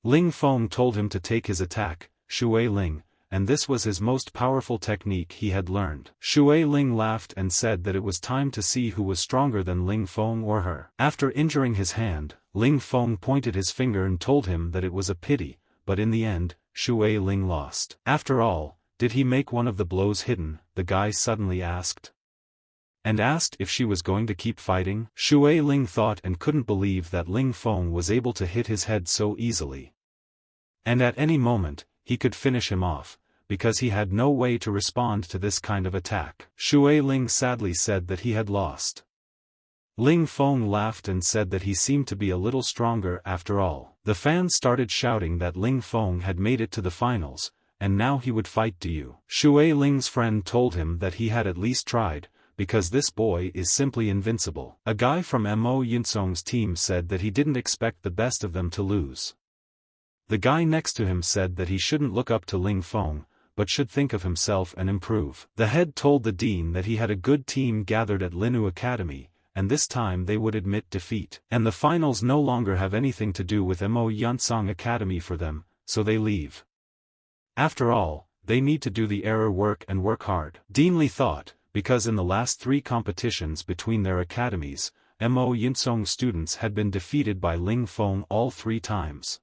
Ling Fong told him to take his attack, Shui Ling, and this was his most powerful technique he had learned. Shui Ling laughed and said that it was time to see who was stronger than Ling Fong or her. After injuring his hand, Ling Fong pointed his finger and told him that it was a pity, but in the end, Shui Ling lost. After all, did he make one of the blows hidden? The guy suddenly asked. And asked if she was going to keep fighting. Shui Ling thought and couldn't believe that Ling Fong was able to hit his head so easily. And at any moment, he could finish him off, because he had no way to respond to this kind of attack. Shui Ling sadly said that he had lost. Ling Fong laughed and said that he seemed to be a little stronger after all. The fans started shouting that Ling Fong had made it to the finals, and now he would fight Duel. Shui Ling's friend told him that he had at least tried, because this boy is simply invincible. A guy from Mo Yunsong's team said that he didn't expect the best of them to lose. The guy next to him said that he shouldn't look up to Ling Fong, but should think of himself and improve. The head told the dean that he had a good team gathered at Linu Academy, and this time they would admit defeat. And the finals no longer have anything to do with Mo Yunsong Academy for them, so they leave. After all, they need to do the error work and work hard. Dean Li thought, because in the last 3 competitions between their academies, Mo Yunsong students had been defeated by Ling Fong all 3 times.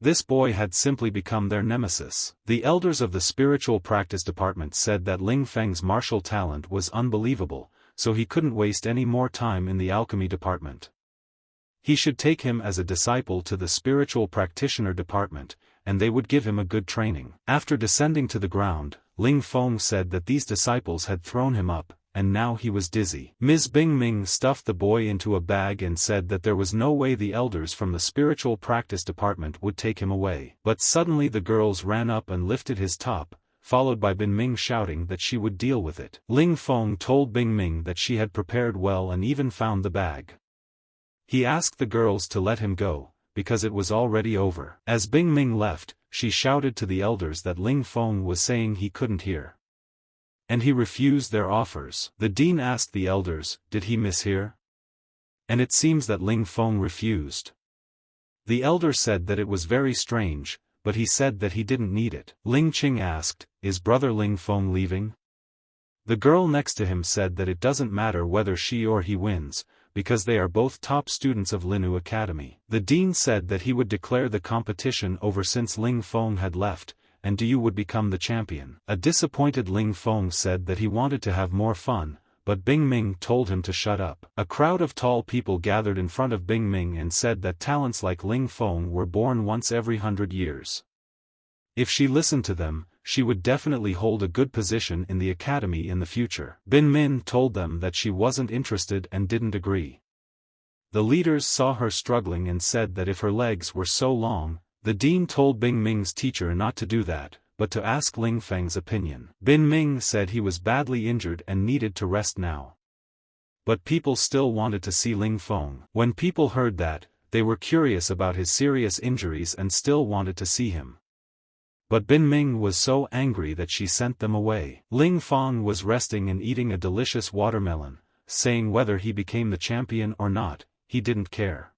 This boy had simply become their nemesis. The elders of the spiritual practice department said that Ling Feng's martial talent was unbelievable, so he couldn't waste any more time in the alchemy department. He should take him as a disciple to the spiritual practitioner department, and they would give him a good training. After descending to the ground, Ling Fong said that these disciples had thrown him up, and now he was dizzy. Ms. Bing Ming stuffed the boy into a bag and said that there was no way the elders from the spiritual practice department would take him away. But suddenly the girls ran up and lifted his top, followed by Bing Ming shouting that she would deal with it. Ling Fong told Bing Ming that she had prepared well and even found the bag. He asked the girls to let him go, because it was already over. As Bing Ming left, she shouted to the elders that Ling Fong was saying he couldn't hear. And he refused their offers. The dean asked the elders, did he mishear? And it seems that Ling Fong refused. The elder said that it was very strange, but he said that he didn't need it. Lingqing asked, is brother Ling Fong leaving? The girl next to him said that it doesn't matter whether she or he wins, because they are both top students of Linu Academy. The dean said that he would declare the competition over since Ling Fong had left, and Duel would become the champion. A disappointed Ling Fong said that he wanted to have more fun, but Bing Ming told him to shut up. A crowd of tall people gathered in front of Bing Ming and said that talents like Ling Fong were born once every 100 years. If she listened to them, she would definitely hold a good position in the academy in the future. Bin Min told them that she wasn't interested and didn't agree. The leaders saw her struggling and said that if her legs were so long, the dean told Bing Ming's teacher not to do that, but to ask Ling Feng's opinion. Bin Ming said he was badly injured and needed to rest now. But people still wanted to see Ling Fong. When people heard that, they were curious about his serious injuries and still wanted to see him. But Bin Ming was so angry that she sent them away. Ling Fong was resting and eating a delicious watermelon, saying whether he became the champion or not, he didn't care.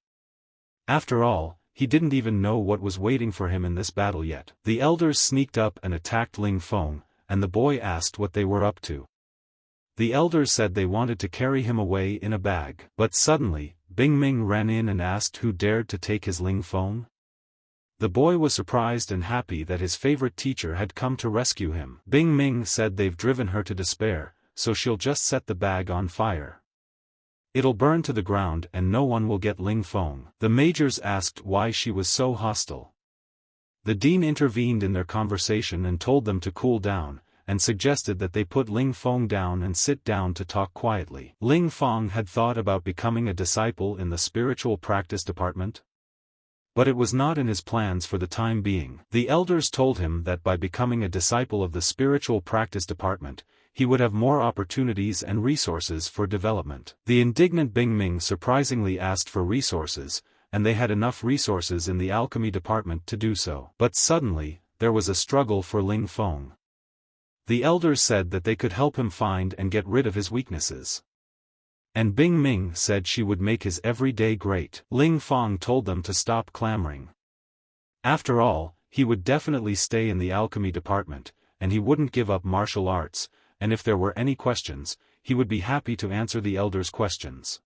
After all, he didn't even know what was waiting for him in this battle yet. The elders sneaked up and attacked Ling Fong, and the boy asked what they were up to. The elders said they wanted to carry him away in a bag. But suddenly, Bing Ming ran in and asked who dared to take his Ling Fong. The boy was surprised and happy that his favorite teacher had come to rescue him. Bing Ming said they've driven her to despair, so she'll just set the bag on fire. It'll burn to the ground and no one will get Ling Fong. The majors asked why she was so hostile. The dean intervened in their conversation and told them to cool down, and suggested that they put Ling Fong down and sit down to talk quietly. Ling Fong had thought about becoming a disciple in the spiritual practice department, but it was not in his plans for the time being. The elders told him that by becoming a disciple of the spiritual practice department, he would have more opportunities and resources for development. The indignant Bing Ming surprisingly asked for resources, and they had enough resources in the alchemy department to do so. But suddenly, there was a struggle for Ling Fong. The elders said that they could help him find and get rid of his weaknesses. And Bing Ming said she would make his every day great. Ling Fong told them to stop clamoring. After all, he would definitely stay in the alchemy department, and he wouldn't give up martial arts, and if there were any questions, he would be happy to answer the elders' questions.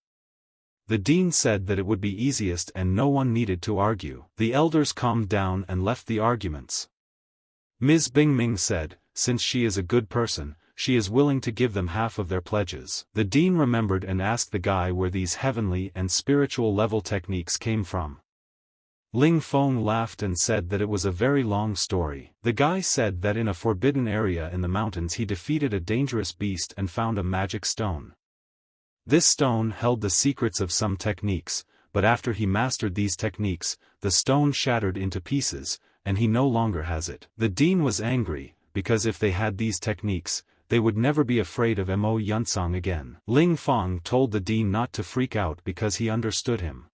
The dean said that it would be easiest and no one needed to argue. The elders calmed down and left the arguments. Ms. Bingming said, since she is a good person, she is willing to give them half of their pledges. The dean remembered and asked the guy where these heavenly and spiritual level techniques came from. Ling Fong laughed and said that it was a very long story. The guy said that in a forbidden area in the mountains he defeated a dangerous beast and found a magic stone. This stone held the secrets of some techniques, but after he mastered these techniques, the stone shattered into pieces, and he no longer has it. The dean was angry, because if they had these techniques, they would never be afraid of Mo Yunsong again. Ling Fong told the dean not to freak out because he understood him.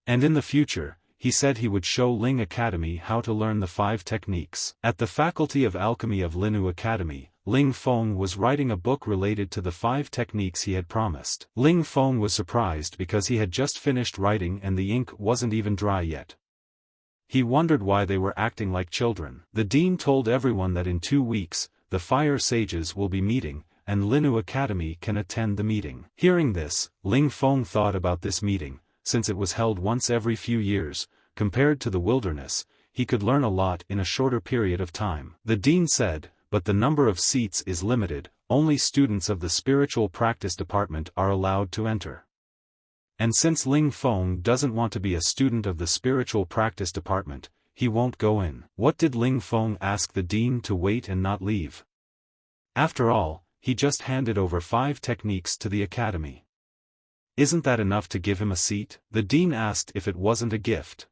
And in the future, he said he would show Ling Academy how to learn the 5 techniques. At the Faculty of Alchemy of Linu Academy, Ling Fong was writing a book related to the 5 techniques he had promised. Ling Fong was surprised because he had just finished writing and the ink wasn't even dry yet. He wondered why they were acting like children. The dean told everyone that in 2 weeks, the fire sages will be meeting, and Linu Academy can attend the meeting. Hearing this, Ling Fong thought about this meeting. Since it was held once every few years, compared to the wilderness, he could learn a lot in a shorter period of time. The dean said, but the number of seats is limited, only students of the spiritual practice department are allowed to enter. And since Ling Fong doesn't want to be a student of the spiritual practice department, he won't go in. What did Ling Fong ask the dean to wait and not leave? After all, he just handed over 5 techniques to the academy. Isn't that enough to give him a seat? The dean asked if it wasn't a gift.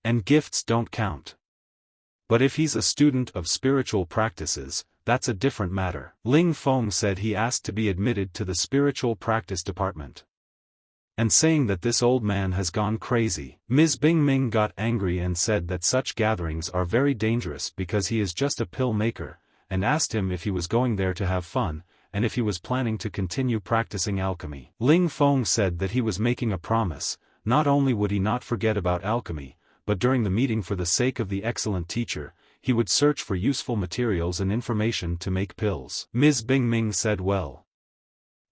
And gifts don't count. But if he's a student of spiritual practices, that's a different matter. Ling Fong said he asked to be admitted to the spiritual practice department. And saying that this old man has gone crazy. Ms. Bingming got angry and said that such gatherings are very dangerous because he is just a pill maker, and asked him if he was going there to have fun, and if he was planning to continue practicing alchemy. Ling Fong said that he was making a promise, not only would he not forget about alchemy, but during the meeting for the sake of the excellent teacher, he would search for useful materials and information to make pills. Ms. Bingming said well.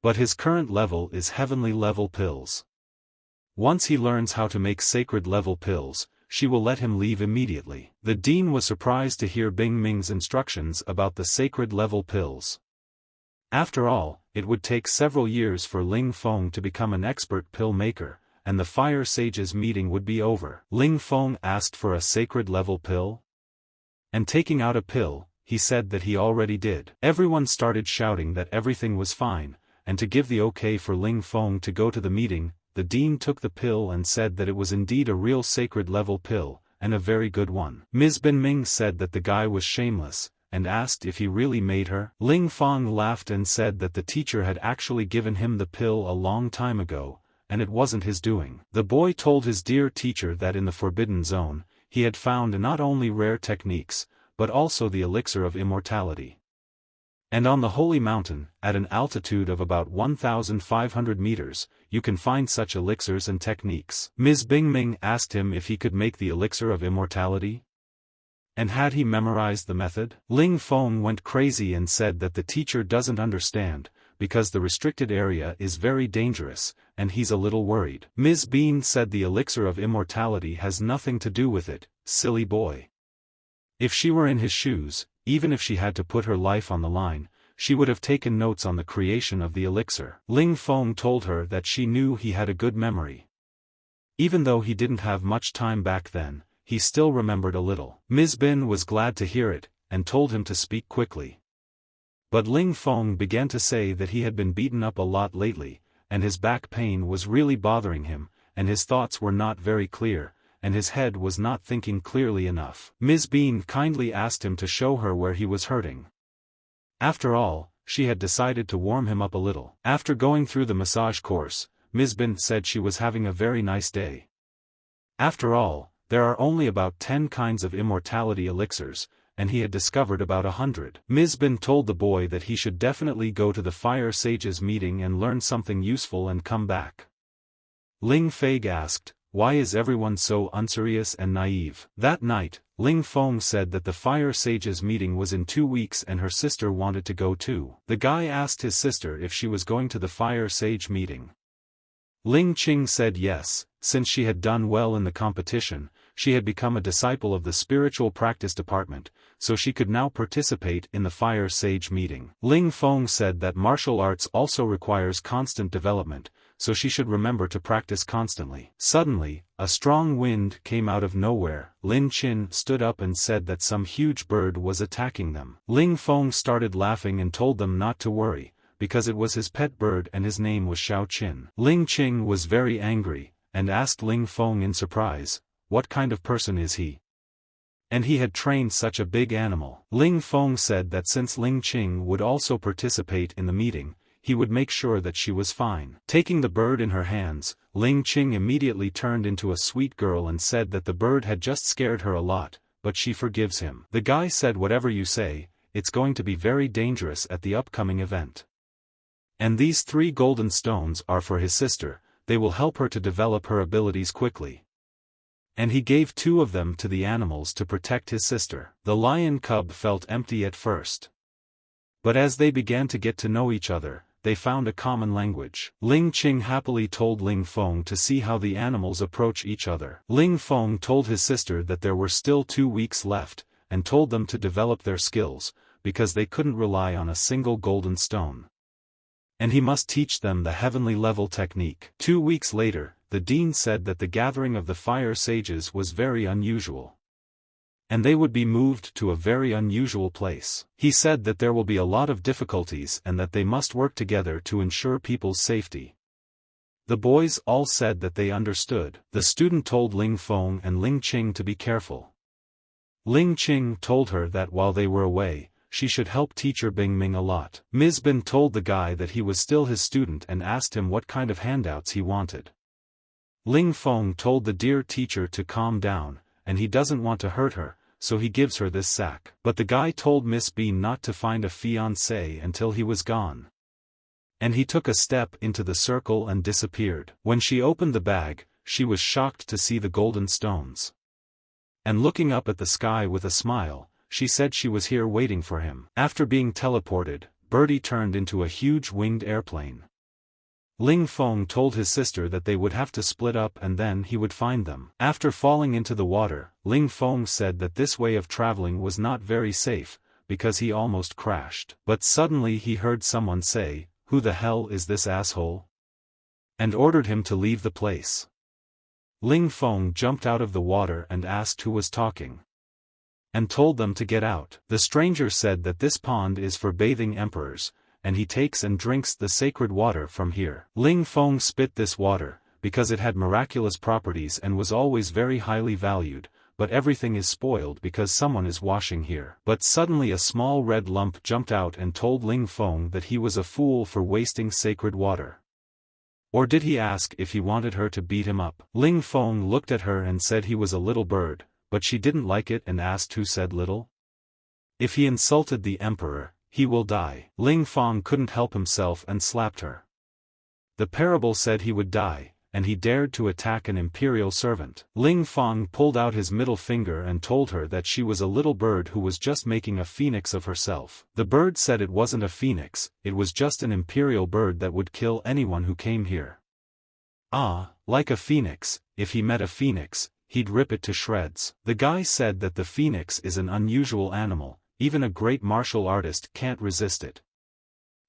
But his current level is heavenly level pills. Once he learns how to make sacred level pills, she will let him leave immediately. The dean was surprised to hear Bingming's instructions about the sacred level pills. After all, it would take several years for Ling Fong to become an expert pill maker, and the fire sages meeting would be over. Ling Fong asked for a sacred level pill. And taking out a pill, he said that he already did. Everyone started shouting that everything was fine, and to give the okay for Ling Fong to go to the meeting, the dean took the pill and said that it was indeed a real sacred level pill, and a very good one. Ms. Binming said that the guy was shameless, and asked if he really made her. Ling Fong laughed and said that the teacher had actually given him the pill a long time ago, and it wasn't his doing. The boy told his dear teacher that in the Forbidden Zone, he had found not only rare techniques, but also the elixir of immortality. And on the Holy Mountain, at an altitude of about 1,500 meters, you can find such elixirs and techniques. Ms. Bingming asked him if he could make the elixir of immortality. And had he memorized the method? Ling Fong went crazy and said that the teacher doesn't understand, because the restricted area is very dangerous, and he's a little worried. Ms. Bean said the elixir of immortality has nothing to do with it, silly boy. If she were in his shoes, even if she had to put her life on the line, she would have taken notes on the creation of the elixir. Ling Fong told her that she knew he had a good memory. Even though he didn't have much time back then, he still remembered a little. Ms. Bin was glad to hear it, and told him to speak quickly. But Ling Fong began to say that he had been beaten up a lot lately, and his back pain was really bothering him, and his thoughts were not very clear, and his head was not thinking clearly enough. Ms. Bean kindly asked him to show her where he was hurting. After all, she had decided to warm him up a little. After going through the massage course, Ms. Bin said she was having a very nice day. After all, there are only about 10 kinds of immortality elixirs, and he had discovered about 100. Ms. Bin told the boy that he should definitely go to the Fire Sages meeting and learn something useful and come back. Ling Fei asked, why is everyone so unserious and naive? That night, Ling Fong said that the fire sages meeting was in 2 weeks and her sister wanted to go too. The guy asked his sister if she was going to the fire sage meeting. Lingqing said yes, since she had done well in the competition, she had become a disciple of the spiritual practice department, so she could now participate in the fire sage meeting. Ling Fong said that martial arts also requires constant development, so she should remember to practice constantly. Suddenly, a strong wind came out of nowhere. Lingqing stood up and said that some huge bird was attacking them. Ling Fong started laughing and told them not to worry, because it was his pet bird and his name was Xiaoqin. Lingqing was very angry, and asked Ling Fong in surprise, "What kind of person is he? And he had trained such a big animal." Ling Fong said that since Lingqing would also participate in the meeting, he would make sure that she was fine. Taking the bird in her hands, Lingqing immediately turned into a sweet girl and said that the bird had just scared her a lot, but she forgives him. The guy said, "Whatever you say, it's going to be very dangerous at the upcoming event. And these 3 golden stones are for his sister, they will help her to develop her abilities quickly." And he gave 2 of them to the animals to protect his sister. The lion cub felt empty at first. But as they began to get to know each other, they found a common language. Lingqing happily told Ling Fong to see how the animals approach each other. Ling Fong told his sister that there were still 2 weeks left, and told them to develop their skills, because they couldn't rely on a single golden stone. And he must teach them the heavenly level technique. 2 weeks later, the dean said that the gathering of the fire sages was very unusual. And they would be moved to a very unusual place. He said that there will be a lot of difficulties and that they must work together to ensure people's safety. The boys all said that they understood. The student told Ling Fong and Lingqing to be careful. Lingqing told her that while they were away, she should help teacher Bingming a lot. Ms. Bin told the guy that he was still his student and asked him what kind of handouts he wanted. Ling Fong told the dear teacher to calm down, and he doesn't want to hurt her, so he gives her this sack. But the guy told Miss Bean not to find a fiancé until he was gone. And he took a step into the circle and disappeared. When she opened the bag, she was shocked to see the golden stones. And looking up at the sky with a smile, she said she was here waiting for him. After being teleported, Birdie turned into a huge winged airplane. Ling Fong told his sister that they would have to split up and then he would find them. After falling into the water, Ling Fong said that this way of traveling was not very safe, because he almost crashed. But suddenly he heard someone say, "Who the hell is this asshole?" and ordered him to leave the place. Ling Fong jumped out of the water and asked who was talking, and told them to get out. The stranger said that this pond is for bathing emperors, and he takes and drinks the sacred water from here. Ling Fong spit this water, because it had miraculous properties and was always very highly valued, but everything is spoiled because someone is washing here. But suddenly a small red lump jumped out and told Ling Fong that he was a fool for wasting sacred water. Or did he ask if he wanted her to beat him up? Ling Fong looked at her and said he was a little bird, but she didn't like it and asked who said little. If he insulted the emperor, he will die. Ling Fong couldn't help himself and slapped her. The parable said he would die, and he dared to attack an imperial servant. Ling Fong pulled out his middle finger and told her that she was a little bird who was just making a phoenix of herself. The bird said it wasn't a phoenix, it was just an imperial bird that would kill anyone who came here. Ah, like a phoenix, if he met a phoenix, he'd rip it to shreds. The guy said that the phoenix is an unusual animal, even a great martial artist can't resist it.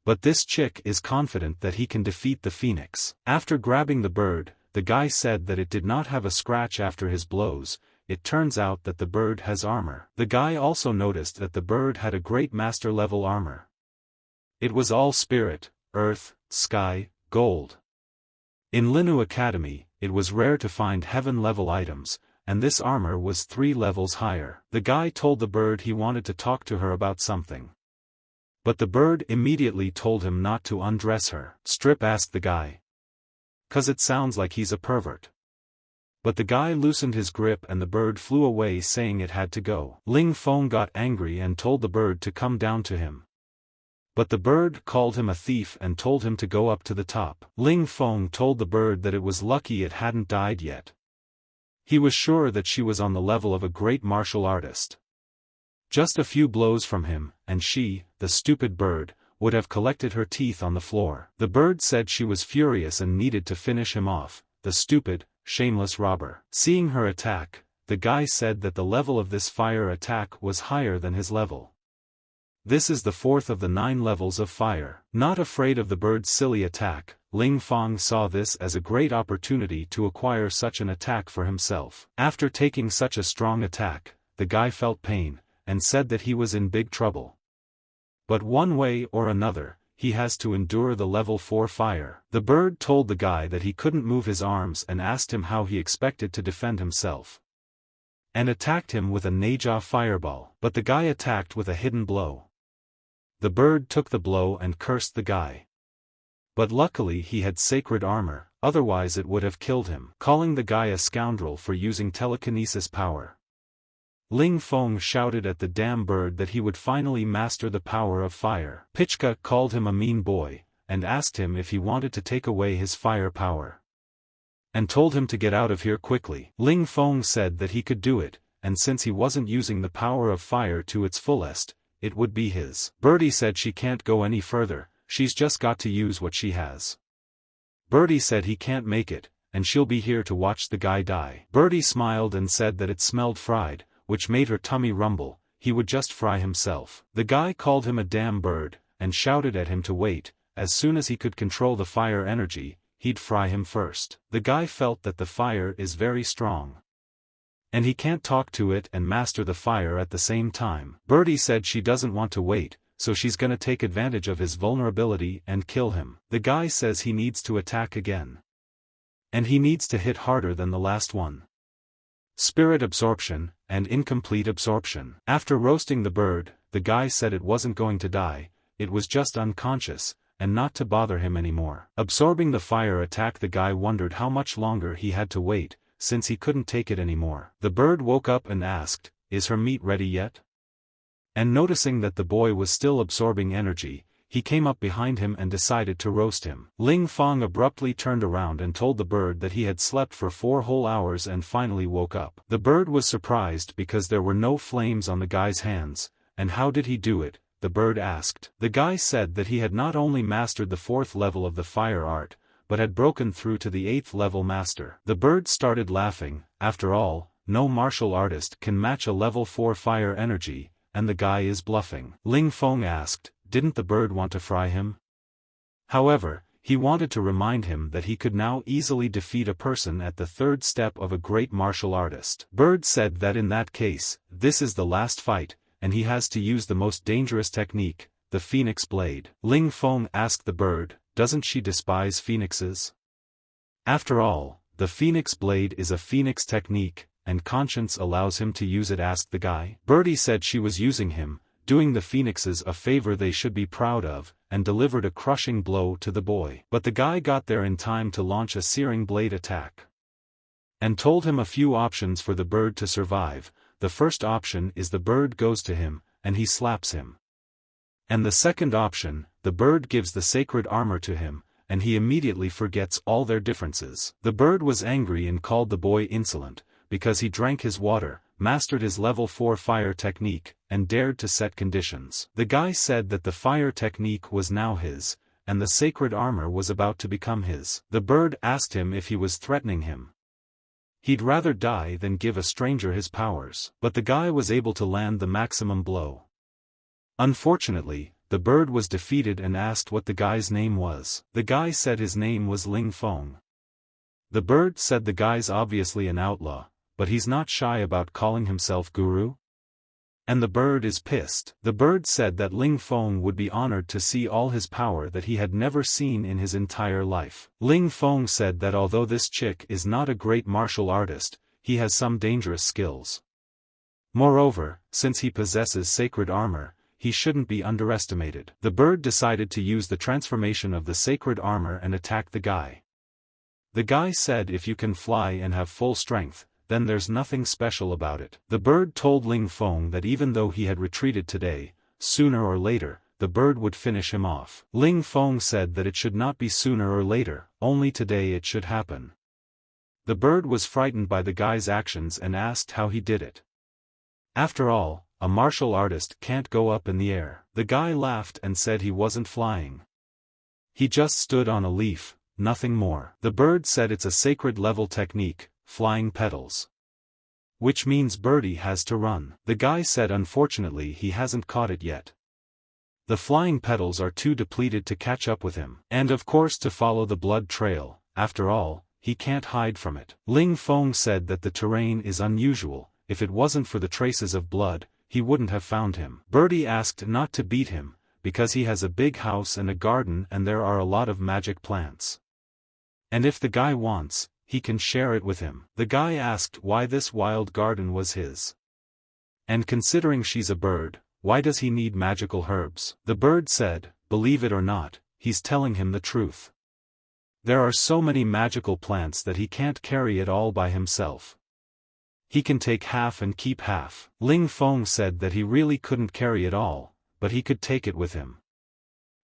But this chick is confident that he can defeat the phoenix. After grabbing the bird, the guy said that it did not have a scratch after his blows. It turns out that the bird has armor. The guy also noticed that the bird had a great master level armor. It was all spirit, earth, sky, gold. In Linu Academy, it was rare to find heaven level items, and this armor was 3 levels higher. The guy told the bird he wanted to talk to her about something. But the bird immediately told him not to undress her. Strip, asked the guy. 'Cause it sounds like he's a pervert. But the guy loosened his grip and the bird flew away saying it had to go. Ling Fong got angry and told the bird to come down to him. But the bird called him a thief and told him to go up to the top. Ling Fong told the bird that it was lucky it hadn't died yet. He was sure that she was on the level of a great martial artist. Just a few blows from him, and she, the stupid bird, would have collected her teeth on the floor. The bird said she was furious and needed to finish him off, the stupid, shameless robber. Seeing her attack, the guy said that the level of this fire attack was higher than his level. This is the fourth of the 9 levels of fire. Not afraid of the bird's silly attack, Ling Fong saw this as a great opportunity to acquire such an attack for himself. After taking such a strong attack, the guy felt pain, and said that he was in big trouble. But one way or another, he has to endure the level 4 fire. The bird told the guy that he couldn't move his arms and asked him how he expected to defend himself. And attacked him with a Neja fireball. But the guy attacked with a hidden blow. The bird took the blow and cursed the guy. But luckily he had sacred armor, otherwise it would have killed him, calling the guy a scoundrel for using telekinesis power. Ling Fong shouted at the damn bird that he would finally master the power of fire. Pichka called him a mean boy, and asked him if he wanted to take away his fire power. And told him to get out of here quickly. Ling Fong said that he could do it, and since he wasn't using the power of fire to its fullest, it would be his. Birdie said she can't go any further, she's just got to use what she has. Birdie said he can't make it, and she'll be here to watch the guy die. Birdie smiled and said that it smelled fried, which made her tummy rumble, he would just fry himself. The guy called him a damn bird, and shouted at him to wait, as soon as he could control the fire energy, he'd fry him first. The guy felt that the fire is very strong. And he can't talk to it and master the fire at the same time. Birdie said she doesn't want to wait, so she's gonna take advantage of his vulnerability and kill him. The guy says he needs to attack again. And he needs to hit harder than the last one. Spirit absorption, and incomplete absorption. After roasting the bird, the guy said it wasn't going to die, it was just unconscious, and not to bother him anymore. Absorbing the fire attack, the guy wondered how much longer he had to wait, since he couldn't take it anymore. The bird woke up and asked, "Is her meat ready yet?" And noticing that the boy was still absorbing energy, he came up behind him and decided to roast him. Ling Fong abruptly turned around and told the bird that he had slept for 4 whole hours and finally woke up. The bird was surprised because there were no flames on the guy's hands, and how did he do it, the bird asked. The guy said that he had not only mastered the 4th level of the fire art, but had broken through to the 8th level master. The bird started laughing. After all, no martial artist can match a level 4 fire energy, and the guy is bluffing. Ling Fong asked, didn't the bird want to fry him? However, he wanted to remind him that he could now easily defeat a person at the 3rd step of a great martial artist. Bird said that in that case, this is the last fight, and he has to use the most dangerous technique, the Phoenix Blade. Ling Fong asked the bird, doesn't she despise phoenixes? After all, the Phoenix Blade is a phoenix technique, and conscience allows him to use it, asked the guy. Birdie said she was using him, doing the phoenixes a favor they should be proud of, and delivered a crushing blow to the boy. But the guy got there in time to launch a searing blade attack. And told him a few options for the bird to survive. The first option is the bird goes to him, and he slaps him. And the second option, the bird gives the sacred armor to him, and he immediately forgets all their differences. The bird was angry and called the boy insolent, because he drank his water, mastered his level 4 fire technique, and dared to set conditions. The guy said that the fire technique was now his, and the sacred armor was about to become his. The bird asked him if he was threatening him. He'd rather die than give a stranger his powers. But the guy was able to land the maximum blow. Unfortunately, the bird was defeated and asked what the guy's name was. The guy said his name was Ling Fong. The bird said the guy's obviously an outlaw, but he's not shy about calling himself guru. And the bird is pissed. The bird said that Ling Fong would be honored to see all his power that he had never seen in his entire life. Ling Fong said that although this chick is not a great martial artist, he has some dangerous skills. Moreover, since he possesses sacred armor, he shouldn't be underestimated. The bird decided to use the transformation of the sacred armor and attack the guy. The guy said if you can fly and have full strength, then there's nothing special about it. The bird told Ling Fong that even though he had retreated today, sooner or later, the bird would finish him off. Ling Fong said that it should not be sooner or later, only today it should happen. The bird was frightened by the guy's actions and asked how he did it. After all, a martial artist can't go up in the air. The guy laughed and said he wasn't flying. He just stood on a leaf, nothing more. The bird said it's a sacred level technique, flying petals. Which means birdie has to run. The guy said unfortunately he hasn't caught it yet. The flying petals are too depleted to catch up with him. And of course to follow the blood trail, after all, he can't hide from it. Ling Fong said that the terrain is unusual. If it wasn't for the traces of blood, he wouldn't have found him. Birdie asked not to beat him, because he has a big house and a garden and there are a lot of magic plants. And if the guy wants, he can share it with him. The guy asked why this wild garden was his. And considering she's a bird, why does he need magical herbs? The bird said, believe it or not, he's telling him the truth. There are so many magical plants that he can't carry it all by himself. He can take half and keep half. Ling Fong said that he really couldn't carry it all, but he could take it with him.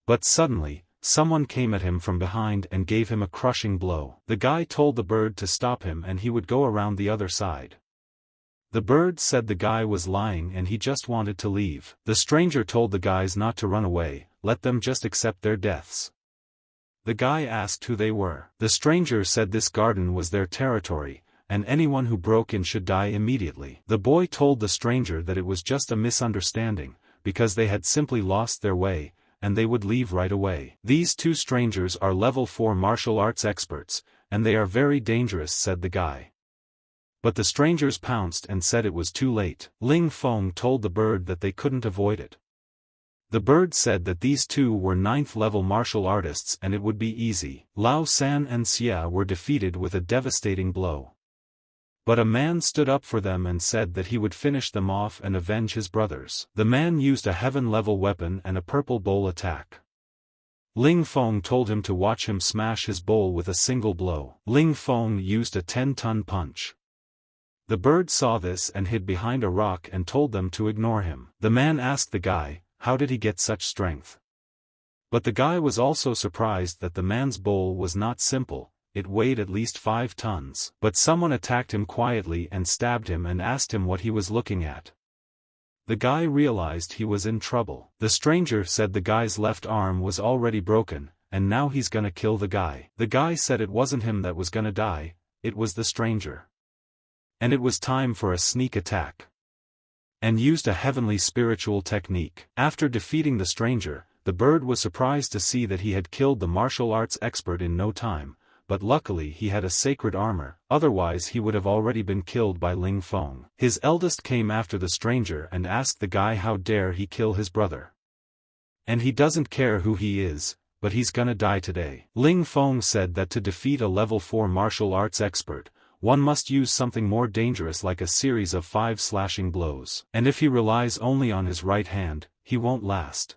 But suddenly, someone came at him from behind and gave him a crushing blow. The guy told the bird to stop him and he would go around the other side. The bird said the guy was lying and he just wanted to leave. The stranger told the guys not to run away, let them just accept their deaths. The guy asked who they were. The stranger said this garden was their territory, and anyone who broke in should die immediately. The boy told the stranger that it was just a misunderstanding, because they had simply lost their way, and they would leave right away. These two strangers are level 4 martial arts experts, and they are very dangerous, said the guy. But the strangers pounced and said it was too late. Ling Fong told the bird that they couldn't avoid it. The bird said that these two were 9th level martial artists and it would be easy. Lao San and Xia were defeated with a devastating blow. But a man stood up for them and said that he would finish them off and avenge his brothers. The man used a heaven-level weapon and a purple bowl attack. Ling Fong told him to watch him smash his bowl with a single blow. Ling Fong used a 10-ton punch. The bird saw this and hid behind a rock and told them to ignore him. The man asked the guy, how did he get such strength? But the guy was also surprised that the man's bowl was not simple. It weighed at least 5 tons. But someone attacked him quietly and stabbed him and asked him what he was looking at. The guy realized he was in trouble. The stranger said the guy's left arm was already broken, and now he's gonna kill the guy. The guy said it wasn't him that was gonna die, it was the stranger. And it was time for a sneak attack. And used a heavenly spiritual technique. After defeating the stranger, the bird was surprised to see that he had killed the martial arts expert in no time. But luckily he had a sacred armor, otherwise he would have already been killed by Ling Fong. His eldest came after the stranger and asked the guy how dare he kill his brother. And he doesn't care who he is, but he's gonna die today. Ling Fong said that to defeat a level 4 martial arts expert, one must use something more dangerous like a series of 5 slashing blows. And if he relies only on his right hand, he won't last.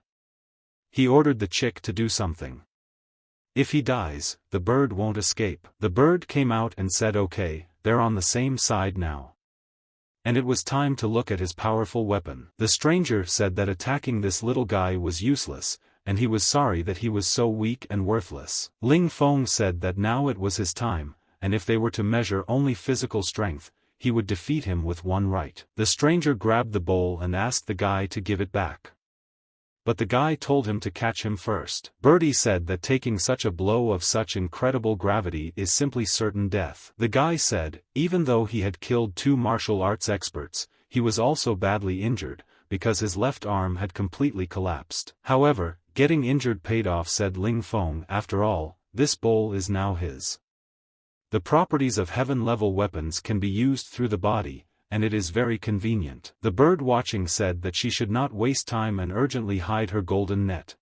He ordered the chick to do something. If he dies, the bird won't escape. The bird came out and said okay, they're on the same side now. And it was time to look at his powerful weapon. The stranger said that attacking this little guy was useless, and he was sorry that he was so weak and worthless. Ling Fong said that now it was his time, and if they were to measure only physical strength, he would defeat him with one right. The stranger grabbed the bowl and asked the guy to give it back. But the guy told him to catch him first. Birdie said that taking such a blow of such incredible gravity is simply certain death. The guy said, even though he had killed 2 martial arts experts, he was also badly injured, because his left arm had completely collapsed. However, getting injured paid off, said Ling Fong. After all, this bowl is now his. The properties of heaven-level weapons can be used through the body, and it is very convenient. The bird watching said that she should not waste time and urgently hide her golden net.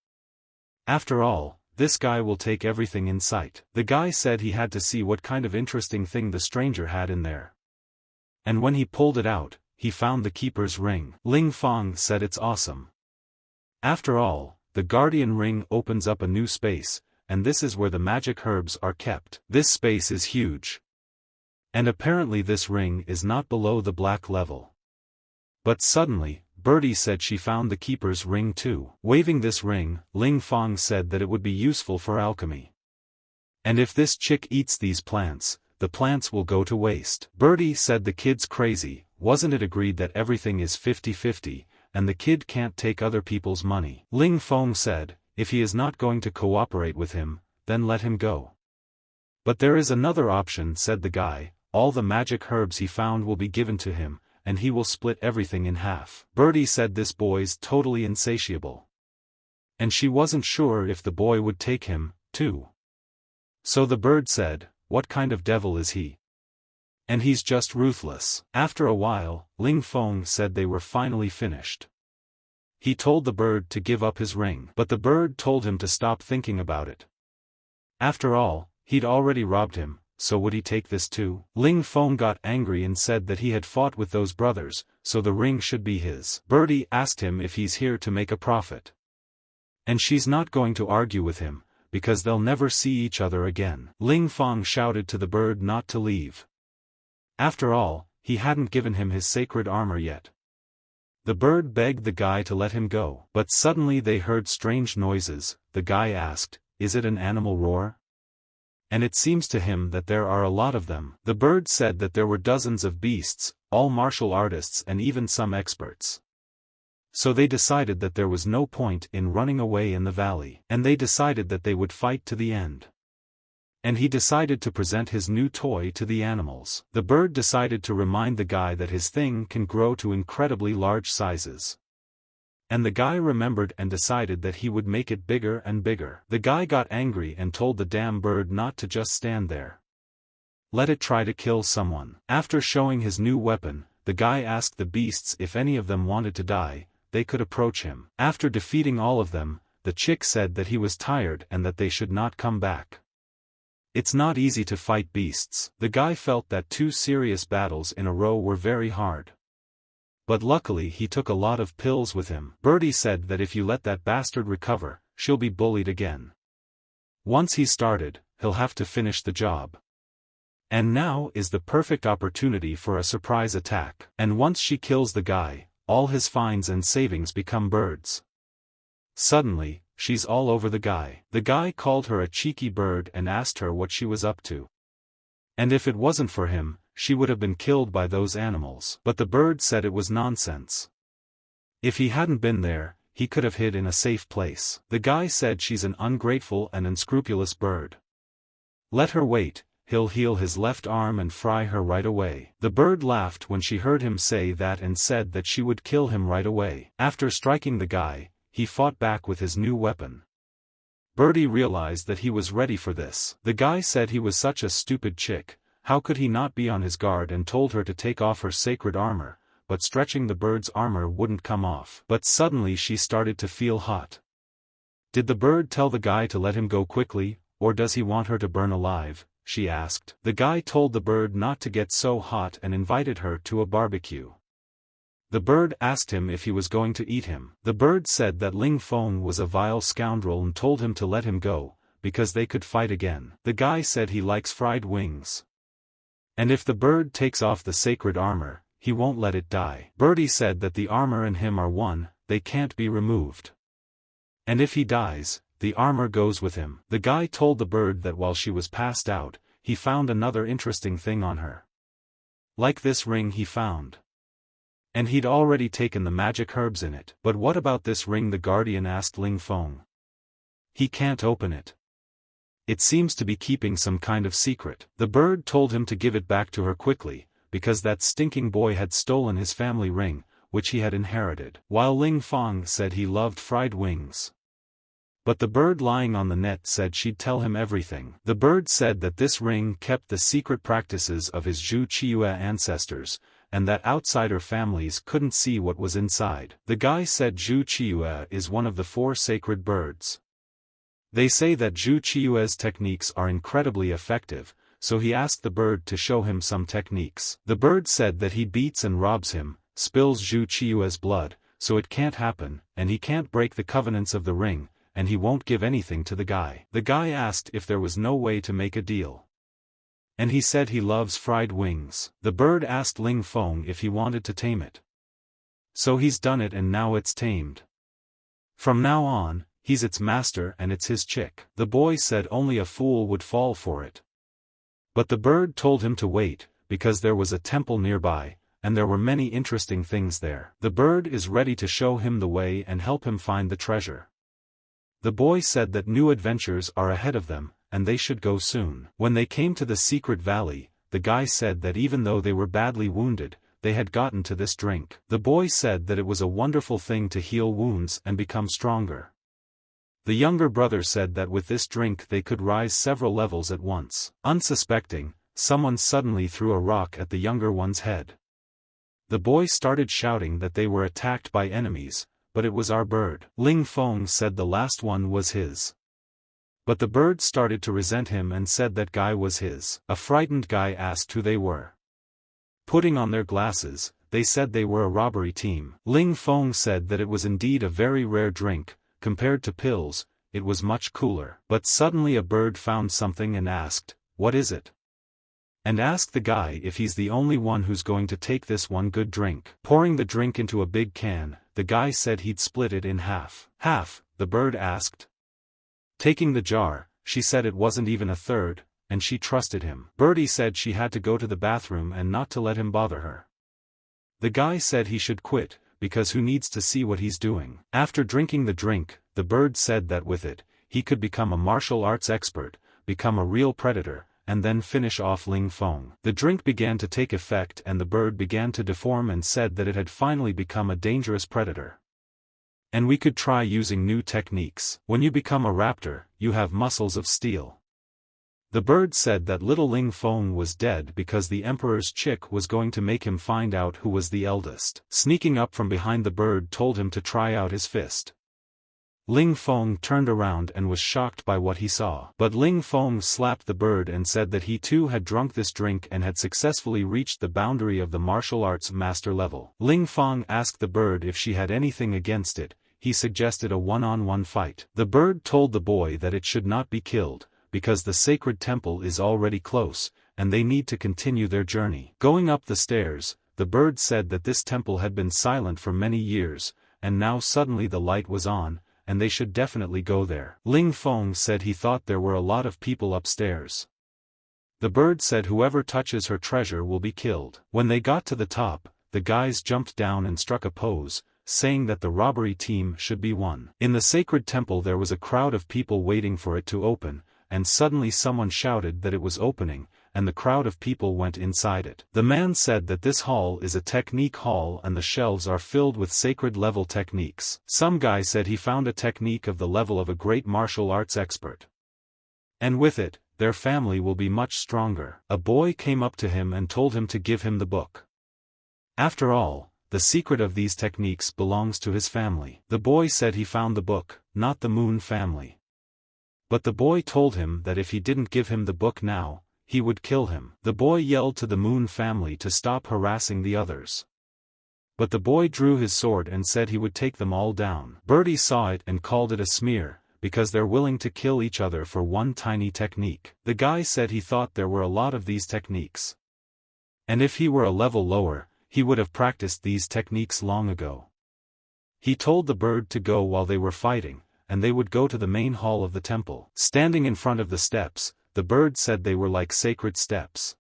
After all, this guy will take everything in sight. The guy said he had to see what kind of interesting thing the stranger had in there. And when he pulled it out, he found the keeper's ring. Ling Fong said it's awesome. After all, the guardian ring opens up a new space, and this is where the magic herbs are kept. This space is huge. And apparently this ring is not below the black level. But suddenly, Birdie said she found the keeper's ring too. Waving this ring, Ling Fong said that it would be useful for alchemy. And if this chick eats these plants, the plants will go to waste. Birdie said the kid's crazy, wasn't it agreed that everything is 50-50, and the kid can't take other people's money. Ling Fong said, if he is not going to cooperate with him, then let him go. But there is another option, said the guy, all the magic herbs he found will be given to him, and he will split everything in half. Birdie said this boy's totally insatiable. And she wasn't sure if the boy would take him, too. So the bird said, what kind of devil is he? And he's just ruthless. After a while, Ling Fong said they were finally finished. He told the bird to give up his ring, but the bird told him to stop thinking about it. After all, he'd already robbed him, so would he take this too? Ling Fong got angry and said that he had fought with those brothers, so the ring should be his. Birdie asked him if he's here to make a profit. And she's not going to argue with him, because they'll never see each other again. Ling Fong shouted to the bird not to leave. After all, he hadn't given him his sacred armor yet. The bird begged the guy to let him go. But suddenly they heard strange noises. The guy asked, is it an animal roar? And it seems to him that there are a lot of them. The bird said that there were dozens of beasts, all martial artists and even some experts. So they decided that there was no point in running away in the valley. And they decided that they would fight to the end. And he decided to present his new toy to the animals. The bird decided to remind the guy that his thing can grow to incredibly large sizes. And the guy remembered and decided that he would make it bigger and bigger. The guy got angry and told the damn bird not to just stand there. Let it try to kill someone. After showing his new weapon, the guy asked the beasts if any of them wanted to die, they could approach him. After defeating all of them, the chick said that he was tired and that they should not come back. It's not easy to fight beasts. The guy felt that 2 serious battles in a row were very hard. But luckily he took a lot of pills with him. Birdie said that if you let that bastard recover, she'll be bullied again. Once he's started, he'll have to finish the job. And now is the perfect opportunity for a surprise attack. And once she kills the guy, all his fines and savings become birds. Suddenly, she's all over the guy. The guy called her a cheeky bird and asked her what she was up to. And if it wasn't for him, she would have been killed by those animals. But the bird said it was nonsense. If he hadn't been there, he could have hid in a safe place. The guy said she's an ungrateful and unscrupulous bird. Let her wait, he'll heal his left arm and fry her right away. The bird laughed when she heard him say that and said that she would kill him right away. After striking the guy, he fought back with his new weapon. Birdie realized that he was ready for this. The guy said he was such a stupid chick, how could he not be on his guard, and told her to take off her sacred armor, but stretching the bird's armor wouldn't come off. But suddenly she started to feel hot. Did the bird tell the guy to let him go quickly, or does he want her to burn alive? She asked. The guy told the bird not to get so hot and invited her to a barbecue. The bird asked him if he was going to eat him. The bird said that Ling Fong was a vile scoundrel and told him to let him go, because they could fight again. The guy said he likes fried wings. And if the bird takes off the sacred armor, he won't let it die. Birdie said that the armor and him are one, they can't be removed. And if he dies, the armor goes with him. The guy told the bird that while she was passed out, he found another interesting thing on her. Like this ring he found. And he'd already taken the magic herbs in it. But what about this ring? The guardian asked Ling Fong. He can't open it. It seems to be keeping some kind of secret. The bird told him to give it back to her quickly, because that stinking boy had stolen his family ring, which he had inherited. While Ling Fong said he loved fried wings. But the bird lying on the net said she'd tell him everything. The bird said that this ring kept the secret practices of his Zhu Qiuyue ancestors, and that outsider families couldn't see what was inside. The guy said Zhu Qiuyue is one of the 4 sacred birds. They say that Zhu Qiuyue's techniques are incredibly effective, so he asked the bird to show him some techniques. The bird said that he beats and robs him, spills Zhu Qiuyue's blood, so it can't happen, and he can't break the covenants of the ring, and he won't give anything to the guy. The guy asked if there was no way to make a deal. And he said he loves fried wings. The bird asked Ling Fong if he wanted to tame it. So he's done it, and now it's tamed. From now on, he's its master and it's his chick. The boy said only a fool would fall for it. But the bird told him to wait, because there was a temple nearby, and there were many interesting things there. The bird is ready to show him the way and help him find the treasure. The boy said that new adventures are ahead of them, and they should go soon. When they came to the secret valley, the guy said that even though they were badly wounded, they had gotten to this drink. The boy said that it was a wonderful thing to heal wounds and become stronger. The younger brother said that with this drink they could rise several levels at once. Unsuspecting, someone suddenly threw a rock at the younger one's head. The boy started shouting that they were attacked by enemies, but it was our bird. Ling Fong said the last one was his. But the bird started to resent him and said that guy was his. A frightened guy asked who they were. Putting on their glasses, they said they were a robbery team. Ling Fong said that it was indeed a very rare drink, compared to pills, it was much cooler. But suddenly a bird found something and asked, "What is it?" And asked the guy if he's the only one who's going to take this one good drink. Pouring the drink into a big can, the guy said he'd split it in half. Half, the bird asked. Taking the jar, she said it wasn't even a third, and she trusted him. Birdie said she had to go to the bathroom and not to let him bother her. The guy said he should quit, because who needs to see what he's doing. After drinking the drink, the bird said that with it, he could become a martial arts expert, become a real predator, and then finish off Ling Fong. The drink began to take effect and the bird began to deform and said that it had finally become a dangerous predator. And we could try using new techniques. When you become a raptor, you have muscles of steel. The bird said that little Ling Fong was dead because the emperor's chick was going to make him find out who was the eldest. Sneaking up from behind, the bird told him to try out his fist. Ling Fong turned around and was shocked by what he saw. But Ling Fong slapped the bird and said that he too had drunk this drink and had successfully reached the boundary of the martial arts master level. Ling Fong asked the bird if she had anything against it. He suggested a one-on-one fight. The bird told the boy that it should not be killed, because the sacred temple is already close, and they need to continue their journey. Going up the stairs, the bird said that this temple had been silent for many years, and now suddenly the light was on, and they should definitely go there. Ling Fong said he thought there were a lot of people upstairs. The bird said whoever touches her treasure will be killed. When they got to the top, the guys jumped down and struck a pose, saying that the robbery team should be won. In the sacred temple there was a crowd of people waiting for it to open, and suddenly someone shouted that it was opening, and the crowd of people went inside it. The man said that this hall is a technique hall and the shelves are filled with sacred level techniques. Some guy said he found a technique of the level of a great martial arts expert. And with it, their family will be much stronger. A boy came up to him and told him to give him the book. After all, the secret of these techniques belongs to his family. The boy said he found the book, not the Moon family. But the boy told him that if he didn't give him the book now, he would kill him. The boy yelled to the Moon family to stop harassing the others. But the boy drew his sword and said he would take them all down. Birdie saw it and called it a smear, because they're willing to kill each other for one tiny technique. The guy said he thought there were a lot of these techniques. And if he were a level lower, he would have practiced these techniques long ago. He told the bird to go while they were fighting, and they would go to the main hall of the temple. Standing in front of the steps, the bird said they were like sacred steps.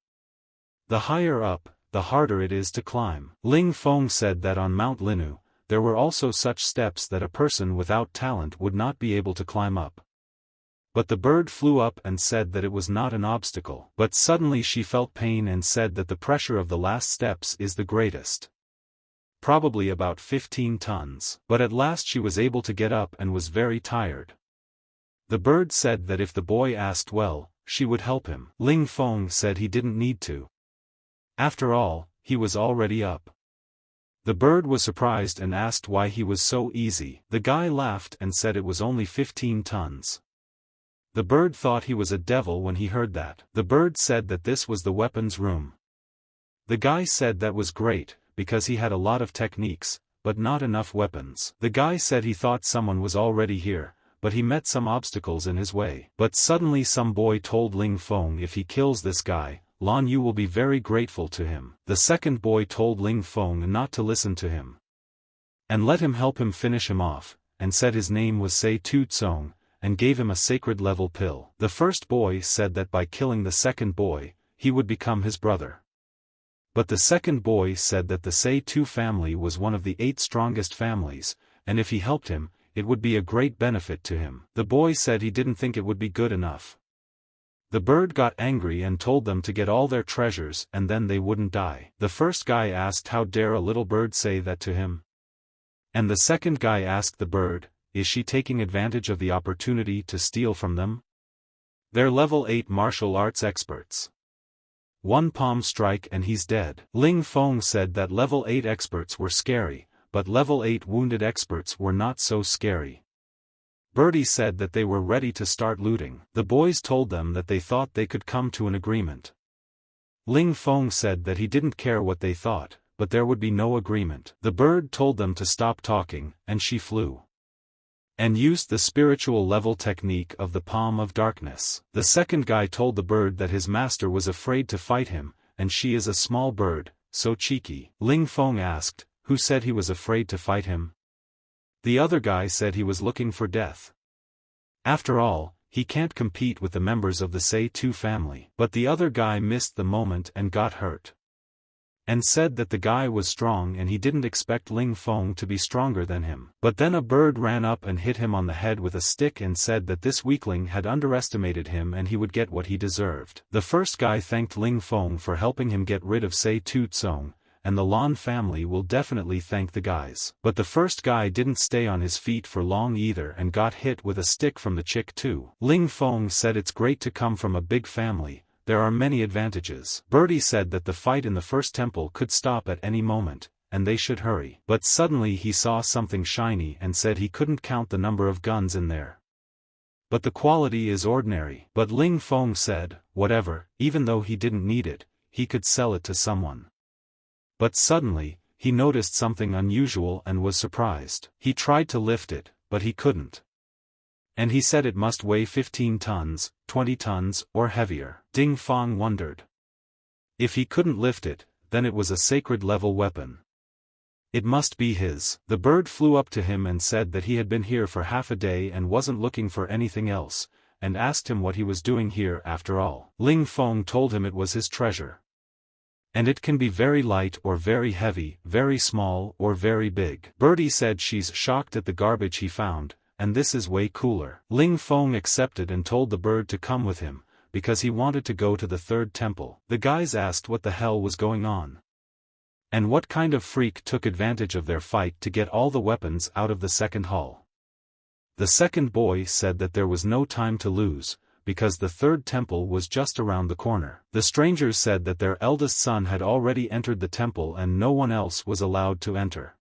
The higher up, the harder it is to climb. Ling Fong said that on Mount Linu, there were also such steps that a person without talent would not be able to climb up. But the bird flew up and said that it was not an obstacle. But suddenly she felt pain and said that the pressure of the last steps is the greatest. Probably about 15 tons. But at last she was able to get up and was very tired. The bird said that if the boy asked well, she would help him. Ling Fong said he didn't need to. After all, he was already up. The bird was surprised and asked why he was so easy. The guy laughed and said it was only 15 tons. The bird thought he was a devil when he heard that. The bird said that this was the weapons room. The guy said that was great, because he had a lot of techniques, but not enough weapons. The guy said he thought someone was already here, but he met some obstacles in his way. But suddenly some boy told Ling Fong if he kills this guy, Lan Yu will be very grateful to him. The second boy told Ling Fong not to listen to him, and let him help him finish him off, and said his name was Sei Tu Tsong, and gave him a sacred level pill. The first boy said that by killing the second boy, he would become his brother. But the second boy said that the Sei-Tu family was one of the 8 strongest families, and if he helped him, it would be a great benefit to him. The boy said he didn't think it would be good enough. The bird got angry and told them to get all their treasures and then they wouldn't die. The first guy asked how dare a little bird say that to him. And the second guy asked the bird, is she taking advantage of the opportunity to steal from them? They're level 8 martial arts experts. One palm strike and he's dead. Ling Fong said that level 8 experts were scary, but level 8 wounded experts were not so scary. Birdie said that they were ready to start looting. The boys told them that they thought they could come to an agreement. Ling Fong said that he didn't care what they thought, but there would be no agreement. The bird told them to stop talking, and she flew. And used the spiritual level technique of the Palm of Darkness. The second guy told the bird that his master was afraid to fight him, and she is a small bird, so cheeky. Ling Fong asked, who said he was afraid to fight him? The other guy said he was looking for death. After all, he can't compete with the members of the Sei-Tu family. But the other guy missed the moment and got hurt. And said that the guy was strong and he didn't expect Ling Fong to be stronger than him. But then a bird ran up and hit him on the head with a stick and said that this weakling had underestimated him and he would get what he deserved. The first guy thanked Ling Fong for helping him get rid of Sei-Tu Tsong, and the Lan family will definitely thank the guys. But the first guy didn't stay on his feet for long either and got hit with a stick from the chick too. Ling Fong said it's great to come from a big family. There are many advantages. Birdie said that the fight in the first temple could stop at any moment, and they should hurry. But suddenly he saw something shiny and said he couldn't count the number of guns in there. But the quality is ordinary. But Ling Fong said, whatever, even though he didn't need it, he could sell it to someone. But suddenly, he noticed something unusual and was surprised. He tried to lift it, but he couldn't. And he said it must weigh 15 tons, 20 tons, or heavier. Ding Fong wondered. If he couldn't lift it, then it was a sacred level weapon. It must be his. The bird flew up to him and said that he had been here for half a day and wasn't looking for anything else, and asked him what he was doing here after all. Ling Fong told him it was his treasure. And it can be very light or very heavy, very small or very big. Birdie said she's shocked at the garbage he found, and this is way cooler. Ling Fong accepted and told the bird to come with him, because he wanted to go to the third temple. The guys asked what the hell was going on. And what kind of freak took advantage of their fight to get all the weapons out of the second hall. The second boy said that there was no time to lose, because the third temple was just around the corner. The strangers said that their eldest son had already entered the temple and no one else was allowed to enter.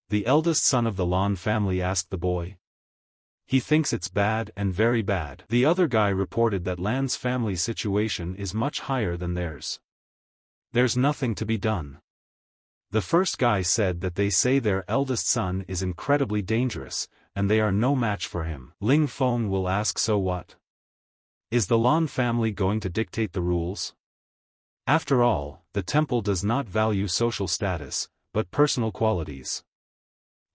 The eldest son of the Lan family asked the boy. He thinks it's bad and very bad. The other guy reported that Lan's family situation is much higher than theirs. There's nothing to be done. The first guy said that they say their eldest son is incredibly dangerous, and they are no match for him. Ling Fong will ask, so what? Is the Lan family going to dictate the rules? After all, the temple does not value social status, but personal qualities.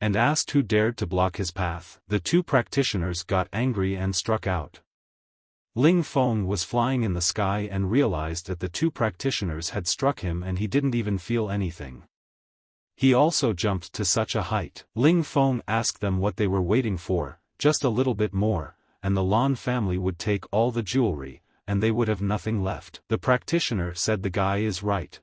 And asked who dared to block his path. The two practitioners got angry and struck out. Ling Fong was flying in the sky and realized that the two practitioners had struck him and he didn't even feel anything. He also jumped to such a height. Ling Fong asked them what they were waiting for, just a little bit more, and the Lan family would take all the jewelry, and they would have nothing left. The practitioner said the guy is right.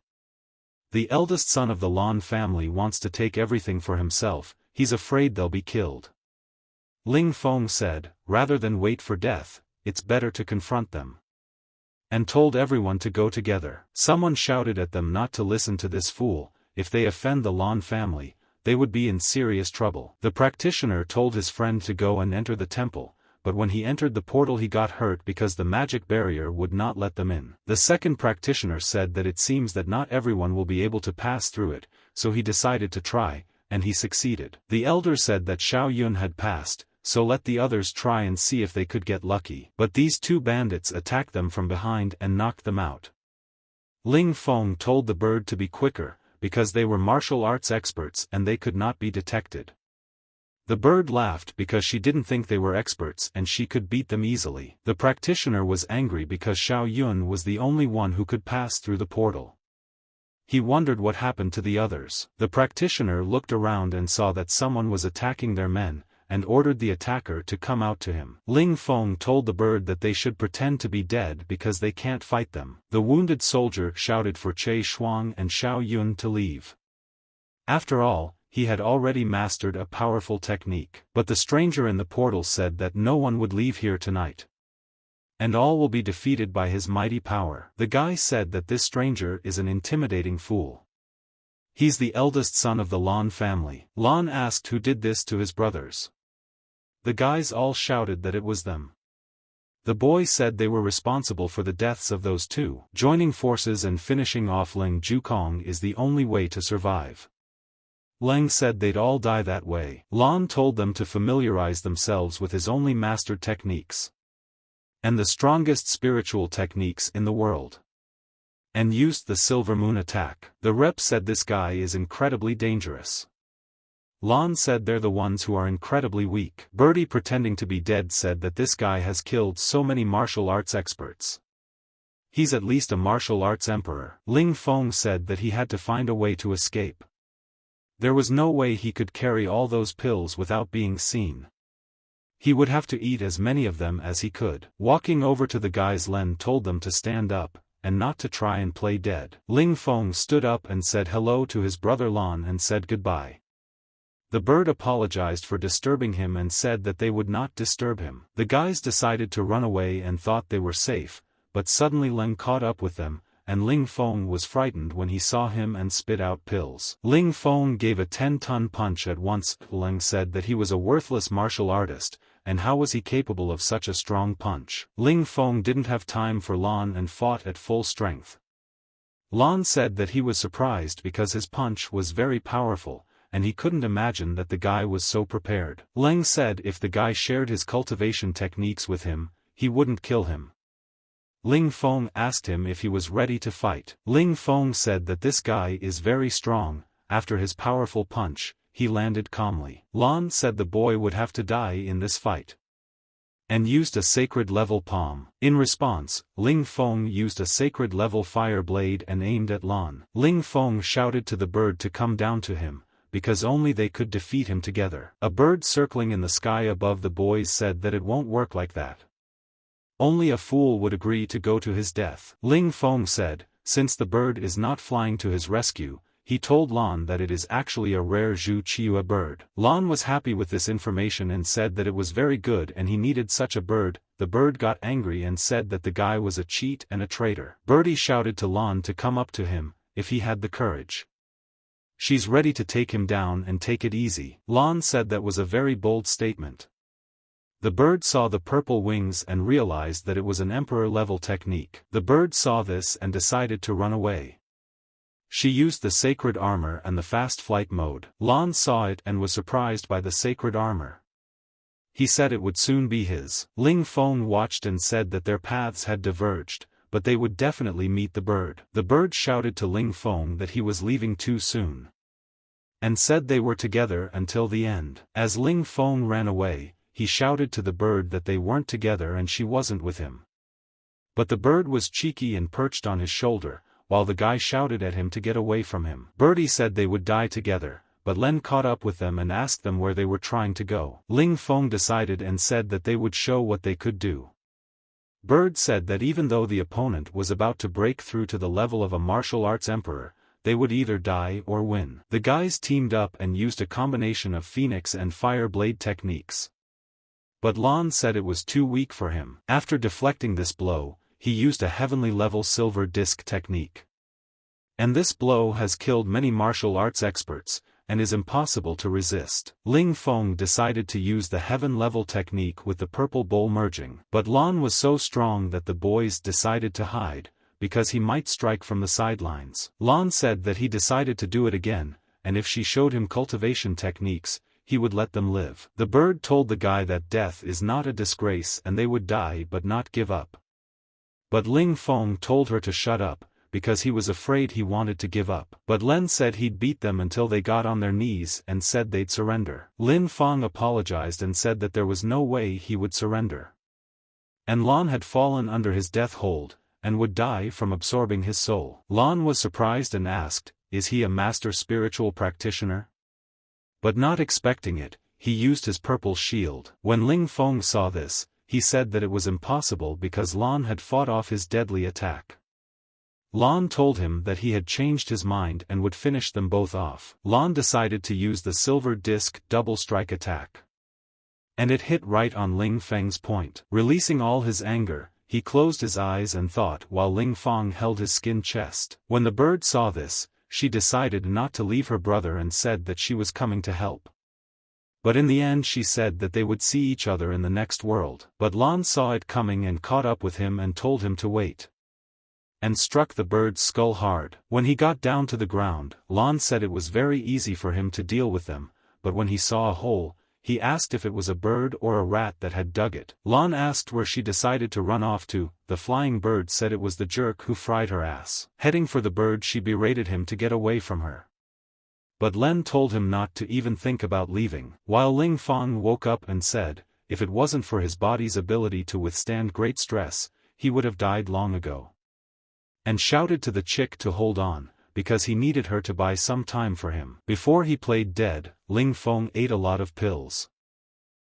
The eldest son of the Lan family wants to take everything for himself. He's afraid they'll be killed. Ling Fong said, rather than wait for death, it's better to confront them. And told everyone to go together. Someone shouted at them not to listen to this fool. If they offend the Lan family, they would be in serious trouble. The practitioner told his friend to go and enter the temple, but when he entered the portal he got hurt because the magic barrier would not let them in. The second practitioner said that it seems that not everyone will be able to pass through it, so he decided to try, and he succeeded. The elder said that Xiao Yun had passed, so let the others try and see if they could get lucky. But these two bandits attacked them from behind and knocked them out. Ling Fong told the bird to be quicker, because they were martial arts experts and they could not be detected. The bird laughed because she didn't think they were experts and she could beat them easily. The practitioner was angry because Xiao Yun was the only one who could pass through the portal. He wondered what happened to the others. The practitioner looked around and saw that someone was attacking their men, and ordered the attacker to come out to him. Ling Fong told the bird that they should pretend to be dead because they can't fight them. The wounded soldier shouted for Che Shuang and Xiao Yun to leave. After all, he had already mastered a powerful technique. But the stranger in the portal said that no one would leave here tonight, and all will be defeated by his mighty power. The guy said that this stranger is an intimidating fool. He's the eldest son of the Lan family. Lan asked who did this to his brothers. The guys all shouted that it was them. The boy said they were responsible for the deaths of those two. Joining forces and finishing off Ling Jukong is the only way to survive. Leng said they'd all die that way. Lan told them to familiarize themselves with his only mastered techniques, and the strongest spiritual techniques in the world, and used the Silver Moon attack. The rep said this guy is incredibly dangerous. Lan said they're the ones who are incredibly weak. Birdie, pretending to be dead, said that this guy has killed so many martial arts experts. He's at least a martial arts emperor. Ling Fong said that he had to find a way to escape. There was no way he could carry all those pills without being seen. He would have to eat as many of them as he could. Walking over to the guys, Len told them to stand up, and not to try and play dead. Ling Fong stood up and said hello to his brother Lan and said goodbye. The bird apologized for disturbing him and said that they would not disturb him. The guys decided to run away and thought they were safe, but suddenly Len caught up with them, and Ling Fong was frightened when he saw him and spit out pills. Ling Fong gave a 10-ton punch at once. Leng said that he was a worthless martial artist, and how was he capable of such a strong punch? Ling Fong didn't have time for Lan and fought at full strength. Lan said that he was surprised because his punch was very powerful, and he couldn't imagine that the guy was so prepared. Leng said if the guy shared his cultivation techniques with him, he wouldn't kill him. Ling Fong asked him if he was ready to fight. Ling Fong said that this guy is very strong. After his powerful punch, he landed calmly. Lan said the boy would have to die in this fight, and used a sacred level palm. In response, Ling Fong used a sacred level fire blade and aimed at Lan. Ling Fong shouted to the bird to come down to him, because only they could defeat him together. A bird circling in the sky above the boys said that it won't work like that. Only a fool would agree to go to his death. Ling Fong said, since the bird is not flying to his rescue, he told Lan that it is actually a rare Zhu Qiua bird. Lan was happy with this information and said that it was very good and he needed such a bird. The bird got angry and said that the guy was a cheat and a traitor. Birdie shouted to Lan to come up to him, if he had the courage. She's ready to take him down and take it easy. Lan said that was a very bold statement. The bird saw the purple wings and realized that it was an emperor-level technique. The bird saw this and decided to run away. She used the sacred armor and the fast flight mode. Lan saw it and was surprised by the sacred armor. He said it would soon be his. Ling Fong watched and said that their paths had diverged, but they would definitely meet the bird. The bird shouted to Ling Fong that he was leaving too soon, and said they were together until the end. As Ling Fong ran away, he shouted to the bird that they weren't together and she wasn't with him. But the bird was cheeky and perched on his shoulder, while the guy shouted at him to get away from him. Birdie said they would die together, but Len caught up with them and asked them where they were trying to go. Ling Fong decided and said that they would show what they could do. Bird said that even though the opponent was about to break through to the level of a martial arts emperor, they would either die or win. The guys teamed up and used a combination of Phoenix and Fire Blade techniques, but Lan said it was too weak for him. After deflecting this blow, he used a heavenly level silver disc technique. And this blow has killed many martial arts experts, and is impossible to resist. Ling Fong decided to use the heaven level technique with the purple bowl merging. But Lan was so strong that the boys decided to hide, because he might strike from the sidelines. Lan said that he decided to do it again, and if she showed him cultivation techniques, he would let them live. The bird told the guy that death is not a disgrace and they would die but not give up. But Ling Fong told her to shut up, because he was afraid he wanted to give up. But Len said he'd beat them until they got on their knees and said they'd surrender. Ling Fong apologized and said that there was no way he would surrender. And Lan had fallen under his death hold, and would die from absorbing his soul. Lan was surprised and asked, "Is he a master spiritual practitioner?" But not expecting it, he used his purple shield. When Ling Fong saw this, he said that it was impossible because Lan had fought off his deadly attack. Lan told him that he had changed his mind and would finish them both off. Lan decided to use the silver disc double strike attack. And it hit right on Ling Feng's point. Releasing all his anger, he closed his eyes and thought while Ling Fong held his skin chest. When the bird saw this, she decided not to leave her brother and said that she was coming to help. But in the end she said that they would see each other in the next world. But Lan saw it coming and caught up with him and told him to wait. And struck the bird's skull hard. When he got down to the ground, Lan said it was very easy for him to deal with them, but when he saw a hole, he asked if it was a bird or a rat that had dug it. Lan asked where she decided to run off to. The flying bird said it was the jerk who fried her ass. Heading for the bird, she berated him to get away from her. But Len told him not to even think about leaving. While Ling Fong woke up and said, if it wasn't for his body's ability to withstand great stress, he would have died long ago. And shouted to the chick to hold on, because he needed her to buy some time for him. Before he played dead, Ling Fong ate a lot of pills.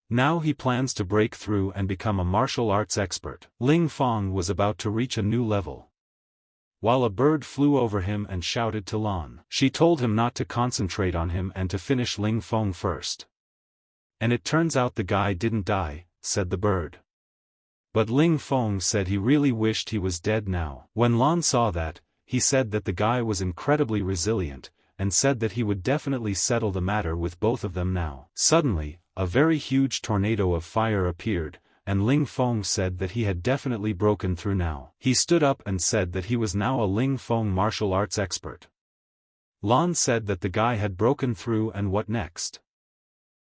Now he plans to break through and become a martial arts expert. Ling Fong was about to reach a new level, while a bird flew over him and shouted to Lan. She told him not to concentrate on him and to finish Ling Fong first. And it turns out the guy didn't die, said the bird. But Ling Fong said he really wished he was dead now. When Lan saw that, he said that the guy was incredibly resilient, and said that he would definitely settle the matter with both of them now. Suddenly, a very huge tornado of fire appeared, and Ling Fong said that he had definitely broken through now. He stood up and said that he was now a Ling Fong martial arts expert. Lan said that the guy had broken through, and what next?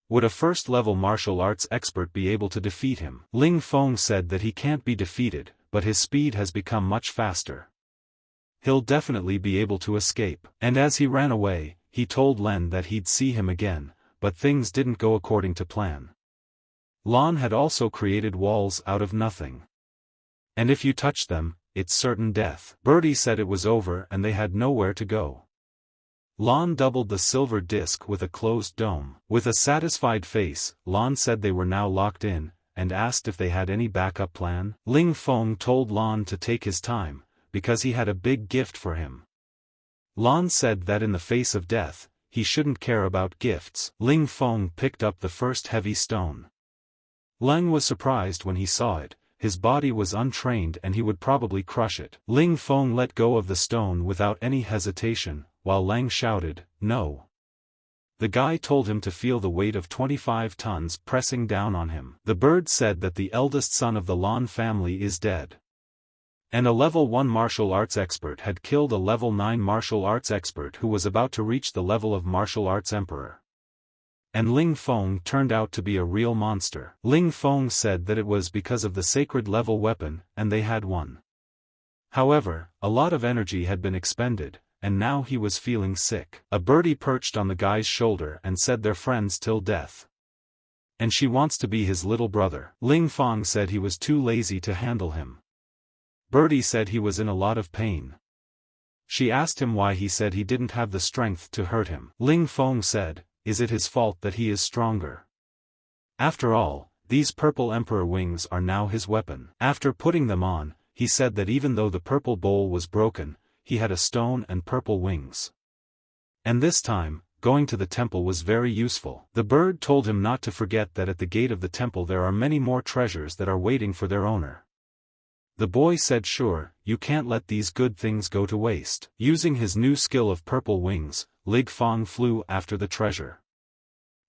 Would a first-level martial arts expert be able to defeat him? Ling Fong said that he can't be defeated, but his speed has become much faster. He'll definitely be able to escape. And as he ran away, he told Len that he'd see him again, but things didn't go according to plan. Lan had also created walls out of nothing. And if you touch them, it's certain death. Birdie said it was over and they had nowhere to go. Lan doubled the silver disc with a closed dome. With a satisfied face, Lan said they were now locked in, and asked if they had any backup plan. Ling Fong told Lan to take his time, because he had a big gift for him. Lan said that in the face of death, he shouldn't care about gifts. Ling Fong picked up the first heavy stone. Lang was surprised when he saw it. His body was untrained and he would probably crush it. Ling Fong let go of the stone without any hesitation, while Lang shouted, "No." The guy told him to feel the weight of 25 tons pressing down on him. The bird said that the eldest son of the Lan family is dead. And a level 1 martial arts expert had killed a level 9 martial arts expert who was about to reach the level of martial arts emperor. And Ling Fong turned out to be a real monster. Ling Fong said that it was because of the sacred level weapon, and they had won. However, a lot of energy had been expended, and now he was feeling sick. A birdie perched on the guy's shoulder and said they're friends till death. And she wants to be his little brother. Ling Fong said he was too lazy to handle him. Birdie said he was in a lot of pain. She asked him why he said he didn't have the strength to hurt him. Ling Fong said, is it his fault that he is stronger? After all, these purple emperor wings are now his weapon. After putting them on, he said that even though the purple bowl was broken, he had a stone and purple wings. And this time, going to the temple was very useful. The bird told him not to forget that at the gate of the temple there are many more treasures that are waiting for their owner. The boy said sure, you can't let these good things go to waste. Using his new skill of purple wings, Ling Fong flew after the treasure.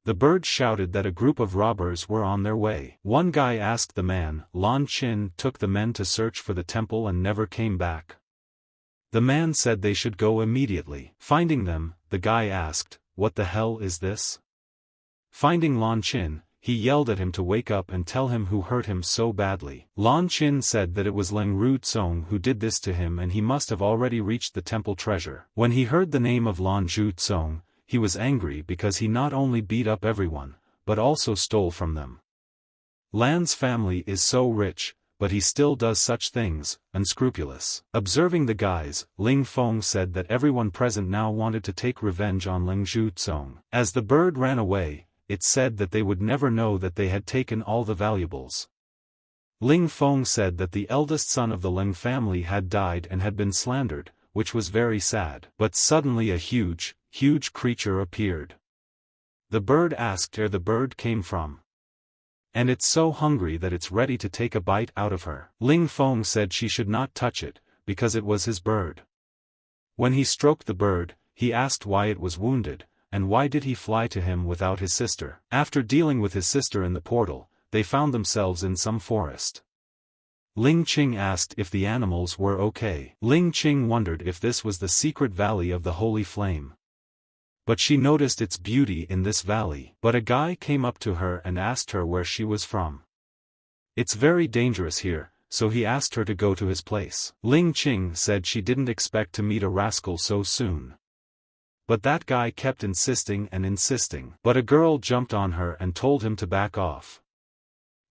The bird shouted that a group of robbers were on their way. One guy asked the man, Lingqing took the men to search for the temple and never came back. The man said they should go immediately. Finding them, the guy asked, what the hell is this? Finding Lingqing, he yelled at him to wake up and tell him who hurt him so badly. Lan Qin said that it was Leng Rucong who did this to him and he must have already reached the temple treasure. When he heard the name of Lan Zhucong, he was angry because he not only beat up everyone, but also stole from them. Lan's family is so rich, but he still does such things, unscrupulous. Observing the guys, Ling Fong said that everyone present now wanted to take revenge on Leng Zhucong. As the bird ran away, it said that they would never know that they had taken all the valuables. Ling Fong said that the eldest son of the Ling family had died and had been slandered, which was very sad. But suddenly a huge creature appeared. The bird asked where the bird came from. And it's so hungry that it's ready to take a bite out of her. Ling Fong said she should not touch it, because it was his bird. When he stroked the bird, he asked why it was wounded, and why did he fly to him without his sister. After dealing with his sister in the portal, they found themselves in some forest. Lingqing asked if the animals were okay. Lingqing wondered if this was the secret valley of the Holy Flame. But she noticed its beauty in this valley. But a guy came up to her and asked her where she was from. It's very dangerous here, so he asked her to go to his place. Lingqing said she didn't expect to meet a rascal so soon. But that guy kept insisting and insisting. But a girl jumped on her and told him to back off.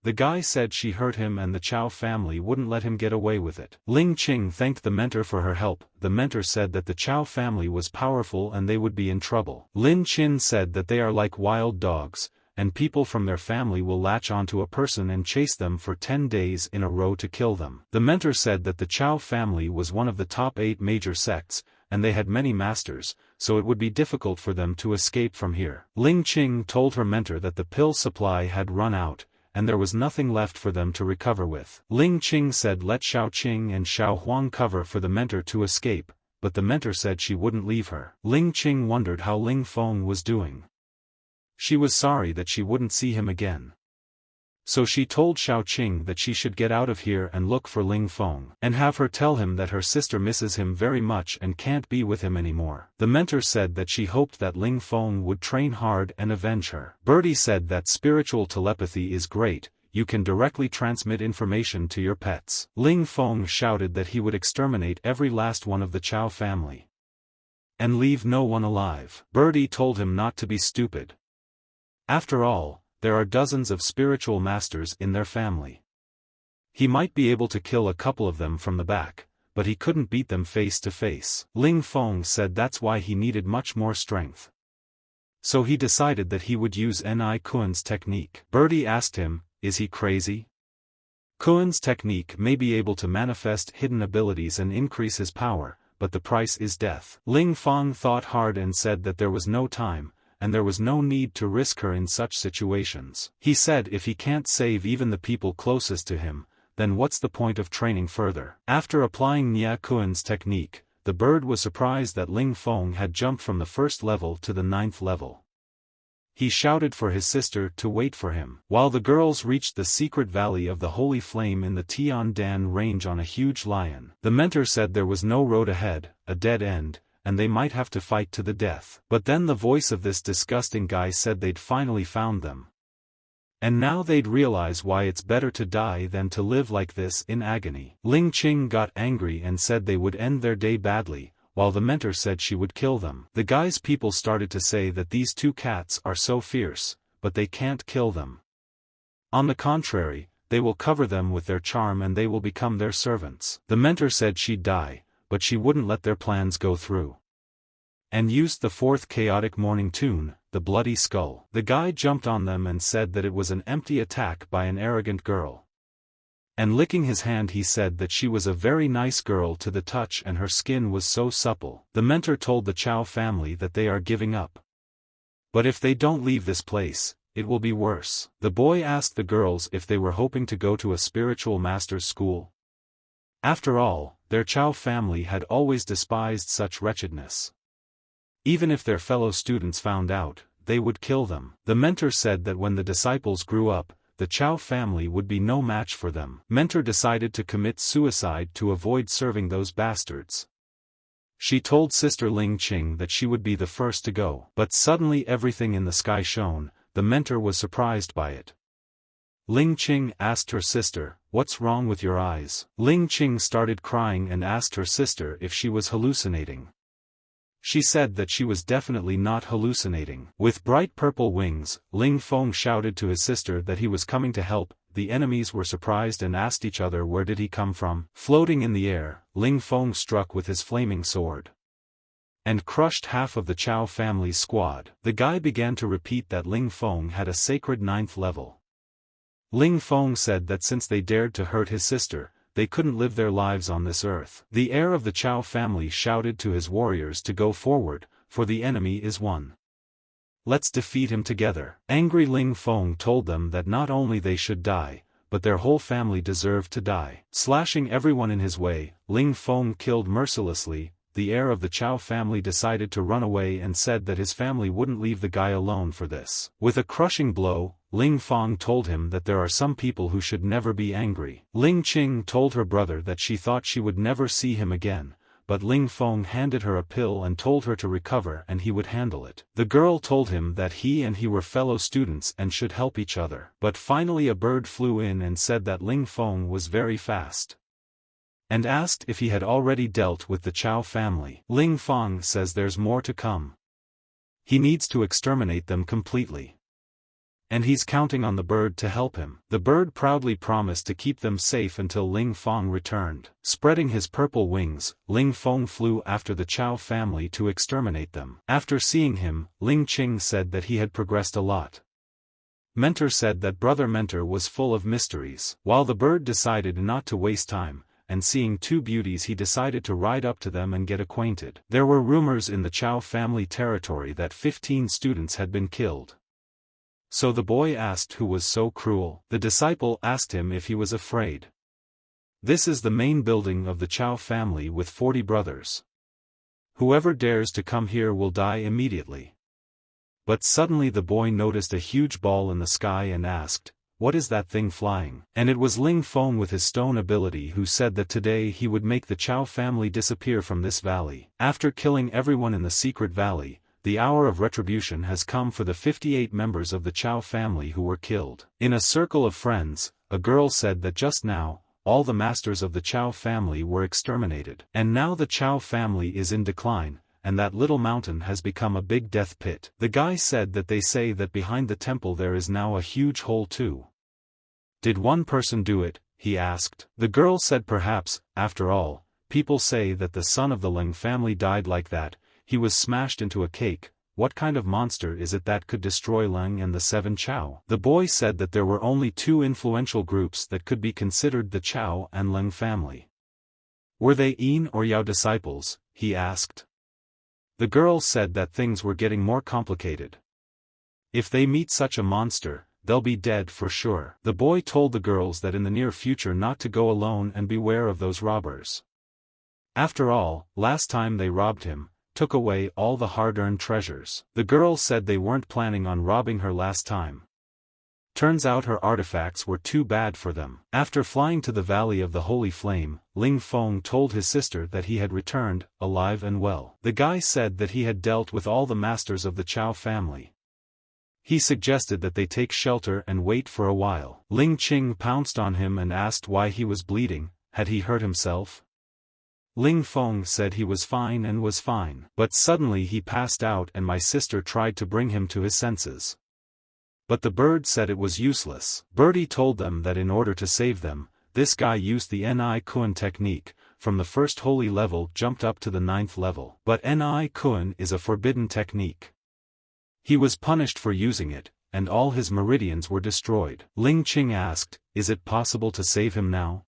The guy said she hurt him and the Chow family wouldn't let him get away with it. Lingqing thanked the mentor for her help. The mentor said that the Chow family was powerful and they would be in trouble. Lin Qin said that they are like wild dogs, and people from their family will latch onto a person and chase them for 10 days in a row to kill them. The mentor said that the Chow family was one of the top 8 major sects, and they had many masters, so it would be difficult for them to escape from here. Lingqing told her mentor that the pill supply had run out, and there was nothing left for them to recover with. Lingqing said let Xiaoqing and Xiaohuang cover for the mentor to escape, but the mentor said she wouldn't leave her. Lingqing wondered how Ling Fong was doing. She was sorry that she wouldn't see him again. So she told Xiaoqing that she should get out of here and look for Ling Fong, and have her tell him that her sister misses him very much and can't be with him anymore. The mentor said that she hoped that Ling Fong would train hard and avenge her. Birdie said that spiritual telepathy is great, you can directly transmit information to your pets. Ling Fong shouted that he would exterminate every last one of the Chow family. And leave no one alive. Birdie told him not to be stupid. After all, there are dozens of spiritual masters in their family. He might be able to kill a couple of them from the back, but he couldn't beat them face to face. Ling Fong said that's why he needed much more strength. So he decided that he would use Ni Kuan's technique. Birdie asked him, is he crazy? Kuan's technique may be able to manifest hidden abilities and increase his power, but the price is death. Ling Fong thought hard and said that there was no time, and there was no need to risk her in such situations. He said if he can't save even the people closest to him, then what's the point of training further? After applying Nia Kuan's technique, the bird was surprised that Ling Fong had jumped from the 1st level to the 9th level. He shouted for his sister to wait for him. While the girls reached the secret valley of the Holy Flame in the Tiandan range on a huge lion, the mentor said there was no road ahead, a dead end, and they might have to fight to the death. But then the voice of this disgusting guy said they'd finally found them. And now they'd realize why it's better to die than to live like this in agony. Lingqing got angry and said they would end their day badly, while the mentor said she would kill them. The guy's people started to say that these 2 cats are so fierce, but they can't kill them. On the contrary, they will cover them with their charm and they will become their servants. The mentor said she'd die, but she wouldn't let their plans go through. And used the 4th chaotic morning tune, the bloody skull. The guy jumped on them and said that it was an empty attack by an arrogant girl. And licking his hand he said that she was a very nice girl to the touch and her skin was so supple. The mentor told the Chow family that they are giving up. But if they don't leave this place, it will be worse. The boy asked the girls if they were hoping to go to a spiritual master's school. After all, their Chow family had always despised such wretchedness. Even if their fellow students found out, they would kill them. The mentor said that when the disciples grew up, the Chow family would be no match for them. Mentor decided to commit suicide to avoid serving those bastards. She told Sister Lingqing that she would be the first to go. But suddenly everything in the sky shone, the mentor was surprised by it. Lingqing asked her sister, "What's wrong with your eyes?" Lingqing started crying and asked her sister if she was hallucinating. She said that she was definitely not hallucinating. With bright purple wings, Ling Fong shouted to his sister that he was coming to help. The enemies were surprised and asked each other where did he come from. Floating in the air, Ling Fong struck with his flaming sword and crushed half of the Chow family's squad. The guy began to repeat that Ling Fong had a sacred 9th level. Ling Fong said that since they dared to hurt his sister, they couldn't live their lives on this earth. The heir of the Chow family shouted to his warriors to go forward, for the enemy is one. Let's defeat him together. Angry Ling Fong told them that not only they should die, but their whole family deserved to die. Slashing everyone in his way, Ling Fong killed mercilessly. The heir of the Chow family decided to run away and said that his family wouldn't leave the guy alone for this. With a crushing blow, Ling Fong told him that there are some people who should never be angry. Lingqing told her brother that she thought she would never see him again, but Ling Fong handed her a pill and told her to recover and he would handle it. The girl told him that he and he were fellow students and should help each other. But finally a bird flew in and said that Ling Fong was very fast, and asked if he had already dealt with the Chow family. Ling Fong says there's more to come. He needs to exterminate them completely, and he's counting on the bird to help him. The bird proudly promised to keep them safe until Ling Fong returned. Spreading his purple wings, Ling Fong flew after the Chow family to exterminate them. After seeing him, Lingqing said that he had progressed a lot. Mentor said that Brother Mentor was full of mysteries. While the bird decided not to waste time, and seeing two beauties he decided to ride up to them and get acquainted. There were rumors in the Chow family territory that 15 students had been killed. So the boy asked who was so cruel. The disciple asked him if he was afraid. This is the main building of the Chow family with 40 brothers. Whoever dares to come here will die immediately. But suddenly the boy noticed a huge ball in the sky and asked, "What is that thing flying?" And it was Ling Fong with his stone ability who said that today he would make the Chow family disappear from this valley. After killing everyone in the secret valley, the hour of retribution has come for the 58 members of the Chow family who were killed. In a circle of friends, a girl said that just now, all the masters of the Chow family were exterminated. And now the Chow family is in decline, and that little mountain has become a big death pit. The guy said that they say that behind the temple there is now a huge hole too. Did one person do it? He asked. The girl said perhaps, after all, people say that the son of the Ling family died like that, he was smashed into a cake. What kind of monster is it that could destroy Ling and the 7 Chow? The boy said that there were only 2 influential groups that could be considered the Chow and Ling family. Were they Yin or Yao disciples? He asked. The girl said that things were getting more complicated. If they meet such a monster, they'll be dead for sure. The boy told the girls that in the near future not to go alone and beware of those robbers. After all, last time they robbed him, took away all the hard-earned treasures. The girl said they weren't planning on robbing her last time. Turns out her artifacts were too bad for them. After flying to the Valley of the Holy Flame, Ling Fong told his sister that he had returned, alive and well. The guy said that he had dealt with all the masters of the Chow family. He suggested that they take shelter and wait for a while. Lingqing pounced on him and asked why he was bleeding. Had he hurt himself? Ling Fong said he was fine and was fine. But suddenly he passed out and my sister tried to bring him to his senses. But the bird said it was useless. Birdie told them that in order to save them, this guy used the Ni Kun technique, from the first holy level jumped up to the 9th level. But Ni Kun is a forbidden technique. He was punished for using it, and all his meridians were destroyed. Lingqing asked, "Is it possible to save him now?"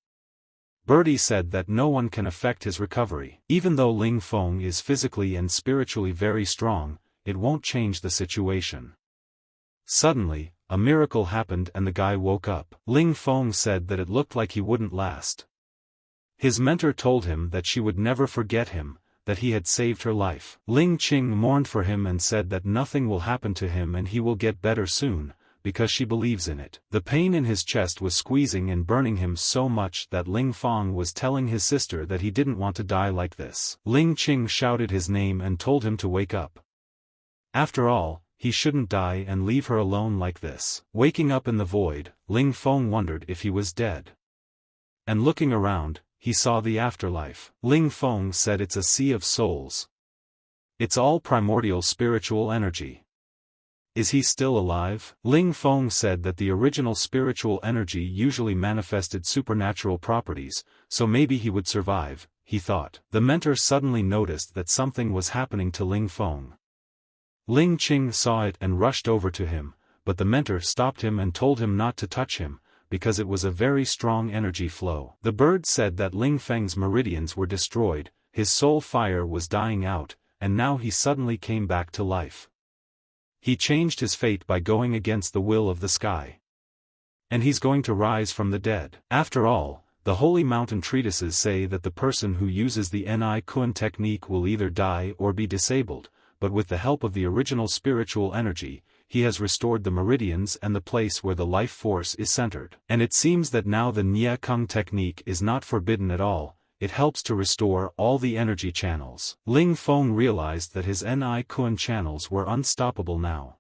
Birdie said that no one can affect his recovery. Even though Ling Fong is physically and spiritually very strong, it won't change the situation. Suddenly, a miracle happened and the guy woke up. Ling Fong said that it looked like he wouldn't last. His mentor told him that she would never forget him, that he had saved her life. Lingqing mourned for him and said that nothing will happen to him and he will get better soon, because she believes in it. The pain in his chest was squeezing and burning him so much that Ling Fong was telling his sister that he didn't want to die like this. Lingqing shouted his name and told him to wake up. After all, he shouldn't die and leave her alone like this. Waking up in the void, Ling Fong wondered if he was dead. And looking around, he saw the afterlife. Ling Fong said it's a sea of souls. It's all primordial spiritual energy. Is he still alive? Ling Fong said that the original spiritual energy usually manifested supernatural properties, so maybe he would survive, he thought. The mentor suddenly noticed that something was happening to Ling Fong. Lingqing saw it and rushed over to him, but the mentor stopped him and told him not to touch him, because it was a very strong energy flow. The bird said that Ling Feng's meridians were destroyed, his soul fire was dying out, and now he suddenly came back to life. He changed his fate by going against the will of the sky. And he's going to rise from the dead. After all, the holy mountain treatises say that the person who uses the Ni Kun technique will either die or be disabled, but with the help of the original spiritual energy, he has restored the meridians and the place where the life force is centered. And it seems that now the Nye Kung technique is not forbidden at all, it helps to restore all the energy channels. Ling Fong realized that his Ni Kun channels were unstoppable now.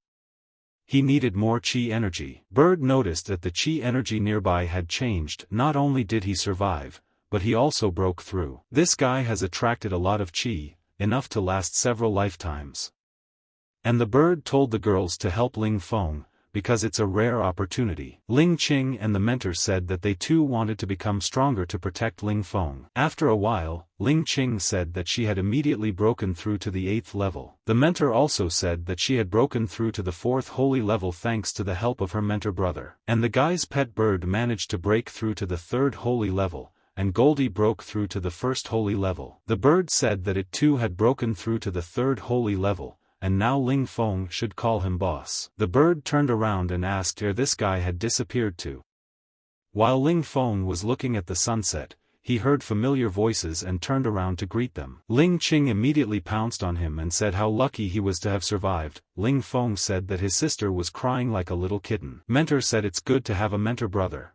He needed more qi energy. Bird noticed that the qi energy nearby had changed. Not only did he survive, but he also broke through. This guy has attracted a lot of qi, enough to last several lifetimes. And the bird told the girls to help Ling Fong, because it's a rare opportunity. Lingqing and the mentor said that they too wanted to become stronger to protect Ling Fong. After a while, Lingqing said that she had immediately broken through to the 8th level. The mentor also said that she had broken through to the 4th holy level thanks to the help of her mentor brother. And the guy's pet bird managed to break through to the 3rd holy level, and Goldie broke through to the 1st holy level. The bird said that it too had broken through to the 3rd holy level, and now Ling Fong should call him boss. The bird turned around and asked where this guy had disappeared to. While Ling Fong was looking at the sunset, he heard familiar voices and turned around to greet them. Lingqing immediately pounced on him and said how lucky he was to have survived. Ling Fong said that his sister was crying like a little kitten. Mentor said it's good to have a mentor brother.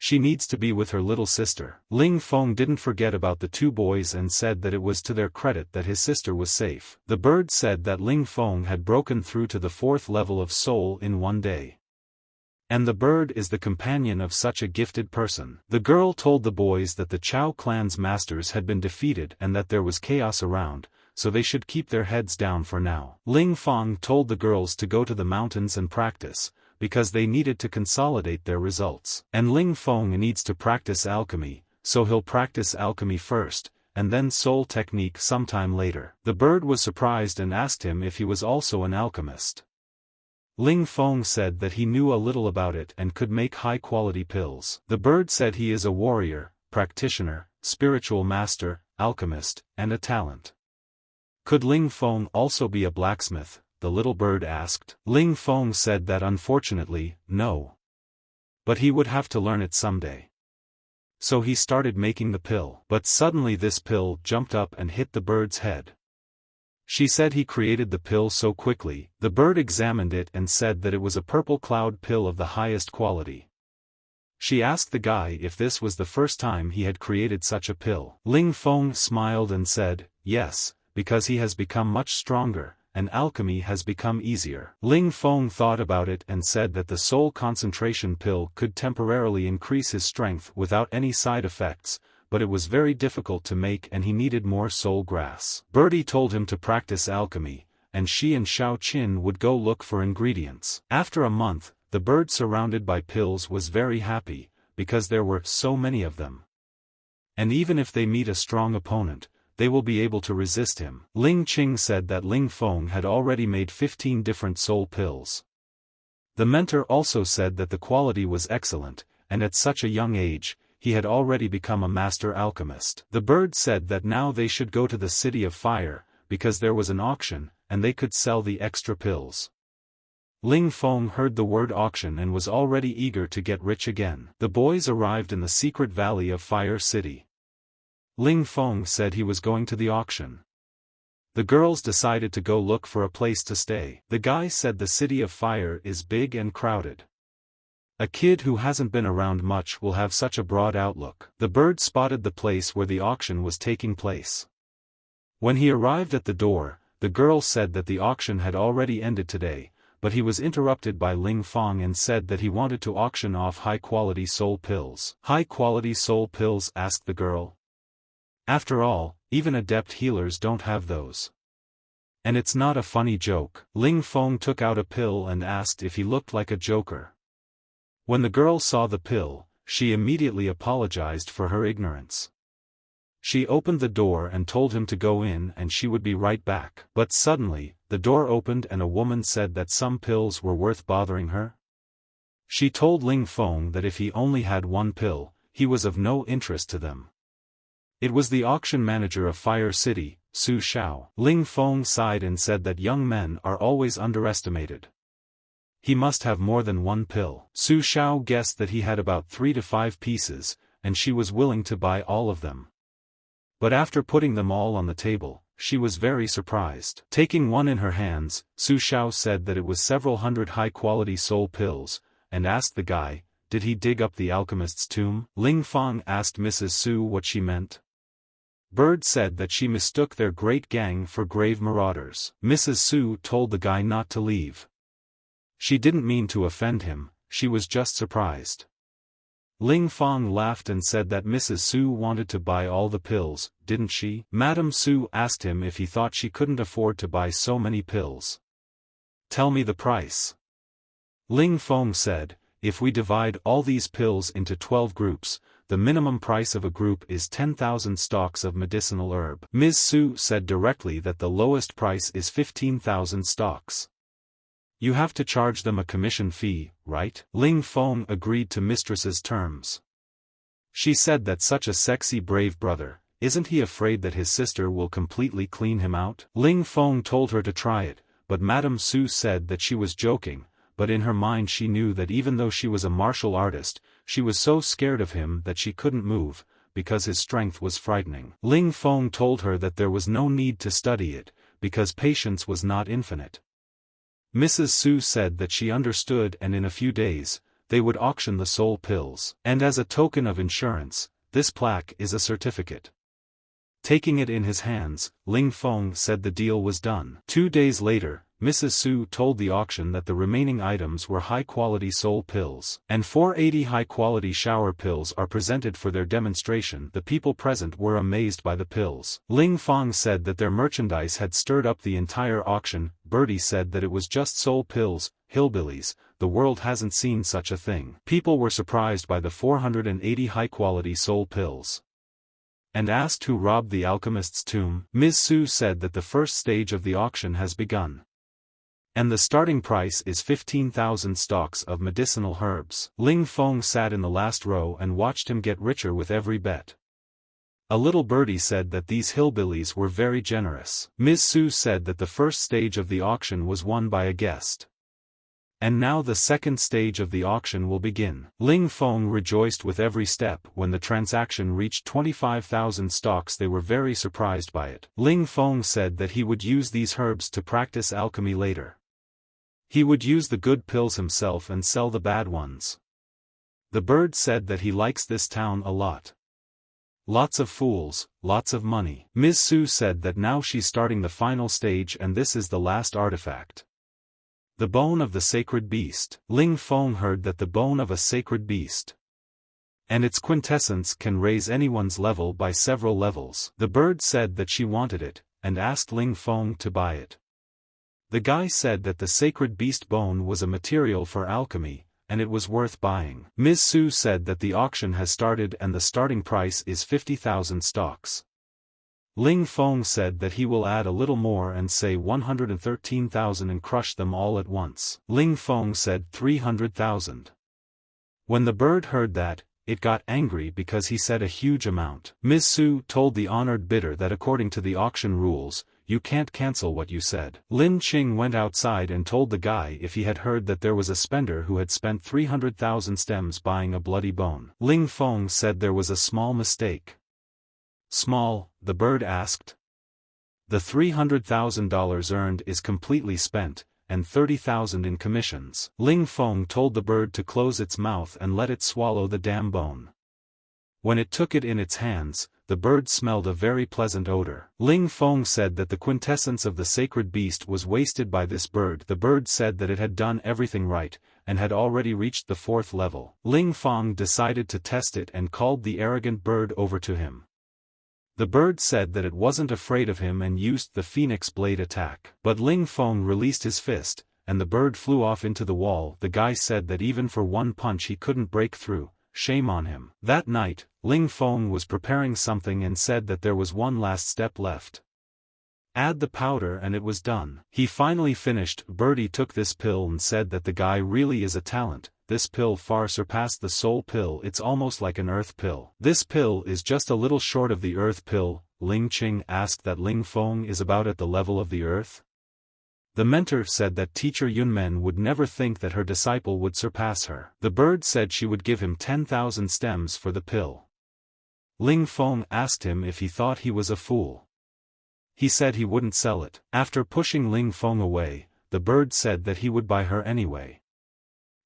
She needs to be with her little sister. Ling Fong didn't forget about the two boys and said that it was to their credit that his sister was safe. The bird said that Ling Fong had broken through to the 4th level of soul in one day. And the bird is the companion of such a gifted person. The girl told the boys that the Chow clan's masters had been defeated and that there was chaos around, so they should keep their heads down for now. Ling Fong told the girls to go to the mountains and practice, because they needed to consolidate their results. And Ling Fong needs to practice alchemy, so he'll practice alchemy first, and then soul technique sometime later. The bird was surprised and asked him if he was also an alchemist. Ling Fong said that he knew a little about it and could make high-quality pills. The bird said he is a warrior, practitioner, spiritual master, alchemist, and a talent. Could Ling Fong also be a blacksmith? The little bird asked. Ling Fong said that unfortunately, no. But he would have to learn it someday. So he started making the pill. But suddenly this pill jumped up and hit the bird's head. She said he created the pill so quickly. The bird examined it and said that it was a purple cloud pill of the highest quality. She asked the guy if this was the first time he had created such a pill. Ling Fong smiled and said, yes, because he has become much stronger, and alchemy has become easier. Ling Fong thought about it and said that the soul concentration pill could temporarily increase his strength without any side effects, but it was very difficult to make and he needed more soul grass. Birdie told him to practice alchemy, and she and Xiao Qin would go look for ingredients. After a month, the bird surrounded by pills was very happy, because there were so many of them. And even if they meet a strong opponent, they will be able to resist him. Lingqing said that Ling Fong had already made 15 different soul pills. The mentor also said that the quality was excellent, and at such a young age, he had already become a master alchemist. The bird said that now they should go to the City of Fire, because there was an auction, and they could sell the extra pills. Ling Fong heard the word auction and was already eager to get rich again. The boys arrived in the secret valley of Fire City. Ling Fong said he was going to the auction. The girls decided to go look for a place to stay. The guy said the City of Fire is big and crowded. A kid who hasn't been around much will have such a broad outlook. The bird spotted the place where the auction was taking place. When he arrived at the door, the girl said that the auction had already ended today, but he was interrupted by Ling Fong and said that he wanted to auction off high-quality soul pills. High-quality soul pills? Asked the girl. After all, even adept healers don't have those. And it's not a funny joke. Ling Fong took out a pill and asked if he looked like a joker. When the girl saw the pill, she immediately apologized for her ignorance. She opened the door and told him to go in and she would be right back. But suddenly, the door opened and a woman said that some pills were worth bothering her. She told Ling Fong that if he only had one pill, he was of no interest to them. It was the auction manager of Fire City, Su Xiao. Ling Fong sighed and said that young men are always underestimated. He must have more than one pill. Su Xiao guessed that he had about 3 to 5 pieces, and she was willing to buy all of them. But after putting them all on the table, she was very surprised. Taking one in her hands, Su Xiao said that it was several hundred high-quality soul pills, and asked the guy, did he dig up the alchemist's tomb? Ling Fong asked Mrs. Su what she meant. Bird said that she mistook their great gang for grave marauders. Mrs. Su told the guy not to leave. She didn't mean to offend him, she was just surprised. Ling Fong laughed and said that Mrs. Su wanted to buy all the pills, didn't she? Madame Su asked him if he thought she couldn't afford to buy so many pills. Tell me the price. Ling Fong said, if we divide all these pills into 12 groups, the minimum price of a group is 10,000 stalks of medicinal herb. Ms. Su said directly that the lowest price is 15,000 stalks. You have to charge them a commission fee, right? Ling Fong agreed to mistress's terms. She said that such a sexy brave brother, isn't he afraid that his sister will completely clean him out? Ling Fong told her to try it, but Madame Su said that she was joking, but in her mind she knew that even though she was a martial artist, she was so scared of him that she couldn't move, because his strength was frightening. Ling Fong told her that there was no need to study it, because patience was not infinite. Mrs. Su said that she understood and in a few days, they would auction the soul pills. And as a token of insurance, this plaque is a certificate. Taking it in his hands, Ling Fong said the deal was done. 2 days later, Mrs. Su told the auction that the remaining items were high-quality soul pills. And 480 high-quality shower pills are presented for their demonstration. The people present were amazed by the pills. Ling Fong said that their merchandise had stirred up the entire auction. Birdie said that it was just soul pills, hillbillies, the world hasn't seen such a thing. People were surprised by the 480 high-quality soul pills. And asked who robbed the alchemist's tomb. Ms. Su said that the first stage of the auction has begun. And the starting price is 15,000 stalks of medicinal herbs. Ling Fong sat in the last row and watched him get richer with every bet. A little birdie said that these hillbillies were very generous. Ms. Su said that the first stage of the auction was won by a guest. And now the second stage of the auction will begin. Ling Fong rejoiced with every step. When the transaction reached 25,000 stalks, they were very surprised by it. Ling Fong said that he would use these herbs to practice alchemy later. He would use the good pills himself and sell the bad ones. The bird said that he likes this town a lot. Lots of fools, lots of money. Ms. Su said that now she's starting the final stage and this is the last artifact. The bone of the sacred beast. Ling Fong heard that the bone of a sacred beast. And its quintessence can raise anyone's level by several levels. The bird said that she wanted it, and asked Ling Fong to buy it. The guy said that the sacred beast bone was a material for alchemy, and it was worth buying. Ms. Su said that the auction has started and the starting price is 50,000 stalks. Ling Fong said that he will add a little more and say 113,000 and crush them all at once. Ling Fong said 300,000. When the bird heard that, it got angry because he said a huge amount. Ms. Su told the honored bidder that according to the auction rules, you can't cancel what you said. Lingqing went outside and told the guy if he had heard that there was a spender who had spent 300,000 stems buying a bloody bone. Ling Fong said there was a small mistake. Small, the bird asked. The $300,000 earned is completely spent, and 30,000 in commissions. Ling Fong told the bird to close its mouth and let it swallow the damn bone. When it took it in its hands, the bird smelled a very pleasant odor. Ling Fong said that the quintessence of the sacred beast was wasted by this bird. The bird said that it had done everything right, and had already reached the 4th level. Ling Fong decided to test it and called the arrogant bird over to him. The bird said that it wasn't afraid of him and used the phoenix blade attack. But Ling Fong released his fist, and the bird flew off into the wall. The guy said that even for one punch he couldn't break through. Shame on him. That night, Ling Fong was preparing something and said that there was one last step left. Add the powder and it was done. He finally finished. Birdie took this pill and said that the guy really is a talent. This pill far surpassed the soul pill. It's almost like an earth pill. This pill is just a little short of the earth pill. Lingqing asked that Ling Fong is about at the level of the earth. The mentor said that teacher Yunmen would never think that her disciple would surpass her. The bird said she would give him 10,000 stems for the pill. Ling Fong asked him if he thought he was a fool. He said he wouldn't sell it. After pushing Ling Fong away, the bird said that he would buy her anyway.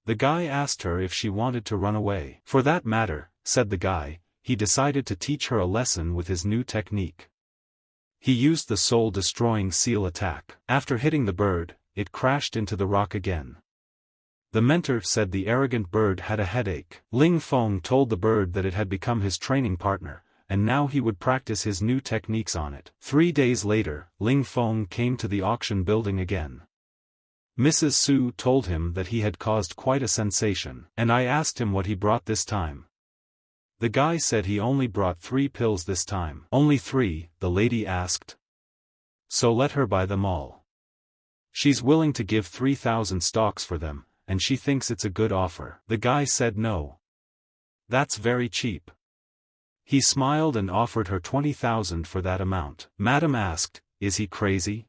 The guy asked her if she wanted to run away. For that matter, said the guy, he decided to teach her a lesson with his new technique. He used the soul-destroying seal attack. After hitting the bird, it crashed into the rock again. The mentor said the arrogant bird had a headache. Ling Fong told the bird that it had become his training partner, and now he would practice his new techniques on it. 3 days later, Ling Fong came to the auction building again. Mrs. Su told him that he had caused quite a sensation, and I asked him what he brought this time. The guy said he only brought 3 pills this time. Only 3, the lady asked. So let her buy them all. She's willing to give 3,000 stocks for them, and she thinks it's a good offer. The guy said no. That's very cheap. He smiled and offered her 20,000 for that amount. Madam asked, is he crazy?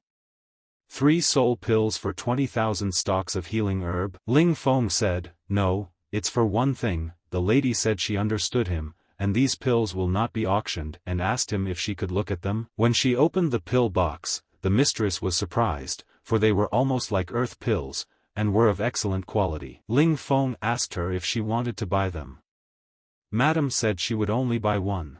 3 soul pills for 20,000 stocks of healing herb? Ling Fong said, no, it's for one thing. The lady said she understood him, and these pills will not be auctioned, and asked him if she could look at them. When she opened the pill box, the mistress was surprised, for they were almost like earth pills, and were of excellent quality. Ling Fong asked her if she wanted to buy them. Madam said she would only buy 1.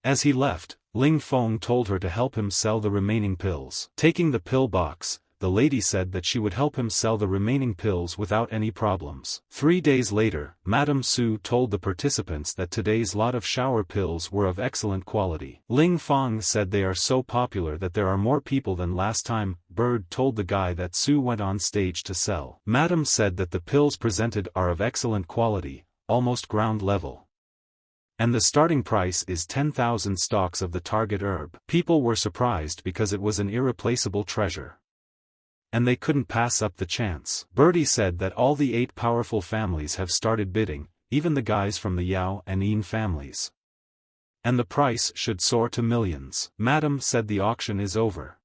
As he left, Ling Fong told her to help him sell the remaining pills. Taking the pill box, the lady said that she would help him sell the remaining pills without any problems. 3 days later, Madame Su told the participants that today's lot of shower pills were of excellent quality. Ling Fong said they are so popular that there are more people than last time. Bird told the guy that Su went on stage to sell. Madame said that the pills presented are of excellent quality, almost ground level. And the starting price is 10,000 stocks of the target herb. People were surprised because it was an irreplaceable treasure. And they couldn't pass up the chance. Birdie said that all the 8 powerful families have started bidding, even the guys from the Yao and Yin families. And the price should soar to millions. Madam said the auction is over.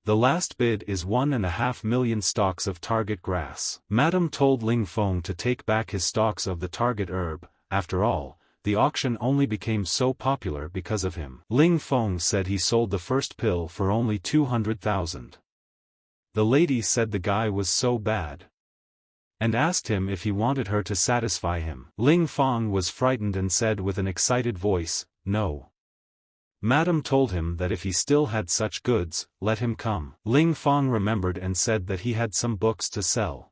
The last bid is 1.5 million stalks of target grass. Madam told Ling Fong to take back his stalks of the target herb. After all, the auction only became so popular because of him. Ling Fong said he sold the first pill for only 200,000. The lady said the guy was so bad, and asked him if he wanted her to satisfy him. Ling Fong was frightened and said with an excited voice, no. Madam told him that if he still had such goods, let him come. Ling Fong remembered and said that he had some books to sell.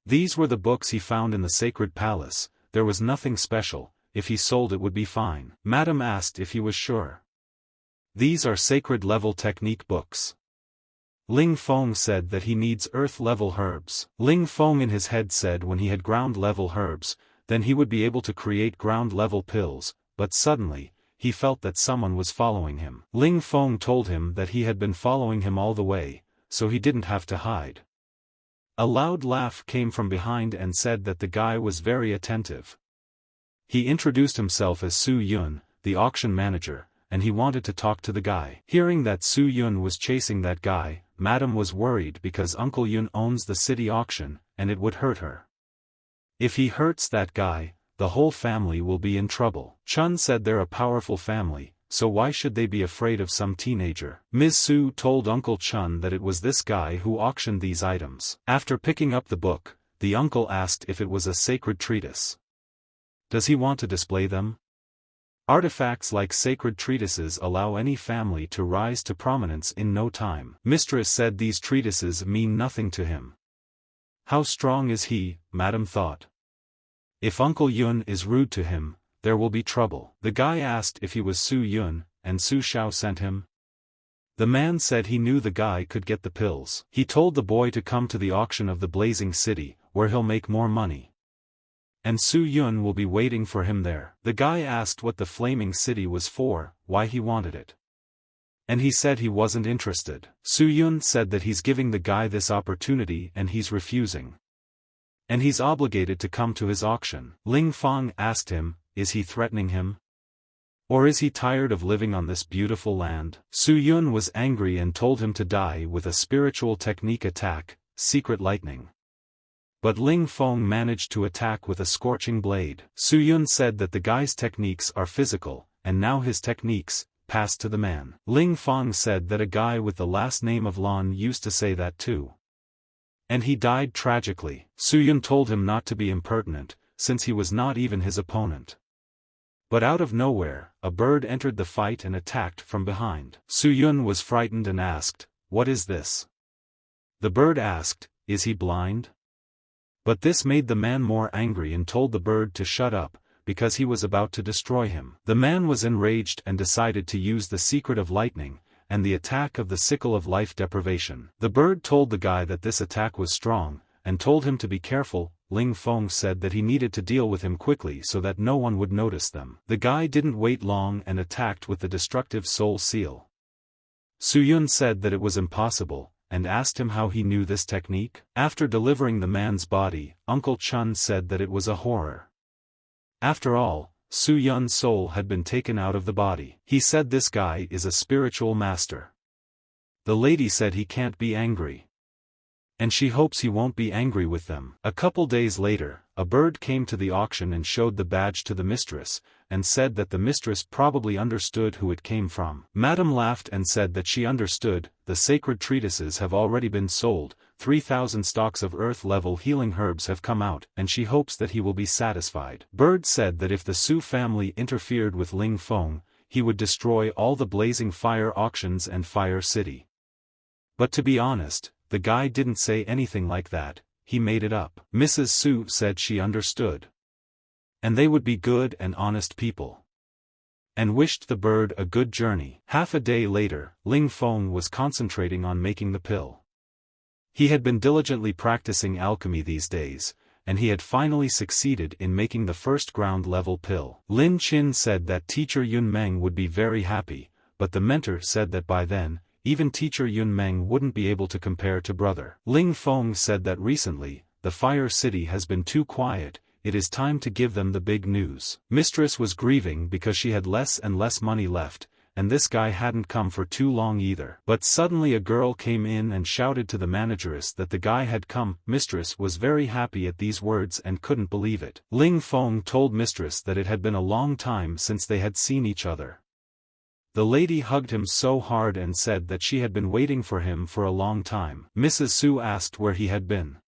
These were the books he found in the sacred palace. There was nothing special. If he sold it would be fine. Madam asked if he was sure. These are sacred level technique books. Ling Fong said that he needs earth-level herbs. Ling Fong in his head said when he had ground-level herbs, then he would be able to create ground-level pills, but suddenly, he felt that someone was following him. Ling Fong told him that he had been following him all the way, so he didn't have to hide. A loud laugh came from behind and said that the guy was very attentive. He introduced himself as Su Yun, the auction manager, and he wanted to talk to the guy. Hearing that Su Yun was chasing that guy, Madam was worried because Uncle Yun owns the city auction, and it would hurt her. If he hurts that guy, the whole family will be in trouble. Chun said they're a powerful family, so why should they be afraid of some teenager? Ms. Su told Uncle Chun that it was this guy who auctioned these items. After picking up the book, the uncle asked if it was a sacred treatise. Does he want to display them? Artifacts like sacred treatises allow any family to rise to prominence in no time. Mistress said these treatises mean nothing to him. How strong is he, Madam thought. If Uncle Yun is rude to him, there will be trouble. The guy asked if he was Su Yun, and Su Shao sent him. The man said he knew the guy could get the pills. He told the boy to come to the auction of the Blazing City, where he'll make more money. And Su Yun will be waiting for him there. The guy asked what the Flaming City was for, why he wanted it. And he said he wasn't interested. Su Yun said that he's giving the guy this opportunity and he's refusing. And he's obligated to come to his auction. Ling Fong asked him, is he threatening him? Or is he tired of living on this beautiful land? Su Yun was angry and told him to die with a spiritual technique attack, secret lightning. But Ling Fong managed to attack with a scorching blade. Su Yun said that the guy's techniques are physical, and now his techniques passed to the man. Ling Fong said that a guy with the last name of Lon used to say that too. And he died tragically. Su Yun told him not to be impertinent, since he was not even his opponent. But out of nowhere, a bird entered the fight and attacked from behind. Su Yun was frightened and asked, "What is this?" The bird asked, "Is he blind?" But this made the man more angry and told the bird to shut up, because he was about to destroy him. The man was enraged and decided to use the secret of lightning, and the attack of the sickle of life deprivation. The bird told the guy that this attack was strong, and told him to be careful. Ling Fong said that he needed to deal with him quickly so that no one would notice them. The guy didn't wait long and attacked with the destructive soul seal. Su Yun said that it was impossible, and asked him how he knew this technique. After delivering the man's body, Uncle Chun said that it was a horror. After all, Su Yun's soul had been taken out of the body. He said this guy is a spiritual master. The lady said he can't be angry. And she hopes he won't be angry with them. A couple days later, a bird came to the auction and showed the badge to the mistress, and said that the mistress probably understood who it came from. Madame laughed and said that she understood. The sacred treatises have already been sold, 3,000 stalks of earth-level healing herbs have come out, and she hopes that he will be satisfied. Bird said that if the Su family interfered with Ling Fong, he would destroy all the blazing fire auctions and Fire City. But to be honest, the guy didn't say anything like that, he made it up. Mrs. Su said she understood. And they would be good and honest people. And wished the bird a good journey. Half a day later, Ling Fong was concentrating on making the pill. He had been diligently practicing alchemy these days, and he had finally succeeded in making the first ground-level pill. Lin Chin said that teacher Yun Meng would be very happy, but the mentor said that by then, even teacher Yun Meng wouldn't be able to compare to brother. Ling Fong said that recently, the Fire City has been too quiet, it is time to give them the big news. Mistress was grieving because she had less and less money left, and this guy hadn't come for too long either. But suddenly a girl came in and shouted to the manageress that the guy had come. Mistress was very happy at these words and couldn't believe it. Ling Fong told Mistress that it had been a long time since they had seen each other. The lady hugged him so hard and said that she had been waiting for him for a long time. Mrs. Su asked where he had been.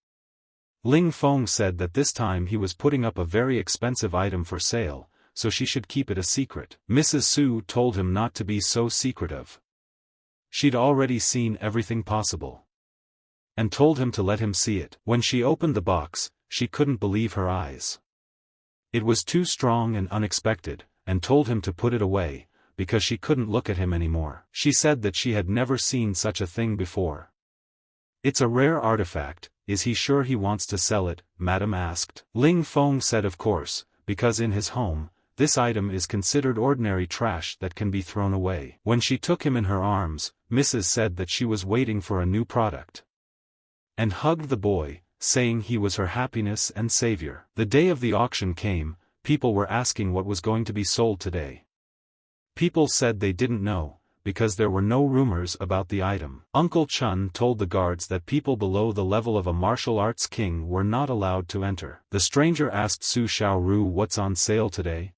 Ling Fong said that this time he was putting up a very expensive item for sale, so she should keep it a secret. Mrs. Su told him not to be so secretive. She'd already seen everything possible. And told him to let him see it. When she opened the box, she couldn't believe her eyes. It was too strong and unexpected, and told him to put it away, because she couldn't look at him anymore. She said that she had never seen such a thing before. It's a rare artifact, is he sure he wants to sell it? Madam asked. Ling Fong said of course, because in his home, this item is considered ordinary trash that can be thrown away. When she took him in her arms, Mrs. said that she was waiting for a new product. And hugged the boy, saying he was her happiness and savior. The day of the auction came, people were asking what was going to be sold today. People said they didn't know, because there were no rumors about the item. Uncle Chun told the guards that people below the level of a martial arts king were not allowed to enter. The stranger asked Su Xiaoru what's on sale today.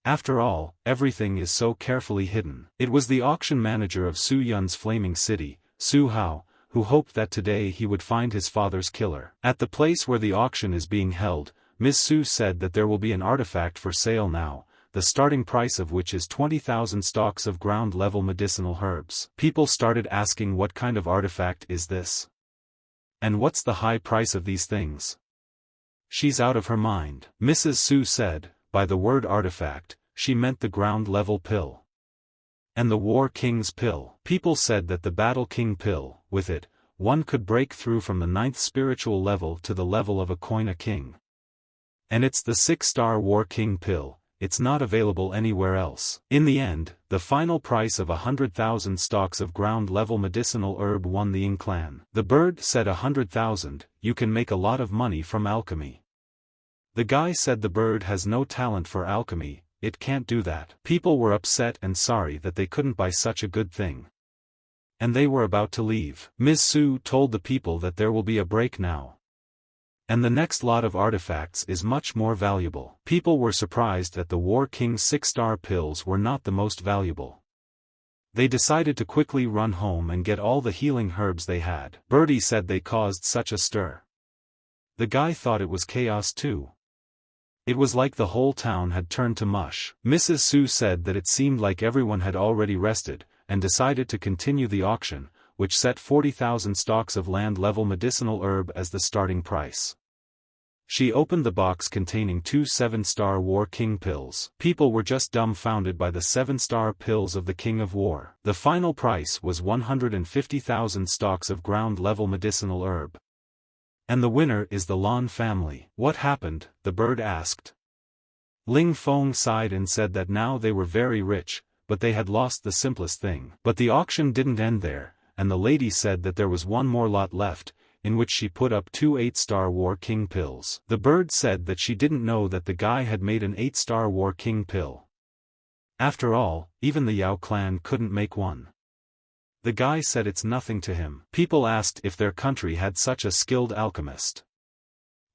After all, everything is so carefully hidden. It was the auction manager of Su Yun's Flaming City, Su Hao, who hoped that today he would find his father's killer. At the place where the auction is being held, Ms. Su said that there will be an artifact for sale now. the starting price of which is 20,000 stalks of ground-level medicinal herbs. People started asking what kind of artifact is this? And what's the high price of these things? She's out of her mind. Mrs. Su said, by the word artifact, she meant the ground-level pill. And the War King's pill. People said that the Battle King pill, with it, one could break through from the 9th spiritual level to the level of a coin a king. And it's the 6-star War King pill, it's not available anywhere else. In the end, the final price of 100,000 stalks of ground-level medicinal herb won the Ying clan. The bird said 100,000, you can make a lot of money from alchemy. The guy said the bird has no talent for alchemy, it can't do that. People were upset and sorry that they couldn't buy such a good thing. And they were about to leave. Ms. Su told the people that there will be a break now. And the next lot of artifacts is much more valuable. People were surprised that the War King's 6-star pills were not the most valuable. They decided to quickly run home and get all the healing herbs they had. Birdie said they caused such a stir. The guy thought it was chaos too. It was like the whole town had turned to mush. Mrs. Su said that it seemed like everyone had already rested, and decided to continue the auction, which set 40,000 stalks of land-level medicinal herb as the starting price. She opened the box containing 2 7-star War King pills. People were just dumbfounded by the 7-star pills of the King of War. The final price was 150,000 stalks of ground-level medicinal herb. And the winner is the Lan family. What happened? The bird asked. Ling Fong sighed and said that now they were very rich, but they had lost the simplest thing. But the auction didn't end there, and the lady said that there was one more lot left, in which she put up 2 8-star War King pills. The bird said that she didn't know that the guy had made an 8-star War King pill. After all, even the Yao clan couldn't make one. The guy said it's nothing to him. People asked if their country had such a skilled alchemist.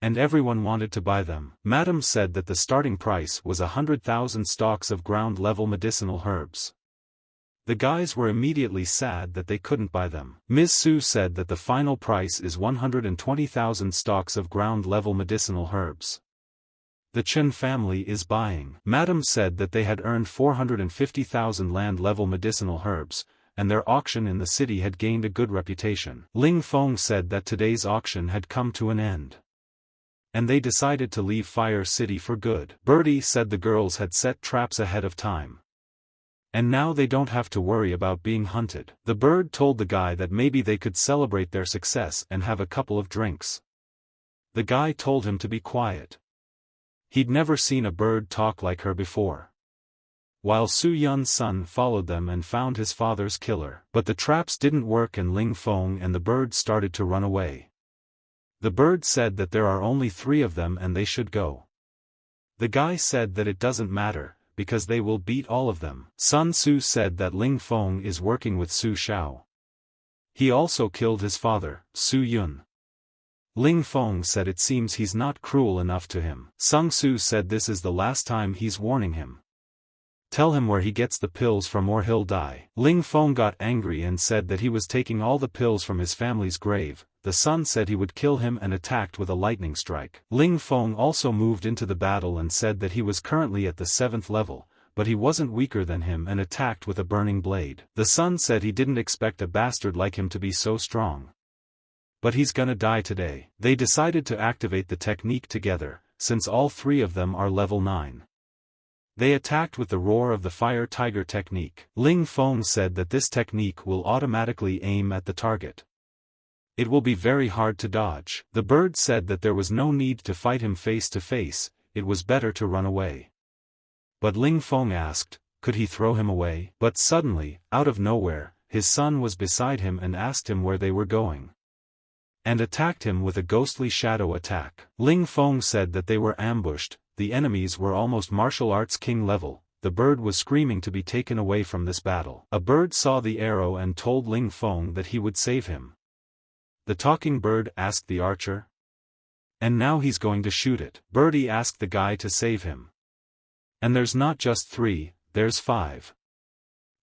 And everyone wanted to buy them. Madam said that the starting price was 100,000 stalks of ground-level medicinal herbs. The guys were immediately sad that they couldn't buy them. Ms. Su said that the final price is 120,000 stalks of ground-level medicinal herbs. The Chen family is buying. Madam said that they had earned 450,000 land-level medicinal herbs, and their auction in the city had gained a good reputation. Ling Fong said that today's auction had come to an end. And they decided to leave Fire City for good. Birdie said the girls had set traps ahead of time. And now they don't have to worry about being hunted. The bird told the guy that maybe they could celebrate their success and have a couple of drinks. The guy told him to be quiet. He'd never seen a bird talk like her before. While Su Yun's son followed them and found his father's killer. But the traps didn't work and Ling Fong and the bird started to run away. The bird said that there are only 3 of them and they should go. The guy said that it doesn't matter, because they will beat all of them. Sun Tzu said that Ling Fong is working with Su Shao. He also killed his father, Su Yun. Ling Fong said it seems he's not cruel enough to him. Sung Su said this is the last time he's warning him. Tell him where he gets the pills from or he'll die. Ling Fong got angry and said that he was taking all the pills from his family's grave. The son said he would kill him and attacked with a lightning strike. Ling Fong also moved into the battle and said that he was currently at the 7th level, but he wasn't weaker than him and attacked with a burning blade. The son said he didn't expect a bastard like him to be so strong. But he's gonna die today. They decided to activate the technique together, since all 3 of them are level 9. They attacked with the Roar of the Fire Tiger technique. Ling Fong said that this technique will automatically aim at the target. It will be very hard to dodge. The bird said that there was no need to fight him face to face, it was better to run away. But Ling Fong asked, could he throw him away? But suddenly, out of nowhere, his son was beside him and asked him where they were going. And attacked him with a ghostly shadow attack. Ling Fong said that they were ambushed. The enemies were almost martial arts king level. The bird was screaming to be taken away from this battle. A bird saw the arrow and told Ling Fong that he would save him. The talking bird asked the archer. And now he's going to shoot it. Birdie asked the guy to save him. And there's not just 3, there's 5.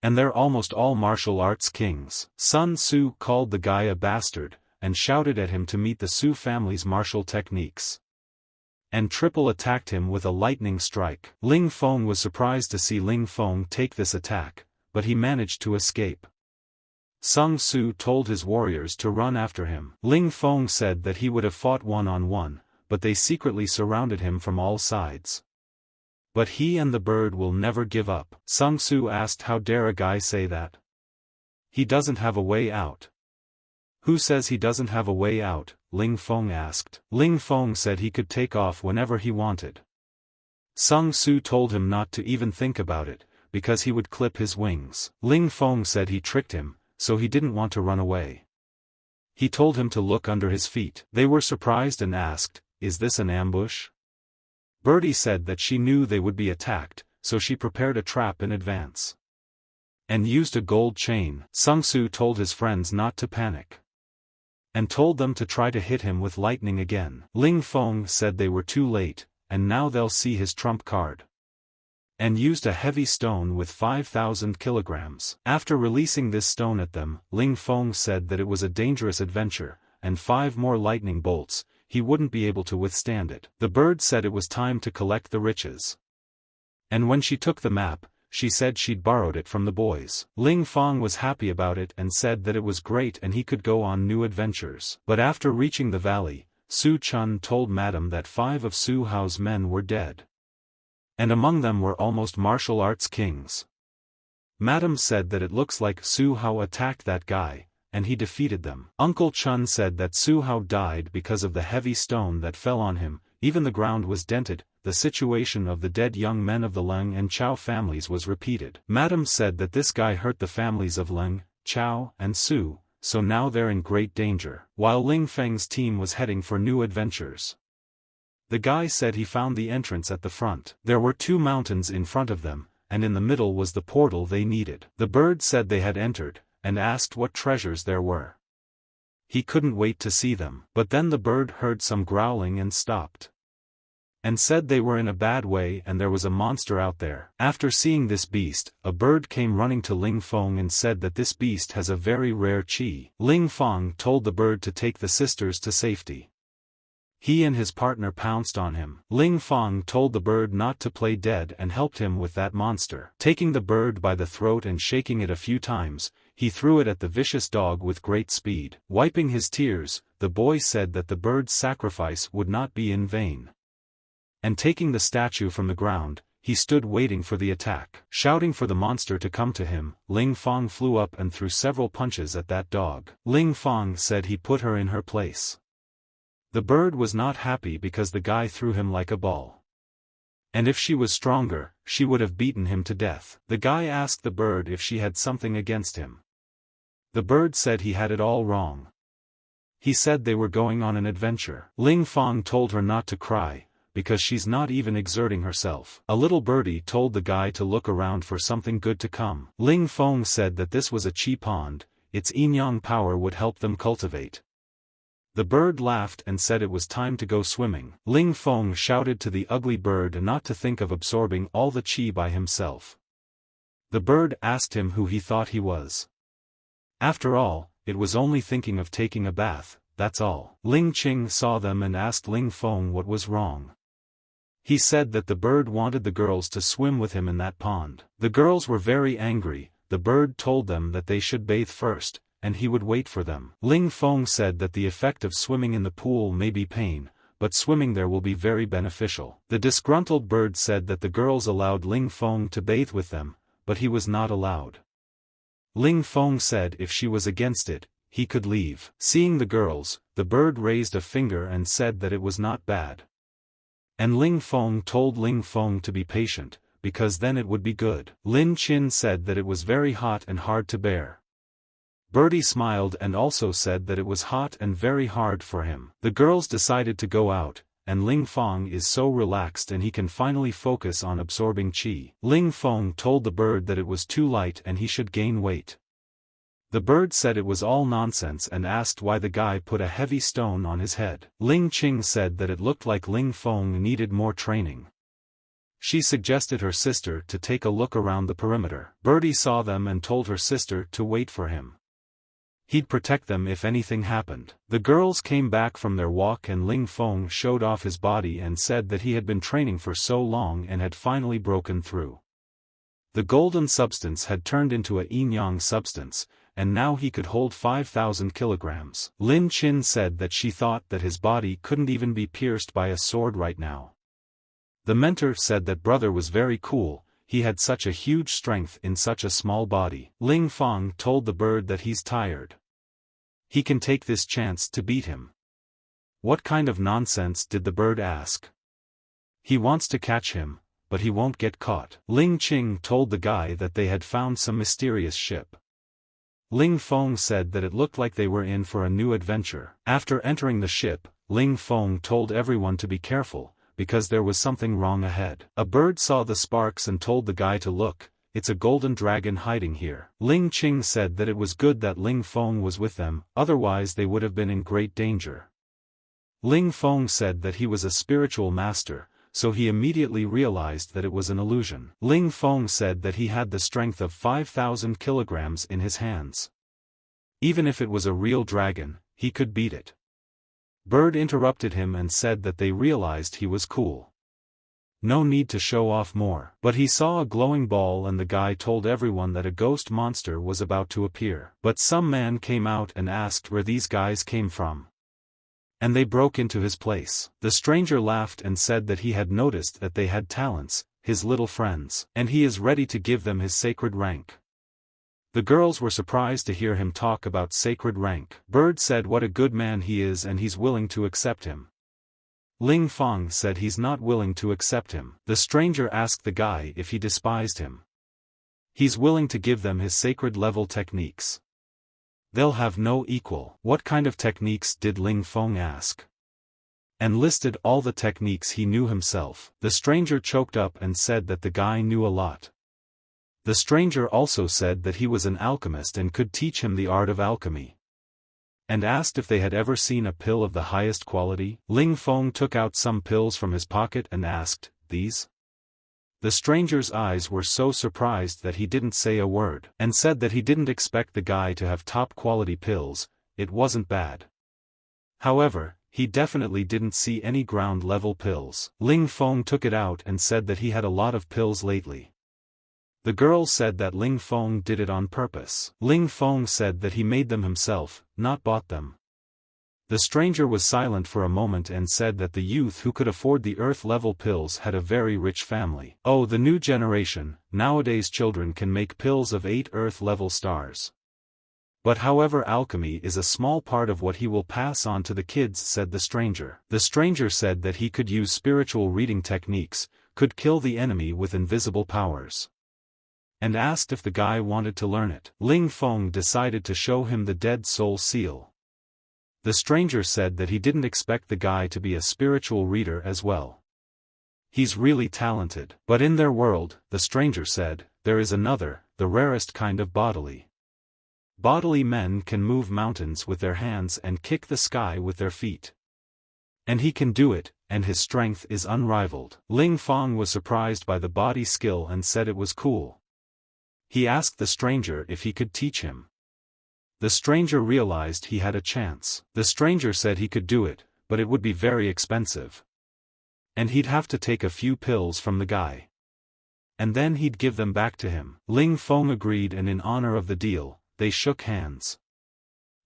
And they're almost all martial arts kings. Sun Tzu called the guy a bastard, and shouted at him to meet the Su family's martial techniques. and triple attacked him with a lightning strike. Ling Fong was surprised to see Ling Fong take this attack, but he managed to escape. Sung Su told his warriors to run after him. Ling Fong said that he would have fought one-on-one, but they secretly surrounded him from all sides. But he and the bird will never give up. Sung Su asked, how dare a guy say that? He doesn't have a way out. Who says he doesn't have a way out? Ling Fong asked. Ling Fong said he could take off whenever he wanted. Sung Su told him not to even think about it, because he would clip his wings. Ling Fong said he tricked him, so he didn't want to run away. He told him to look under his feet. They were surprised and asked, is this an ambush? Birdie said that she knew they would be attacked, so she prepared a trap in advance. And used a gold chain. Sung Su told his friends not to panic. And told them to try to hit him with lightning again. Ling Fong said they were too late, and now they'll see his trump card. And used a heavy stone with 5,000 kilograms. After releasing this stone at them, Ling Fong said that it was a dangerous adventure, and 5 more lightning bolts, he wouldn't be able to withstand it. The bird said it was time to collect the riches. And when she took the map, she said she'd borrowed it from the boys. Ling Fong was happy about it and said that it was great and he could go on new adventures. But after reaching the valley, Su Chun told Madam that 5 of Su Hao's men were dead. And among them were almost martial arts kings. Madam said that it looks like Su Hao attacked that guy, and he defeated them. Uncle Chun said that Su Hao died because of the heavy stone that fell on him, even the ground was dented. The situation of the dead young men of the Leng and Chow families was repeated. Madam said that this guy hurt the families of Leng, Chow, and Su, so now they're in great danger. While Ling Feng's team was heading for new adventures, the guy said he found the entrance at the front. There were 2 mountains in front of them, and in the middle was the portal they needed. The bird said they had entered, and asked what treasures there were. He couldn't wait to see them. But then the bird heard some growling and stopped. And said they were in a bad way and there was a monster out there. After seeing this beast, a bird came running to Ling Fong and said that this beast has a very rare chi. Ling Fong told the bird to take the sisters to safety. He and his partner pounced on him. Ling Fong told the bird not to play dead and helped him with that monster. Taking the bird by the throat and shaking it a few times, he threw it at the vicious dog with great speed. Wiping his tears, the boy said that the bird's sacrifice would not be in vain. And taking the statue from the ground, he stood waiting for the attack. Shouting for the monster to come to him, Ling Fong flew up and threw several punches at that dog. Ling Fong said he put her in her place. The bird was not happy because the guy threw him like a ball. And if she was stronger, she would have beaten him to death. The guy asked the bird if she had something against him. The bird said he had it all wrong. He said they were going on an adventure. Ling Fong told her not to cry, because she's not even exerting herself. A little birdie told the guy to look around for something good to come. Ling Fong said that this was a chi pond, its yin-yang power would help them cultivate. The bird laughed and said it was time to go swimming. Ling Fong shouted to the ugly bird not to think of absorbing all the chi by himself. The bird asked him who he thought he was. After all, it was only thinking of taking a bath, that's all. Lingqing saw them and asked Ling Fong what was wrong. He said that the bird wanted the girls to swim with him in that pond. The girls were very angry. The bird told them that they should bathe first, and he would wait for them. Ling Fong said that the effect of swimming in the pool may be pain, but swimming there will be very beneficial. The disgruntled bird said that the girls allowed Ling Fong to bathe with them, but he was not allowed. Ling Fong said if she was against it, he could leave. Seeing the girls, the bird raised a finger and said that it was not bad. And Ling Fong told Ling Fong to be patient, because then it would be good. Lin Chin said that it was very hot and hard to bear. Birdie smiled and also said that it was hot and very hard for him. The girls decided to go out, and Ling Fong is so relaxed and he can finally focus on absorbing chi. Ling Fong told the bird that it was too light and he should gain weight. The bird said it was all nonsense and asked why the guy put a heavy stone on his head. Ling Qing said that it looked like Ling Fong needed more training. She suggested her sister to take a look around the perimeter. Birdie saw them and told her sister to wait for him. He'd protect them if anything happened. The girls came back from their walk and Ling Fong showed off his body and said that he had been training for so long and had finally broken through. The golden substance had turned into a yin-yang substance, and now he could hold 5,000 kilograms. Lin Qin said that she thought that his body couldn't even be pierced by a sword right now. The mentor said that brother was very cool, he had such a huge strength in such a small body. Ling Fong told the bird that he's tired. He can take this chance to beat him. What kind of nonsense did the bird ask? He wants to catch him, but he won't get caught. Lingqing told the guy that they had found some mysterious ship. Ling Fong said that it looked like they were in for a new adventure. After entering the ship, Ling Fong told everyone to be careful, because there was something wrong ahead. A bird saw the sparks and told the guy to look, it's a golden dragon hiding here. Lingqing said that it was good that Ling Fong was with them, otherwise they would have been in great danger. Ling Fong said that he was a spiritual master, so he immediately realized that it was an illusion. Ling Fong said that he had the strength of 5,000 kilograms in his hands. Even if it was a real dragon, he could beat it. Bird interrupted him and said that they realized he was cool. No need to show off more. But he saw a glowing ball and the guy told everyone that a ghost monster was about to appear. But some man came out and asked where these guys came from. And they broke into his place. The stranger laughed and said that he had noticed that they had talents, his little friends, and he is ready to give them his sacred rank. The girls were surprised to hear him talk about sacred rank. Bird said what a good man he is and he's willing to accept him. Ling Fong said he's not willing to accept him. The stranger asked the guy if he despised him. He's willing to give them his sacred level techniques. They'll have no equal. What kind of techniques did Ling Fong ask? And listed all the techniques he knew himself. The stranger choked up and said that the guy knew a lot. The stranger also said that he was an alchemist and could teach him the art of alchemy. And asked if they had ever seen a pill of the highest quality. Ling Fong took out some pills from his pocket and asked, "These?" The stranger's eyes were so surprised that he didn't say a word, and said that he didn't expect the guy to have top-quality pills, it wasn't bad. However, he definitely didn't see any ground-level pills. Ling Fong took it out and said that he had a lot of pills lately. The girl said that Ling Fong did it on purpose. Ling Fong said that he made them himself, not bought them. The stranger was silent for a moment and said that the youth who could afford the earth-level pills had a very rich family. Oh, the new generation, nowadays children can make pills of 8 earth-level stars. But however, alchemy is a small part of what he will pass on to the kids, said the stranger. The stranger said that he could use spiritual reading techniques, could kill the enemy with invisible powers. And asked if the guy wanted to learn it. Ling Fong decided to show him the dead soul seal. The stranger said that he didn't expect the guy to be a spiritual reader as well. He's really talented. But in their world, the stranger said, there is another, the rarest kind of bodily. Bodily men can move mountains with their hands and kick the sky with their feet. And he can do it, and his strength is unrivaled. Ling Fong was surprised by the body skill and said it was cool. He asked the stranger if he could teach him. The stranger realized he had a chance. The stranger said he could do it, but it would be very expensive. And he'd have to take a few pills from the guy. And then he'd give them back to him. Ling Fong agreed, and in honor of the deal, they shook hands.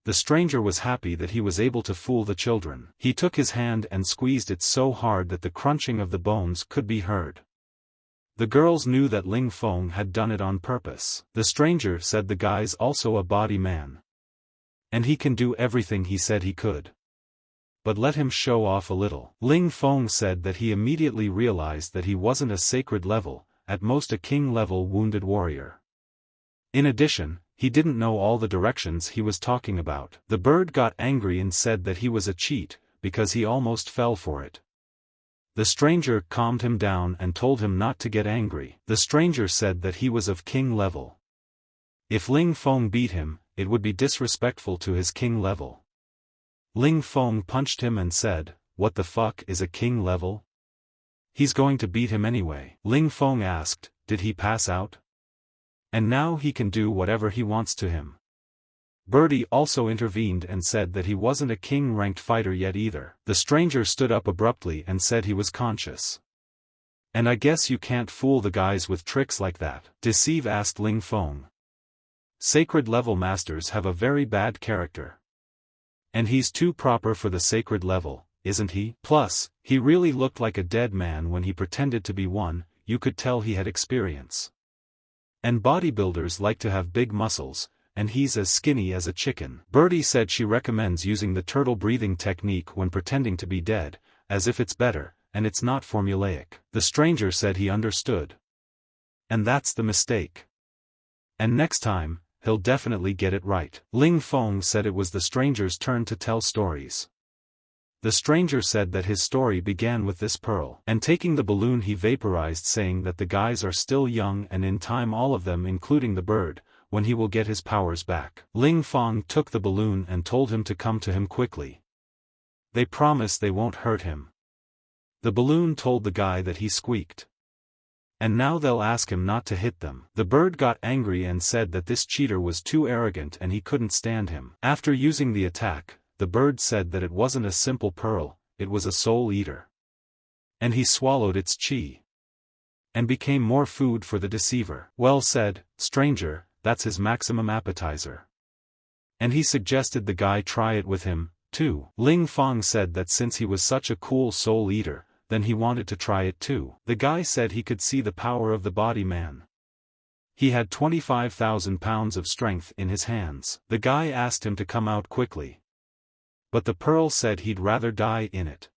The stranger was happy that he was able to fool the children. He took his hand and squeezed it so hard that the crunching of the bones could be heard. The girls knew that Ling Fong had done it on purpose. The stranger said the guy's also a body man. And he can do everything he said he could. But let him show off a little. Ling Fong said that he immediately realized that he wasn't a sacred level, at most a king-level wounded warrior. In addition, he didn't know all the directions he was talking about. The bird got angry and said that he was a cheat, because he almost fell for it. The stranger calmed him down and told him not to get angry. The stranger said that he was of king level. If Ling Fong beat him, it would be disrespectful to his king level. Ling Fong punched him and said, "What the fuck is a king level?" He's going to beat him anyway. Ling Fong asked, "Did he pass out?" And now he can do whatever he wants to him. Birdie also intervened and said that he wasn't a king-ranked fighter yet either. The stranger stood up abruptly and said he was conscious. "And I guess you can't fool the guys with tricks like that." Deceive asked Ling Fong. "Sacred level masters have a very bad character. And he's too proper for the sacred level, isn't he? Plus, he really looked like a dead man when he pretended to be one, you could tell he had experience. And bodybuilders like to have big muscles, and he's as skinny as a chicken." Birdie said she recommends using the turtle breathing technique when pretending to be dead, as if it's better, and it's not formulaic. The stranger said he understood. And that's the mistake. And next time, he'll definitely get it right. Ling Fong said it was the stranger's turn to tell stories. The stranger said that his story began with this pearl. And taking the balloon he vaporized, saying that the guys are still young and in time all of them including the bird, when he will get his powers back. Ling Fong took the balloon and told him to come to him quickly. They promise they won't hurt him. The balloon told the guy that he squeaked. And now they'll ask him not to hit them. The bird got angry and said that this cheater was too arrogant and he couldn't stand him. After using the attack, the bird said that it wasn't a simple pearl, it was a soul eater. And he swallowed its chi. And became more food for the deceiver. "Well said, stranger, that's his maximum appetizer." And he suggested the guy try it with him, too. Ling Fong said that since he was such a cool soul eater, then he wanted to try it too. The guy said he could see the power of the body man. He had 25,000 pounds of strength in his hands. The guy asked him to come out quickly. But the pearl said he'd rather die in it.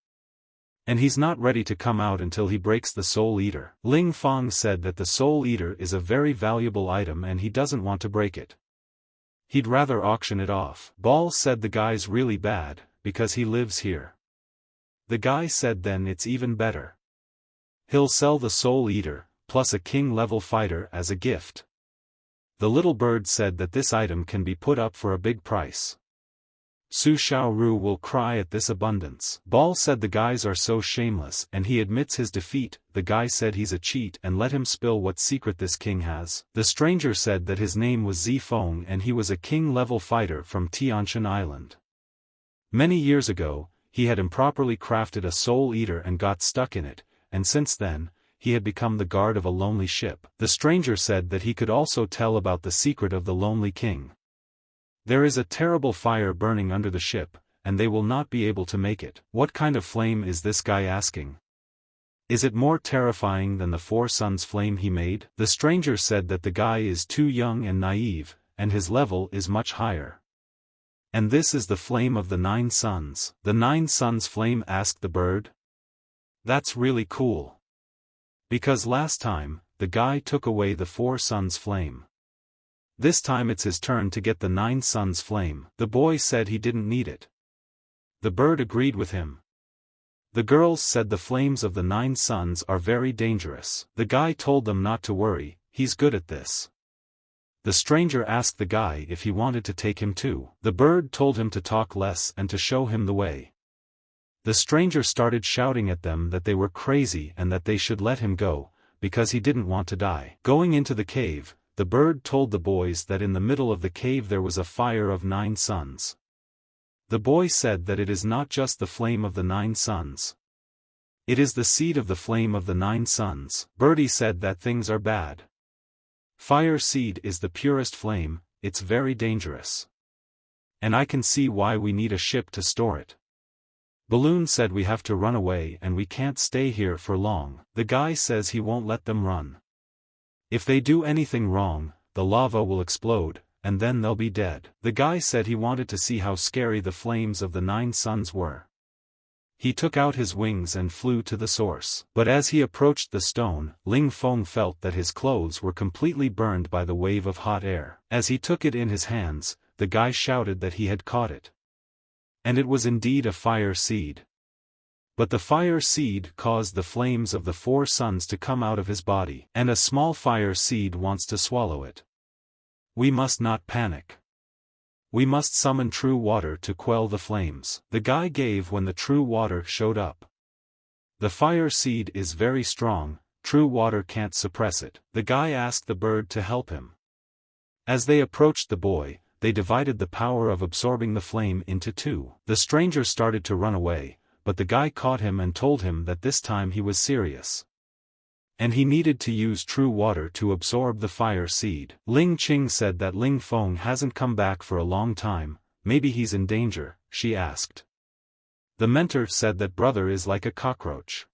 And he's not ready to come out until he breaks the soul eater. Ling Fong said that the soul eater is a very valuable item and he doesn't want to break it. He'd rather auction it off. Ball said the guy's really bad, because he lives here. The guy said then it's even better. He'll sell the soul eater, plus a king-level fighter as a gift. The little bird said that this item can be put up for a big price. Su Xiaoru will cry at this abundance. Ball said the guys are so shameless and he admits his defeat. The guy said he's a cheat and let him spill what secret this king has. The stranger said that his name was Zi Fong and he was a king-level fighter from Tianshan Island. Many years ago, he had improperly crafted a soul eater and got stuck in it, and since then, he had become the guard of a lonely ship. The stranger said that he could also tell about the secret of the lonely king. There is a terrible fire burning under the ship, and they will not be able to make it. What kind of flame is this guy asking? Is it more terrifying than the 4 suns flame he made? The stranger said that the guy is too young and naive, and his level is much higher. And this is the flame of the 9 suns. The 9 suns flame, asked the bird. That's really cool. Because last time, the guy took away the 4 suns flame. This time it's his turn to get the 9 suns flame. The boy said he didn't need it. The bird agreed with him. The girls said the flames of the 9 suns are very dangerous. The guy told them not to worry, he's good at this. The stranger asked the guy if he wanted to take him too. The bird told him to talk less and to show him the way. The stranger started shouting at them that they were crazy and that they should let him go, because he didn't want to die. Going into the cave, the bird told the boys that in the middle of the cave there was a fire of 9 suns. The boy said that it is not just the flame of the 9 suns. It is the seed of the flame of the 9 suns. Birdie said that things are bad. Fire seed is the purest flame, it's very dangerous. And I can see why we need a ship to store it. Balloon said we have to run away and we can't stay here for long. The guy says he won't let them run. If they do anything wrong, the lava will explode, and then they'll be dead. The guy said he wanted to see how scary the flames of the 9 suns were. He took out his wings and flew to the source. But as he approached the stone, Ling Fong felt that his clothes were completely burned by the wave of hot air. As he took it in his hands, the guy shouted that he had caught it. And it was indeed a fire seed. But the fire seed caused the flames of the 4 suns to come out of his body, and a small fire seed wants to swallow it. We must not panic. We must summon true water to quell the flames. The guy gave when the true water showed up. The fire seed is very strong, true water can't suppress it. The guy asked the bird to help him. As they approached the boy, they divided the power of absorbing the flame into two. The stranger started to run away, but the guy caught him and told him that this time he was serious. And he needed to use true water to absorb the fire seed. Lingqing said that Ling Fong hasn't come back for a long time, maybe he's in danger, she asked. The mentor said that brother is like a cockroach.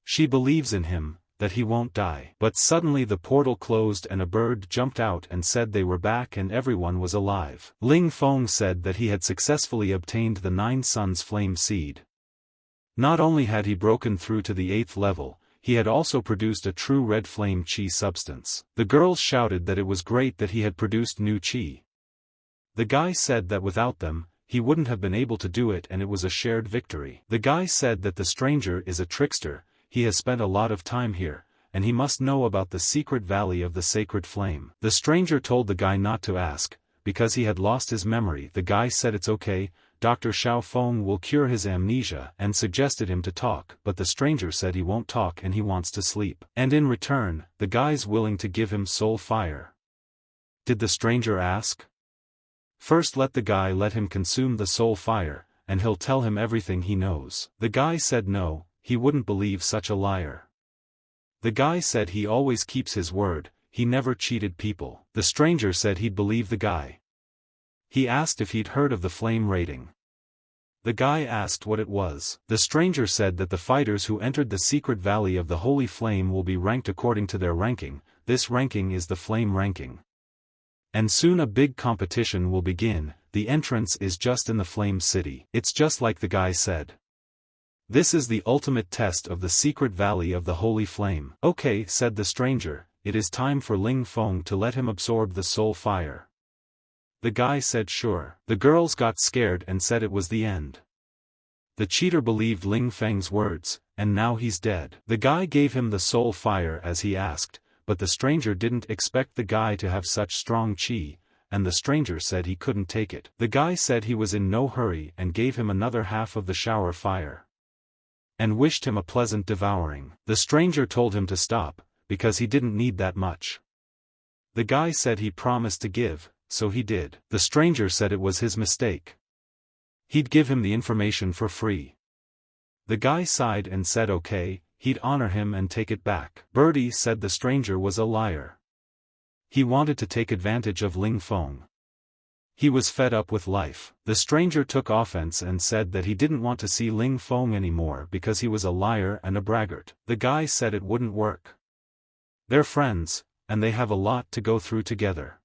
She believes in him, that he won't die. But suddenly the portal closed and a bird jumped out and said they were back and everyone was alive. Ling Fong said that he had successfully obtained the 9 Suns flame seed. Not only had he broken through to the 8th level, he had also produced a true red flame chi substance. The girls shouted that it was great that he had produced new chi. The guy said that without them, he wouldn't have been able to do it and it was a shared victory. The guy said that the stranger is a trickster, he has spent a lot of time here, and he must know about the secret valley of the sacred flame. The stranger told the guy not to ask, because he had lost his memory. The guy said it's okay, Dr. Xiaofeng will cure his amnesia and suggested him to talk, but the stranger said he won't talk and he wants to sleep. And in return, the guy's willing to give him soul fire. Did the stranger ask? First let the guy let him consume the soul fire, and he'll tell him everything he knows. The guy said no, he wouldn't believe such a liar. The guy said he always keeps his word, he never cheated people. The stranger said he'd believe the guy. He asked if he'd heard of the flame rating. The guy asked what it was. The stranger said that the fighters who entered the secret valley of the holy flame will be ranked according to their ranking, this ranking is the flame ranking. And soon a big competition will begin, the entrance is just in the flame city. It's just like the guy said. This is the ultimate test of the secret valley of the holy flame. Okay, said the stranger, it is time for Ling Fong to let him absorb the soul fire. The guy said sure. The girls got scared and said it was the end. The cheater believed Ling Feng's words, and now he's dead. The guy gave him the soul fire as he asked, but the stranger didn't expect the guy to have such strong chi, and the stranger said he couldn't take it. The guy said he was in no hurry and gave him another half of the shower fire. And wished him a pleasant devouring. The stranger told him to stop, because he didn't need that much. The guy said he promised to give, so he did. The stranger said it was his mistake. He'd give him the information for free. The guy sighed and said okay, he'd honor him and take it back. Birdie said the stranger was a liar. He wanted to take advantage of Ling Fong. He was fed up with life. The stranger took offense and said that he didn't want to see Ling Fong anymore because he was a liar and a braggart. The guy said it wouldn't work. They're friends, and they have a lot to go through together.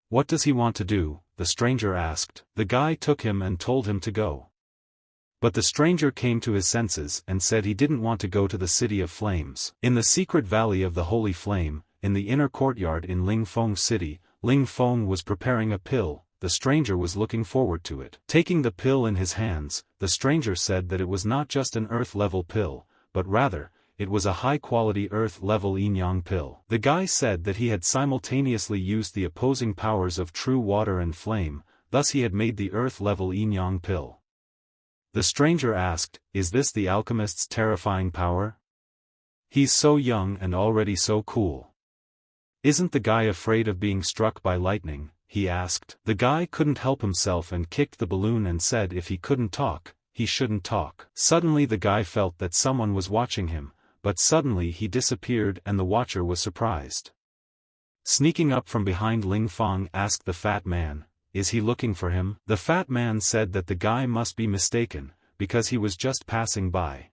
What does he want to do? The stranger asked. The guy took him and told him to go. But the stranger came to his senses and said he didn't want to go to the City of Flames. In the secret valley of the Holy Flame, in the inner courtyard in Ling Fong City, Ling Fong was preparing a pill, the stranger was looking forward to it. Taking the pill in his hands, the stranger said that it was not just an earth-level pill, but rather, it was a high-quality earth-level yin-yang pill. The guy said that he had simultaneously used the opposing powers of true water and flame, thus he had made the earth-level yin-yang pill. The stranger asked, is this the alchemist's terrifying power? He's so young and already so cool. Isn't the guy afraid of being struck by lightning? He asked. The guy couldn't help himself and kicked the balloon and said if he couldn't talk, he shouldn't talk. Suddenly the guy felt that someone was watching him, but suddenly he disappeared and the watcher was surprised. Sneaking up from behind Ling Fong asked the fat man, is he looking for him? The fat man said that the guy must be mistaken, because he was just passing by.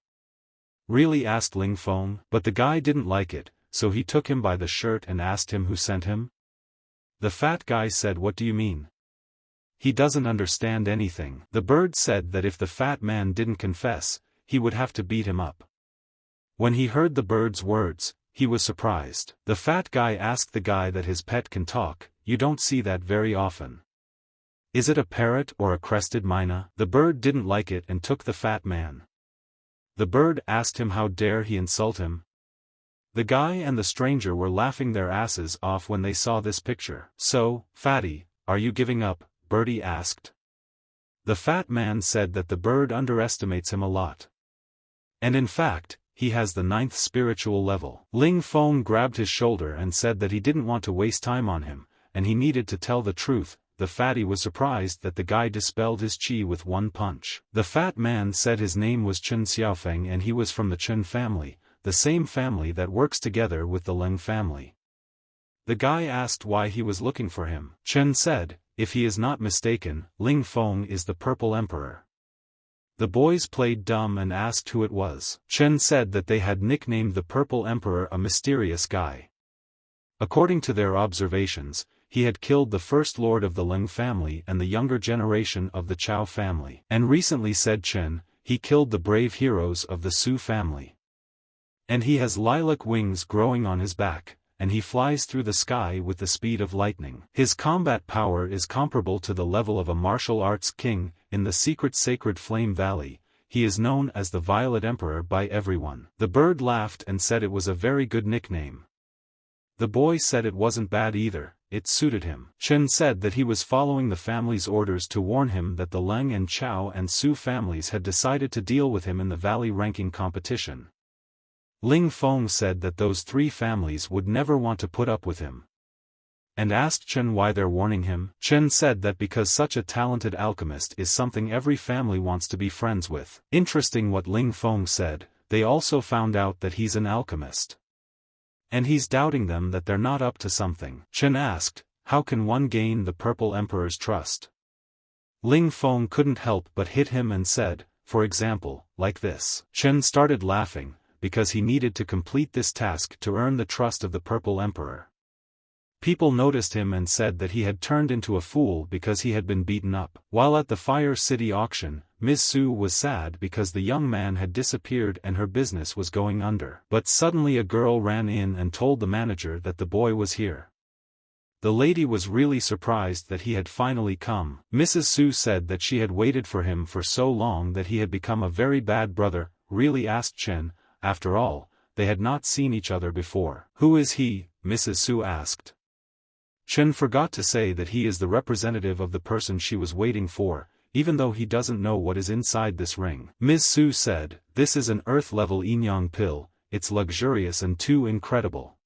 Really? Asked Ling Fong, but the guy didn't like it, so he took him by the shirt and asked him who sent him. The fat guy said what do you mean? He doesn't understand anything. The bird said that if the fat man didn't confess, he would have to beat him up. When he heard the bird's words, he was surprised. The fat guy asked the guy that his pet can talk, you don't see that very often. Is it a parrot or a crested myna? The bird didn't like it and took the fat man. The bird asked him how dare he insult him. The guy and the stranger were laughing their asses off when they saw this picture. So, fatty, are you giving up? Birdie asked. The fat man said that the bird underestimates him a lot. And in fact, he has the 9th spiritual level. Ling Fong grabbed his shoulder and said that he didn't want to waste time on him, and he needed to tell the truth, the fatty was surprised that the guy dispelled his qi with one punch. The fat man said his name was Chen Xiaofeng and he was from the Chen family, the same family that works together with the Ling family. The guy asked why he was looking for him. Chen said, if he is not mistaken, Ling Fong is the Purple Emperor. The boys played dumb and asked who it was. Chen said that they had nicknamed the Purple Emperor a mysterious guy. According to their observations, he had killed the first lord of the Ling family and the younger generation of the Chow family. And recently, said Chen, he killed the brave heroes of the Su family. And he has lilac wings growing on his back, and he flies through the sky with the speed of lightning. His combat power is comparable to the level of a martial arts king. In the secret sacred Flame Valley, he is known as the Violet Emperor by everyone. The bird laughed and said it was a very good nickname. The boy said it wasn't bad either, it suited him. Chen said that he was following the family's orders to warn him that the Ling and Chow and Su families had decided to deal with him in the valley ranking competition. Ling Fong said that those three families would never want to put up with him, and asked Chen why they're warning him. Chen said that because such a talented alchemist is something every family wants to be friends with. Interesting what Ling Fong said, they also found out that he's an alchemist. And he's doubting them that they're not up to something. Chen asked, how can one gain the Purple Emperor's trust? Ling Fong couldn't help but hit him and said, for example, like this. Chen started laughing, because he needed to complete this task to earn the trust of the Purple Emperor. People noticed him and said that he had turned into a fool because he had been beaten up. While at the Fire City auction, Ms. Su was sad because the young man had disappeared and her business was going under. But suddenly a girl ran in and told the manager that the boy was here. The lady was really surprised that he had finally come. Mrs. Su said that she had waited for him for so long that he had become a very bad brother. Really, asked Chen. After all, they had not seen each other before. Who is he? Mrs. Su asked. Chen forgot to say that he is the representative of the person she was waiting for, even though he doesn't know what is inside this ring. Ms. Su said, this is an earth-level yin-yang pill, it's luxurious and too incredible.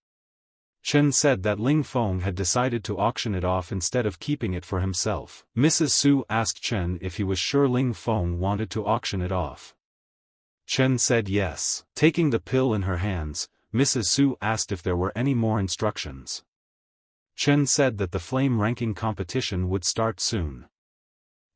Chen said that Ling Fong had decided to auction it off instead of keeping it for himself. Mrs. Su asked Chen if he was sure Ling Fong wanted to auction it off. Chen said yes. Taking the pill in her hands, Mrs. Su asked if there were any more instructions. Chen said that the flame ranking competition would start soon.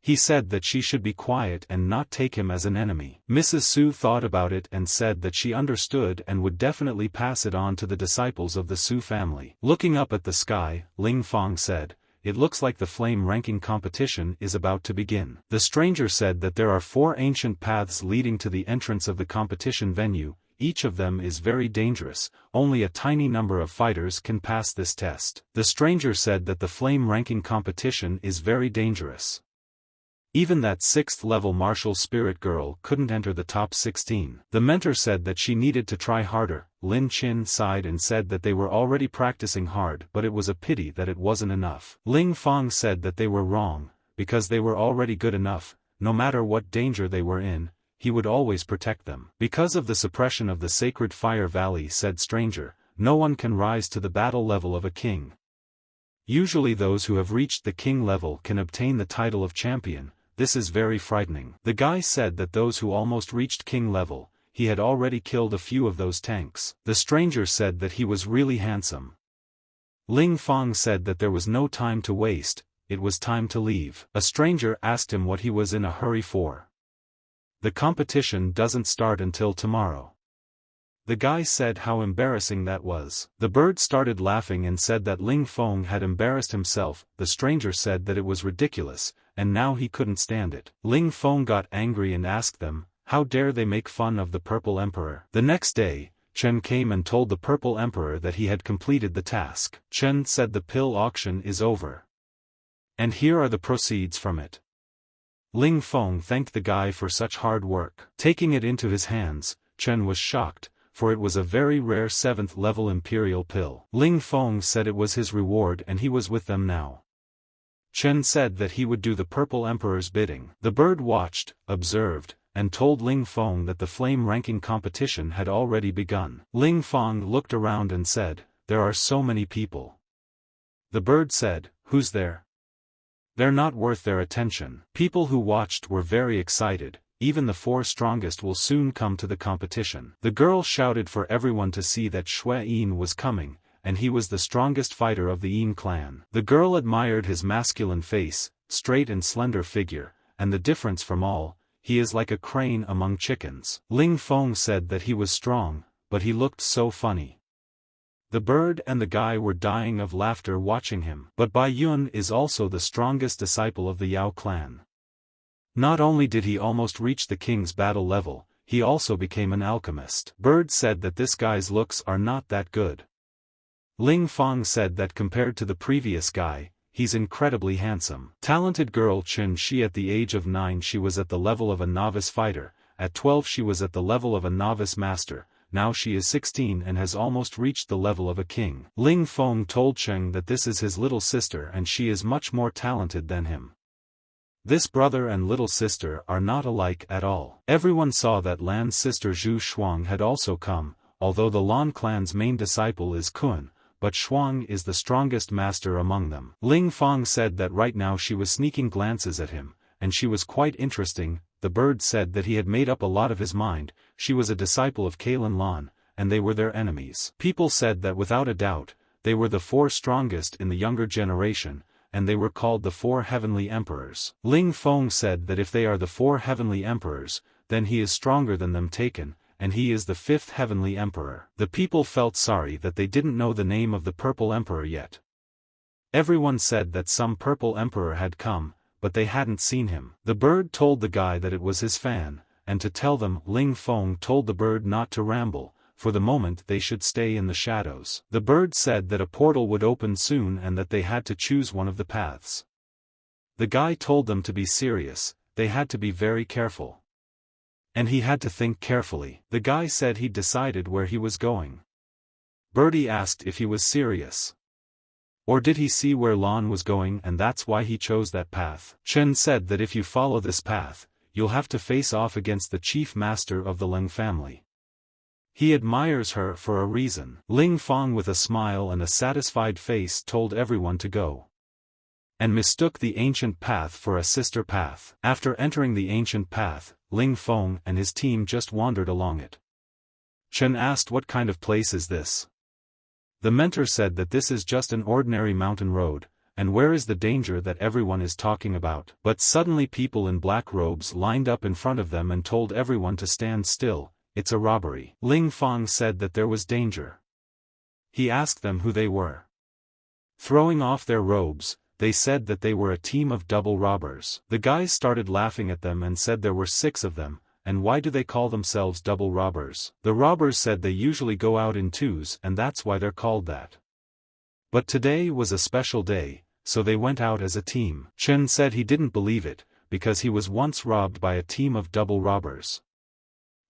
He said that she should be quiet and not take him as an enemy. Mrs. Su thought about it and said that she understood and would definitely pass it on to the disciples of the Su family. Looking up at the sky, Ling Fong said, it looks like the flame ranking competition is about to begin. The stranger said that there are 4 ancient paths leading to the entrance of the competition venue. Each of them is very dangerous, only a tiny number of fighters can pass this test. The stranger said that the flame ranking competition is very dangerous. Even that 6th level martial spirit girl couldn't enter the top 16. The mentor said that she needed to try harder. Lingqing sighed and said that they were already practicing hard, but it was a pity that it wasn't enough. Ling Fong said that they were wrong, because they were already good enough. No matter what danger they were in, he would always protect them. Because of the suppression of the sacred Fire Valley, said stranger, no one can rise to the battle level of a king. Usually those who have reached the king level can obtain the title of champion. This is very frightening. The guy said that those who almost reached king level, he had already killed a few of those tanks. The stranger said that he was really handsome. Ling Fong said that there was no time to waste, it was time to leave. A stranger asked him what he was in a hurry for. The competition doesn't start until tomorrow. The guy said how embarrassing that was. The bird started laughing and said that Ling Fong had embarrassed himself. The stranger said that it was ridiculous, and now he couldn't stand it. Ling Fong got angry and asked them, how dare they make fun of the Purple Emperor? The next day, Chen came and told the Purple Emperor that he had completed the task. Chen said the pill auction is over. And here are the proceeds from it. Ling Fong thanked the guy for such hard work. Taking it into his hands, Chen was shocked, for it was a very rare 7th level imperial pill. Ling Fong said it was his reward and he was with them now. Chen said that he would do the Purple Emperor's bidding. The bird watched, observed, and told Ling Fong that the flame ranking competition had already begun. Ling Fong looked around and said, there are so many people. The bird said, who's there? They're not worth their attention. People who watched were very excited. Even the 4 strongest will soon come to the competition. The girl shouted for everyone to see that Shui Yin was coming, and he was the strongest fighter of the Yin clan. The girl admired his masculine face, straight and slender figure, and the difference from all, he is like a crane among chickens. Ling Fong said that he was strong, but he looked so funny. The bird and the guy were dying of laughter watching him. But Bai Yun is also the strongest disciple of the Yao clan. Not only did he almost reach the king's battle level, he also became an alchemist. Bird said that this guy's looks are not that good. Ling Fong said that compared to the previous guy, he's incredibly handsome. Talented girl Yunshi at the age of 9 she was at the level of a novice fighter, at 12 she was at the level of a novice master, now she is 16 and has almost reached the level of a king. Ling Fong told Cheng that this is his little sister and she is much more talented than him. This brother and little sister are not alike at all. Everyone saw that Lan's sister Zhu Shuang had also come, although the Lan clan's main disciple is Kun, but Shuang is the strongest master among them. Ling Fong said that right now she was sneaking glances at him, and she was quite interesting. The bird said that he had made up a lot of his mind, she was a disciple of Kalen Lan, and they were their enemies. People said that without a doubt, they were the 4 strongest in the younger generation, and they were called the 4 heavenly emperors. Ling Fong said that if they are the 4 heavenly emperors, then he is stronger than them taken, and he is the 5th heavenly emperor. The people felt sorry that they didn't know the name of the purple emperor yet. Everyone said that some purple emperor had come, but they hadn't seen him. The bird told the guy that it was his fan, and to tell them, Ling Fong told the bird not to ramble, for the moment they should stay in the shadows. The bird said that a portal would open soon and that they had to choose one of the paths. The guy told them to be serious, they had to be very careful. And he had to think carefully. The guy said he'd decided where he was going. Birdie asked if he was serious. Or did he see where Lan was going and that's why he chose that path? Chen said that if you follow this path, you'll have to face off against the chief master of the Ling family. He admires her for a reason. Ling Fong with a smile and a satisfied face told everyone to go. And mistook the ancient path for a sister path. After entering the ancient path, Ling Fong and his team just wandered along it. Chen asked what kind of place is this? The mentor said that this is just an ordinary mountain road, and where is the danger that everyone is talking about? But suddenly people in black robes lined up in front of them and told everyone to stand still. It's a robbery. Ling Fong said that there was danger. He asked them who they were. Throwing off their robes, they said that they were a team of double robbers. The guys started laughing at them and said there were 6 of them, and why do they call themselves double robbers? The robbers said they usually go out in 2s and that's why they're called that. But today was a special day, so they went out as a team. Chen said he didn't believe it, because he was once robbed by a team of double robbers.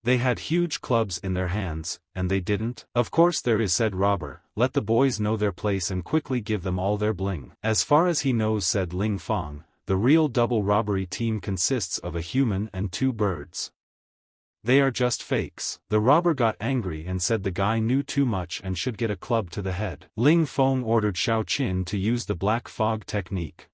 They had huge clubs in their hands, and they didn't. Of course there is said robber, let the boys know their place and quickly give them all their bling. As far as he knows, said Ling Fong, the real double robbery team consists of a human and 2 birds. They are just fakes. The robber got angry and said the guy knew too much and should get a club to the head. Ling Fong ordered Xiao Qin to use the black fog technique.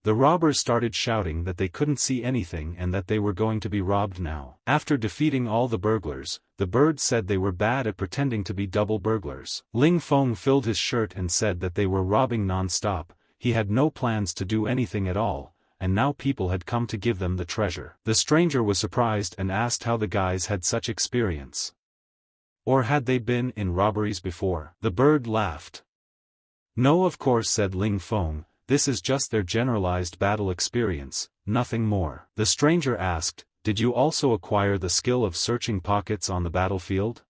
The robbers started shouting that they couldn't see anything and that they were going to be robbed now. After defeating all the burglars, the birds said they were bad at pretending to be double burglars. Ling Fong filled his shirt and said that they were robbing non-stop, he had no plans to do anything at all, and now people had come to give them the treasure. The stranger was surprised and asked how the guys had such experience. Or had they been in robberies before? The bird laughed. No, of course, said Ling Fong. This is just their generalized battle experience, nothing more. The stranger asked, did you also acquire the skill of searching pockets on the battlefield?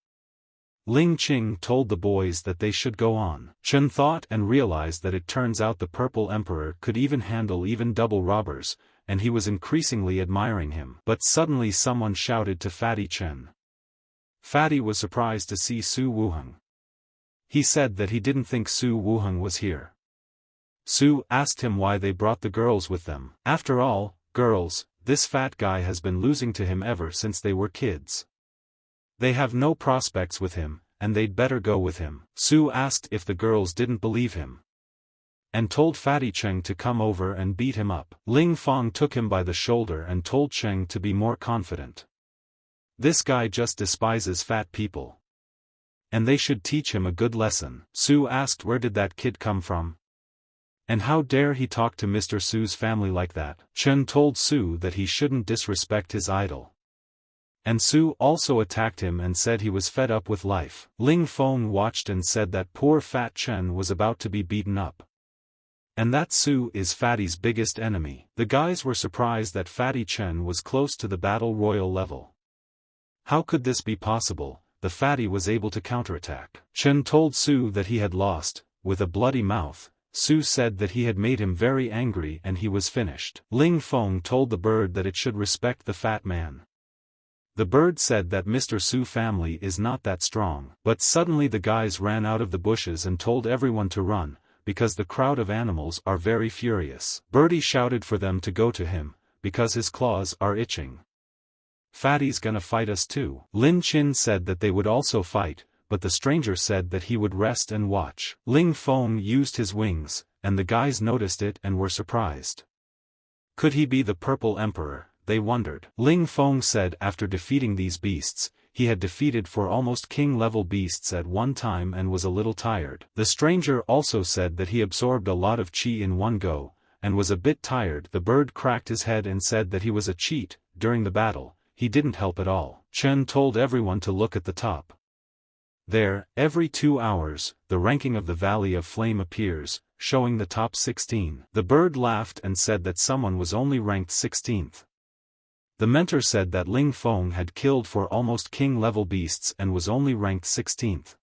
Lingqing told the boys that they should go on. Chen thought and realized that it turns out the purple emperor could even handle even double robbers, and he was increasingly admiring him. But suddenly someone shouted to Fatty Chen. Fatty was surprised to see Su Wuheng. He said that he didn't think Su Wuheng was here. Su asked him why they brought the girls with them. After all, girls, this fat guy has been losing to him ever since they were kids. They have no prospects with him, and they'd better go with him. Su asked if the girls didn't believe him. and told Fatty Cheng to come over and beat him up. Ling Fong took him by the shoulder and told Cheng to be more confident. This guy just despises fat people. And they should teach him a good lesson. Su asked where did that kid come from? And how dare he talk to Mr. Su's family like that? Chen told Su that he shouldn't disrespect his idol. And Su also attacked him and said he was fed up with life. Ling Fong watched and said that poor fat Chen was about to be beaten up. And that Su is Fatty's biggest enemy. The guys were surprised that Fatty Chen was close to the battle royal level. How could this be possible? The Fatty was able to counterattack. Chen told Su that he had lost. With a bloody mouth, Su said that he had made him very angry and he was finished. Ling Fong told the bird that it should respect the fat man. The bird said that Mr. Su family is not that strong. But suddenly the guys ran out of the bushes and told everyone to run, because the crowd of animals are very furious. Birdie shouted for them to go to him, because his claws are itching. Fatty's gonna fight us too. Lin Chin said that they would also fight, but the stranger said that he would rest and watch. Ling Fong used his wings, and the guys noticed it and were surprised. Could he be the Purple Emperor? They wondered. Ling Fong said after defeating these beasts, he had defeated 4 almost king-level beasts at one time and was a little tired. The stranger also said that he absorbed a lot of chi in one go, and was a bit tired. The bird cracked his head and said that he was a cheat. During the battle, he didn't help at all. Chen told everyone to look at the top. There, every 2 hours, the ranking of the Valley of Flame appears, showing the top 16. The bird laughed and said that someone was only ranked 16th. The mentor said that Ling Fong had killed 4 almost king-level beasts and was only ranked 16th.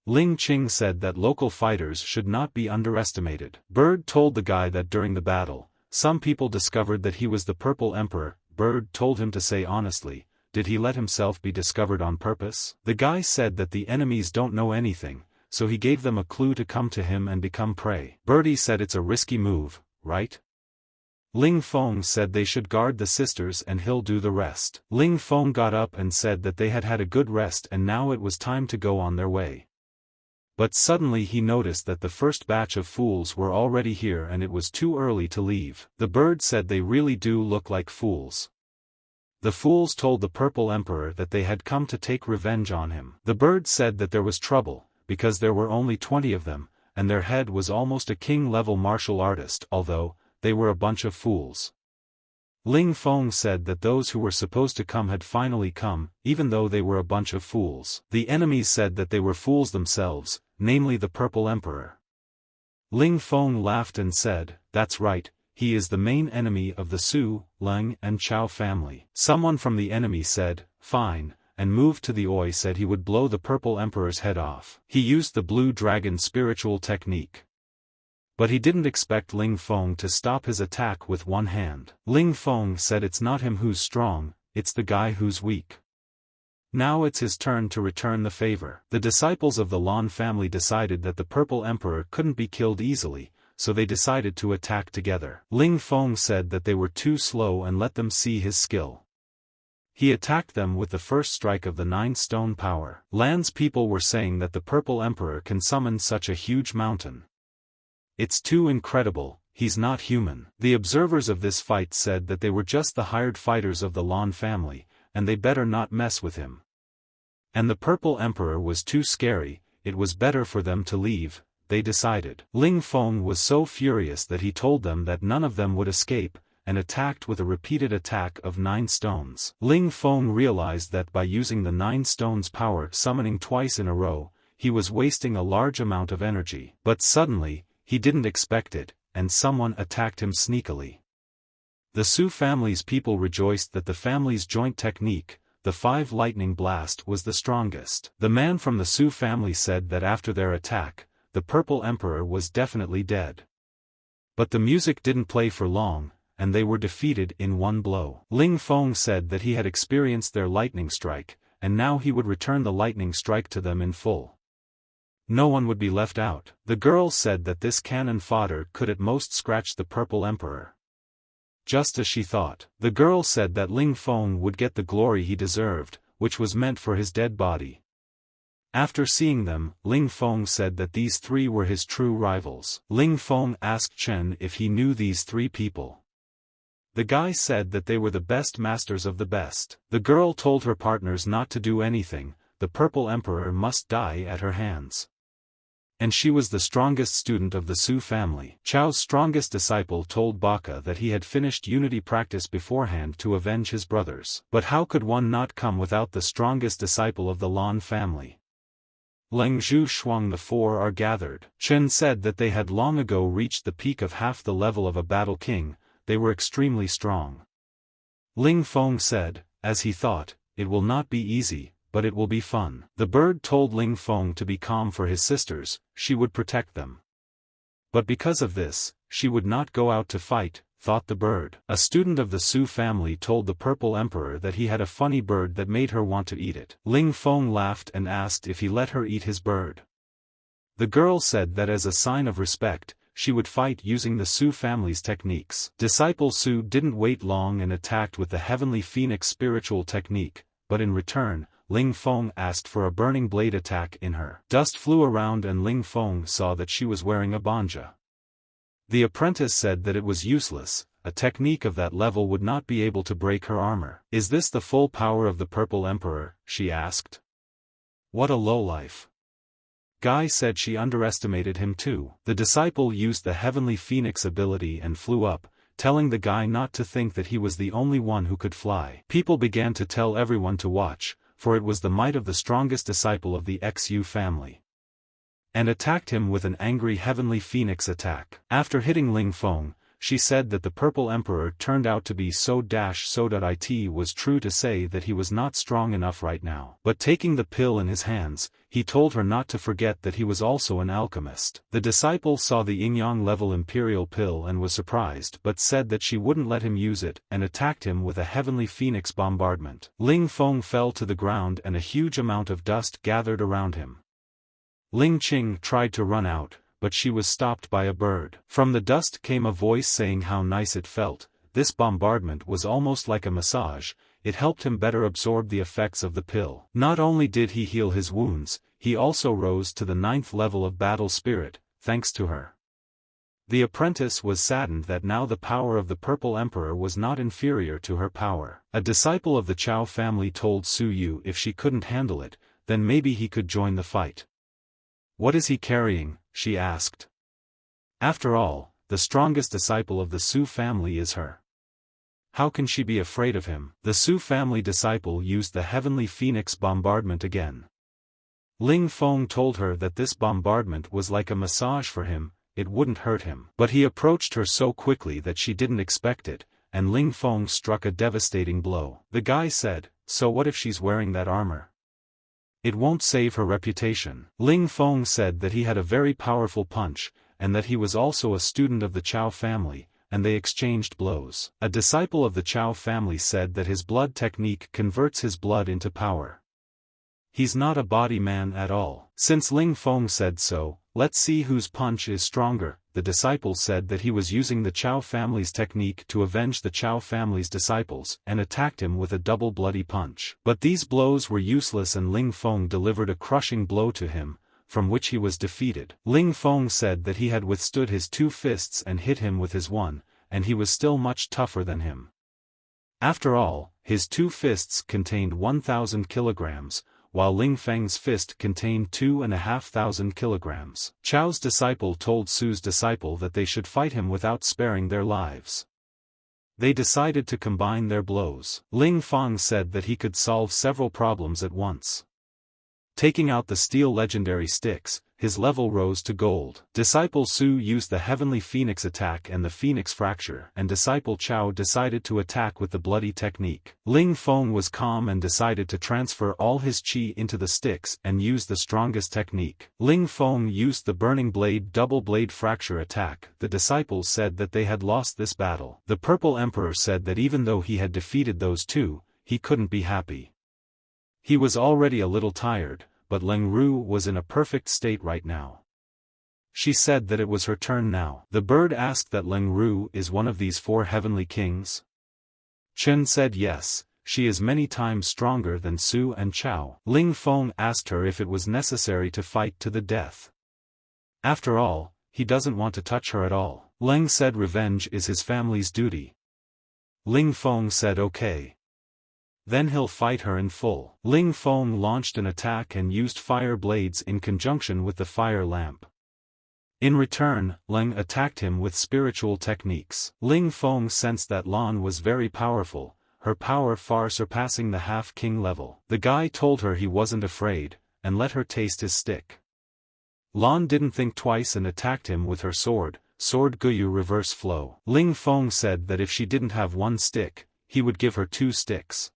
Lingqing said that local fighters should not be underestimated. Bird told the guy that during the battle, some people discovered that he was the Purple Emperor. Bird told him to say honestly, did he let himself be discovered on purpose? The guy said that the enemies don't know anything, so he gave them a clue to come to him and become prey. Birdie said it's a risky move, right? Ling Fong said they should guard the sisters and he'll do the rest. Ling Fong got up and said that they had had a good rest and now it was time to go on their way. But suddenly he noticed that the first batch of fools were already here and it was too early to leave. The bird said they really do look like fools. The fools told the Purple Emperor that they had come to take revenge on him. The bird said that there was trouble, because there were only 20 of them, and their head was almost a king-level martial artist, although they were a bunch of fools. Ling Fong said that those who were supposed to come had finally come, even though they were a bunch of fools. The enemies said that they were fools themselves, namely the Purple Emperor. Ling Fong laughed and said, that's right, he is the main enemy of the Su, Leng and Chow family. Someone from the enemy said, fine, and moved to the Oi said he would blow the Purple Emperor's head off. He used the Blue Dragon spiritual technique. But he didn't expect Ling Fong to stop his attack with one hand. Ling Fong said it's not him who's strong, it's the guy who's weak. Now it's his turn to return the favor. The disciples of the Lan family decided that the Purple Emperor couldn't be killed easily, so they decided to attack together. Ling Fong said that they were too slow and let them see his skill. He attacked them with the first strike of the 9-stone power. Lan's people were saying that the Purple Emperor can summon such a huge mountain. It's too incredible, he's not human. The observers of this fight said that they were just the hired fighters of the Lan family, and they better not mess with him. And the Purple Emperor was too scary, it was better for them to leave, they decided. Ling Fong was so furious that he told them that none of them would escape, and attacked with a repeated attack of 9 stones. Ling Fong realized that by using the 9 stones power summoning twice in a row, he was wasting a large amount of energy. But suddenly, he didn't expect it, and someone attacked him sneakily. The Su family's people rejoiced that the family's joint technique, the 5 lightning blast, was the strongest. The man from the Su family said that after their attack, the Purple Emperor was definitely dead. But the music didn't play for long, and they were defeated in one blow. Ling Fong said that he had experienced their lightning strike, and now he would return the lightning strike to them in full. No one would be left out. The girl said that this cannon fodder could at most scratch the Purple Emperor. Just as she thought. The girl said that Ling Fong would get the glory he deserved, which was meant for his dead body. After seeing them, Ling Fong said that these three were his true rivals. Ling Fong asked Chen if he knew these three people. The guy said that they were the best masters of the best. The girl told her partners not to do anything, the Purple Emperor must die at her hands. And she was the strongest student of the Su family. Chow's strongest disciple told Baka that he had finished unity practice beforehand to avenge his brothers. But how could one not come without the strongest disciple of the Lan family? Leng Zhu Shuang the four are gathered. Chen said that they had long ago reached the peak of half the level of a battle king, they were extremely strong. Ling Fong said, as he thought, it will not be easy, but it will be fun. The bird told Ling Fong to be calm for his sisters, she would protect them. But because of this, she would not go out to fight, thought the bird. A student of the Su family told the Purple Emperor that he had a funny bird that made her want to eat it. Ling Fong laughed and asked if he let her eat his bird. The girl said that as a sign of respect, she would fight using the Su family's techniques. Disciple Su didn't wait long and attacked with the Heavenly Phoenix spiritual technique, but in return, Ling Fong asked for a burning blade attack in her. Dust flew around and Ling Fong saw that she was wearing a banja. The apprentice said that it was useless, a technique of that level would not be able to break her armor. Is this the full power of the Purple Emperor, she asked. What a lowlife. Guy said she underestimated him too. The disciple used the Heavenly Phoenix ability and flew up, telling the guy not to think that he was the only one who could fly. People began to tell everyone to watch, for it was the might of the strongest disciple of the XU family. And attacked him with an angry Heavenly Phoenix attack. After hitting Ling Fong, she said that the Purple Emperor turned out to be it was true to say that he was not strong enough right now. But taking the pill in his hands, he told her not to forget that he was also an alchemist. The disciple saw the yin-yang level imperial pill and was surprised but said that she wouldn't let him use it and attacked him with a Heavenly Phoenix bombardment. Ling Fong fell to the ground and a huge amount of dust gathered around him. Lingqing tried to run out, but she was stopped by a bird. From the dust came a voice saying how nice it felt. This bombardment was almost like a massage, it helped him better absorb the effects of the pill. Not only did he heal his wounds, he also rose to the 9th level of battle spirit, thanks to her. The apprentice was saddened that now the power of the Purple Emperor was not inferior to her power. A disciple of the Chow family told Su Yu if she couldn't handle it, then maybe he could join the fight. What is he carrying? She asked. After all, the strongest disciple of the Su family is her. How can she be afraid of him? The Su family disciple used the Heavenly Phoenix bombardment again. Ling Fong told her that this bombardment was like a massage for him, it wouldn't hurt him. But he approached her so quickly that she didn't expect it, and Ling Fong struck a devastating blow. The guy said, so what if she's wearing that armor? It won't save her reputation. Ling Fong said that he had a very powerful punch, and that he was also a student of the Chow family, and they exchanged blows. A disciple of the Chow family said that his blood technique converts his blood into power. He's not a body man at all. Since Ling Fong said so, let's see whose punch is stronger. The disciple said that he was using the Chow family's technique to avenge the Chow family's disciples and attacked him with a double bloody punch. But these blows were useless and Ling Fong delivered a crushing blow to him, from which he was defeated. Ling Fong said that he had withstood his 2 fists and hit him with his 1, and he was still much tougher than him. After all, his 2 fists contained 1,000 kilograms, while Ling Feng's fist contained 2,500 kilograms. Chow's disciple told Su's disciple that they should fight him without sparing their lives. They decided to combine their blows. Ling Fong said that he could solve several problems at once. Taking out the steel legendary sticks, his level rose to gold. Disciple Su used the Heavenly Phoenix attack and the Phoenix Fracture, and Disciple Chow decided to attack with the Bloody Technique. Ling Fong was calm and decided to transfer all his chi into the sticks and use the strongest technique. Ling Fong used the Burning Blade Double Blade Fracture attack. The disciples said that they had lost this battle. The Purple Emperor said that even though he had defeated those two, he couldn't be happy. He was already a little tired, but Leng Ru was in a perfect state right now. She said that it was her turn now. The bird asked that Leng Ru is one of these 4 heavenly kings. Chen said yes, she is many times stronger than Su and Chow. Ling Fong asked her if it was necessary to fight to the death. After all, he doesn't want to touch her at all. Ling said revenge is his family's duty. Ling Fong said okay. Then he'll fight her in full. Ling Fong launched an attack and used fire blades in conjunction with the fire lamp. In return, Ling attacked him with spiritual techniques. Ling Fong sensed that Lan was very powerful, her power far surpassing the half-king level. The guy told her he wasn't afraid, and let her taste his stick. Lan didn't think twice and attacked him with her sword, Sword Guyu reverse flow. Ling Fong said that if she didn't have one stick, he would give her 2 sticks.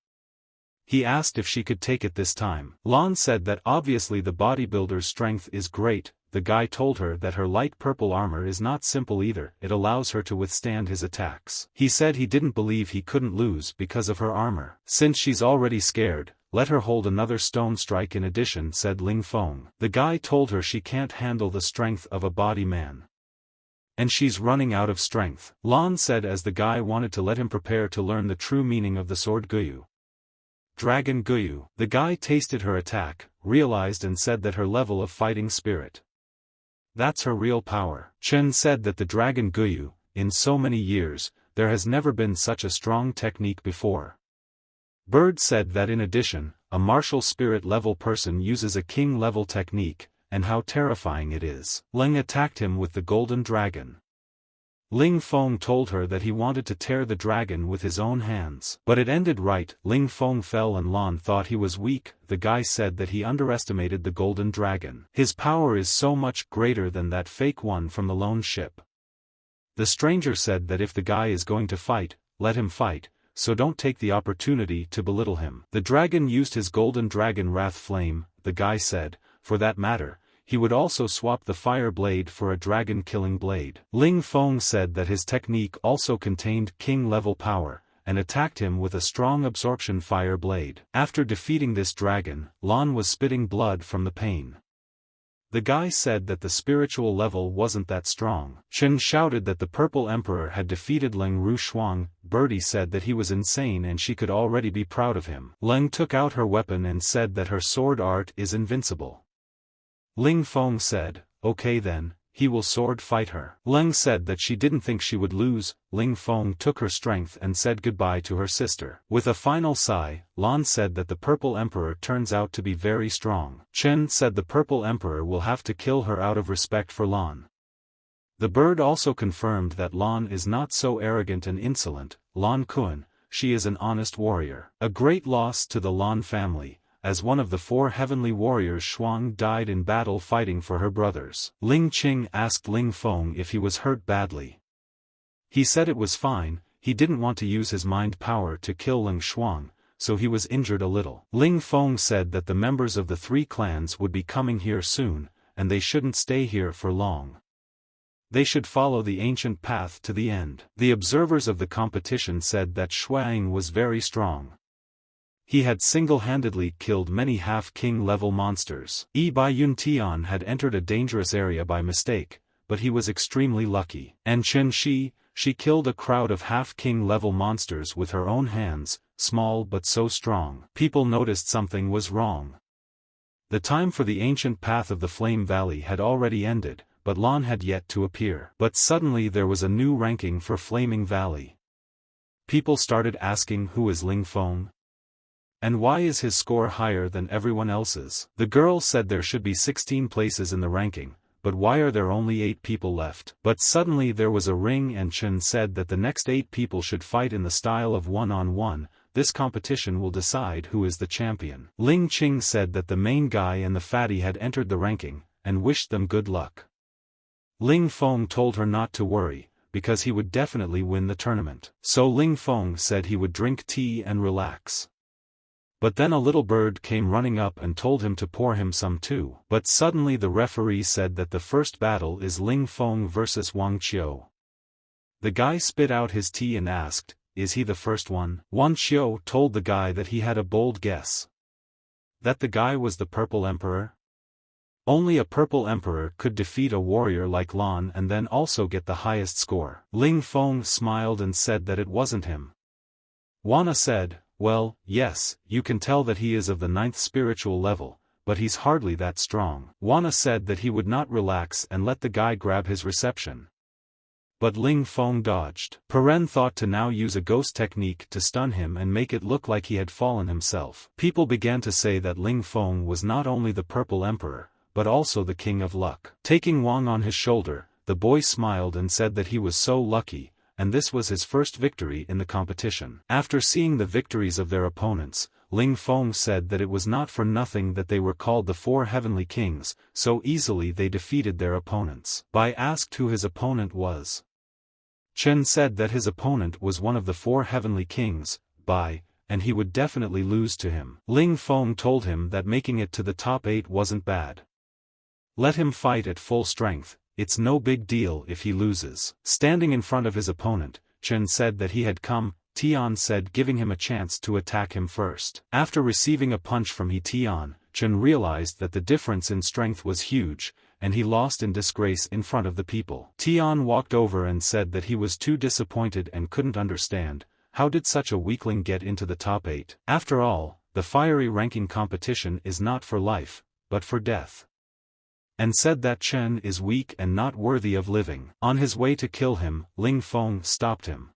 He asked if she could take it this time. Lan said that obviously the bodybuilder's strength is great. The guy told her that her light purple armor is not simple either, it allows her to withstand his attacks. He said he didn't believe he couldn't lose because of her armor. Since she's already scared, let her hold another stone strike in addition, said Ling Fong. The guy told her she can't handle the strength of a body man. And she's running out of strength. Lan said as the guy wanted to let him prepare to learn the true meaning of the sword Guyu. Dragon Guyu. The guy tasted her attack, realized and said that her level of fighting spirit. That's her real power. Chen said that the Dragon Guyu, in so many years, there has never been such a strong technique before. Bird said that in addition, a martial spirit level person uses a king level technique, and how terrifying it is. Ling attacked him with the golden dragon. Ling Fong told her that he wanted to tear the dragon with his own hands. But it ended right. Ling Fong fell and Lan thought he was weak. The guy said that he underestimated the golden dragon. His power is so much greater than that fake one from the lone ship. The stranger said that if the guy is going to fight, let him fight, so don't take the opportunity to belittle him. The dragon used his golden dragon wrath flame, the guy said, for that matter. He would also swap the fire blade for a dragon-killing blade. Ling Fong said that his technique also contained king-level power, and attacked him with a strong absorption fire blade. After defeating this dragon, Lan was spitting blood from the pain. The guy said that the spiritual level wasn't that strong. Chen shouted that the Purple Emperor had defeated Ling Rushuang. Birdie said that he was insane and she could already be proud of him. Ling took out her weapon and said that her sword art is invincible. Ling Fong said, okay then, he will sword fight her. Ling said that she didn't think she would lose. Ling Fong took her strength and said goodbye to her sister. With a final sigh, Lan said that the Purple Emperor turns out to be very strong. Chen said the Purple Emperor will have to kill her out of respect for Lan. The bird also confirmed that Lan is not so arrogant and insolent. Lan Kun, she is an honest warrior. A great loss to the Lan family. As one of the 4 heavenly warriors, Shuang died in battle fighting for her brothers. Lingqing asked Ling Fong if he was hurt badly. He said it was fine, he didn't want to use his mind power to kill Ling Shuang, so he was injured a little. Ling Fong said that the members of the 3 clans would be coming here soon, and they shouldn't stay here for long. They should follow the ancient path to the end. The observers of the competition said that Shuang was very strong. He had single-handedly killed many half-king level monsters. Bai Yuntian had entered a dangerous area by mistake, but he was extremely lucky. And Chen Shi, she killed a crowd of half-king level monsters with her own hands, small but so strong. People noticed something was wrong. The time for the ancient path of the Flame Valley had already ended, but Lan had yet to appear. But suddenly there was a new ranking for Flaming Valley. People started asking who is Ling Fong? And why is his score higher than everyone else's? The girl said there should be 16 places in the ranking, but why are there only 8 people left? But suddenly there was a ring and Chen said that the next 8 people should fight in the style of one-on-one. This competition will decide who is the champion. Lingqing said that the main guy and the fatty had entered the ranking, and wished them good luck. Ling Fong told her not to worry, because he would definitely win the tournament. So Ling Fong said he would drink tea and relax. But then a little bird came running up and told him to pour him some too. But suddenly the referee said that the first battle is Ling Fong versus Wang Qiu. The guy spit out his tea and asked, is he the first one? Wang Qiu told the guy that he had a bold guess. That the guy was the Purple Emperor? Only a Purple Emperor could defeat a warrior like Lan and then also get the highest score. Ling Fong smiled and said that it wasn't him. Wana said, Well, yes, you can tell that he is of the 9th spiritual level, but he's hardly that strong. Wana said that he would not relax and let the guy grab his reception. But Ling Fong dodged. Paren thought to now use a ghost technique to stun him and make it look like he had fallen himself. People began to say that Ling Fong was not only the Purple Emperor, but also the King of Luck. Taking Wang on his shoulder, the boy smiled and said that he was so lucky, and this was his first victory in the competition. After seeing the victories of their opponents, Ling Fong said that it was not for nothing that they were called the 4 Heavenly Kings, so easily they defeated their opponents. Bai asked who his opponent was. Chen said that his opponent was one of the 4 Heavenly Kings, Bai, and he would definitely lose to him. Ling Fong told him that making it to the top 8 wasn't bad. Let him fight at full strength, it's no big deal if he loses. Standing in front of his opponent, Chen said that he had come, Tian said, giving him a chance to attack him first. After receiving a punch from Tian, Chen realized that the difference in strength was huge, and he lost in disgrace in front of the people. Tian walked over and said that he was too disappointed and couldn't understand, how did such a weakling get into the top 8? After all, the fiery ranking competition is not for life, but for death. And said that Chen is weak and not worthy of living. On his way to kill him, Ling Fong stopped him.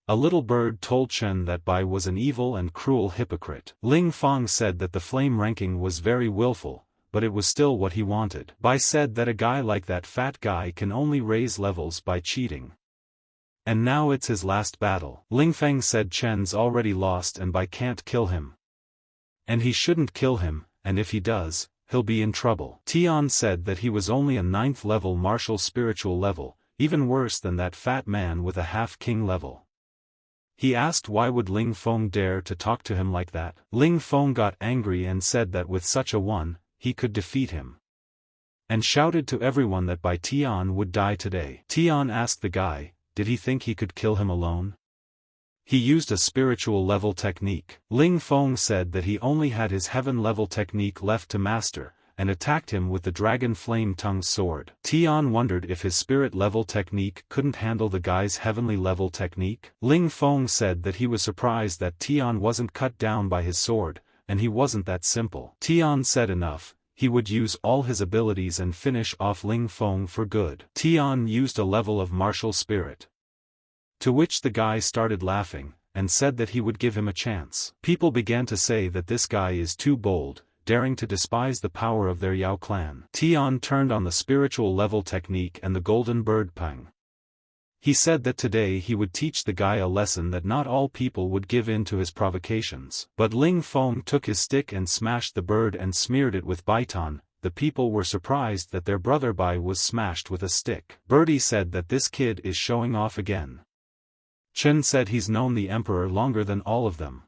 A little bird told Chen that Bai was an evil and cruel hypocrite. Ling Fong said that the flame ranking was very willful, but it was still what he wanted. Bai said that a guy like that fat guy can only raise levels by cheating. And now it's his last battle. Lingfeng said Chen's already lost and Bai can't kill him. And he shouldn't kill him, and if he does, he'll be in trouble. Tian said that he was only a 9th level martial spiritual level, even worse than that fat man with a half-king level. He asked why would Ling Fong dare to talk to him like that. Ling Fong got angry and said that with such a one, he could defeat him. And shouted to everyone that Bai Tian would die today. Tian asked the guy, did he think he could kill him alone? He used a spiritual level technique. Ling Fong said that he only had his heaven level technique left to master, and attacked him with the dragon flame tongue sword. Tian wondered if his spirit level technique couldn't handle the guy's heavenly level technique. Ling Fong said that he was surprised that Tian wasn't cut down by his sword, and he wasn't that simple. Tian said enough, he would use all his abilities and finish off Ling Fong for good. Tian used a level of martial spirit. To which the guy started laughing, and said that he would give him a chance. People began to say that this guy is too bold, daring to despise the power of their Yao clan. Tian turned on the spiritual level technique and the golden bird pang. He said that today he would teach the guy a lesson that not all people would give in to his provocations. But Ling Fong took his stick and smashed the bird and smeared it with baitan. The people were surprised that their brother Bai was smashed with a stick. Birdie said that this kid is showing off again. Chen said he's known the emperor longer than all of them.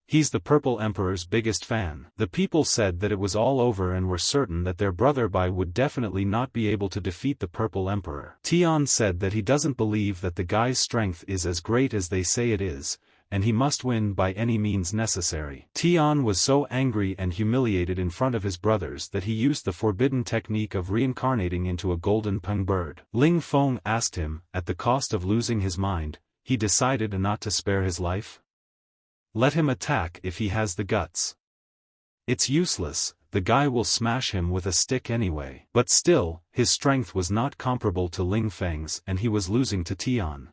He's the Purple Emperor's biggest fan. The people said that it was all over and were certain that their brother Bai would definitely not be able to defeat the Purple Emperor. Tian said that he doesn't believe that the guy's strength is as great as they say it is, and he must win by any means necessary. Tian was so angry and humiliated in front of his brothers that he used the forbidden technique of reincarnating into a golden peng bird. Ling Fong asked him, at the cost of losing his mind, he decided not to spare his life? Let him attack if he has the guts. It's useless, the guy will smash him with a stick anyway. But still, his strength was not comparable to Ling Feng's and he was losing to Tian.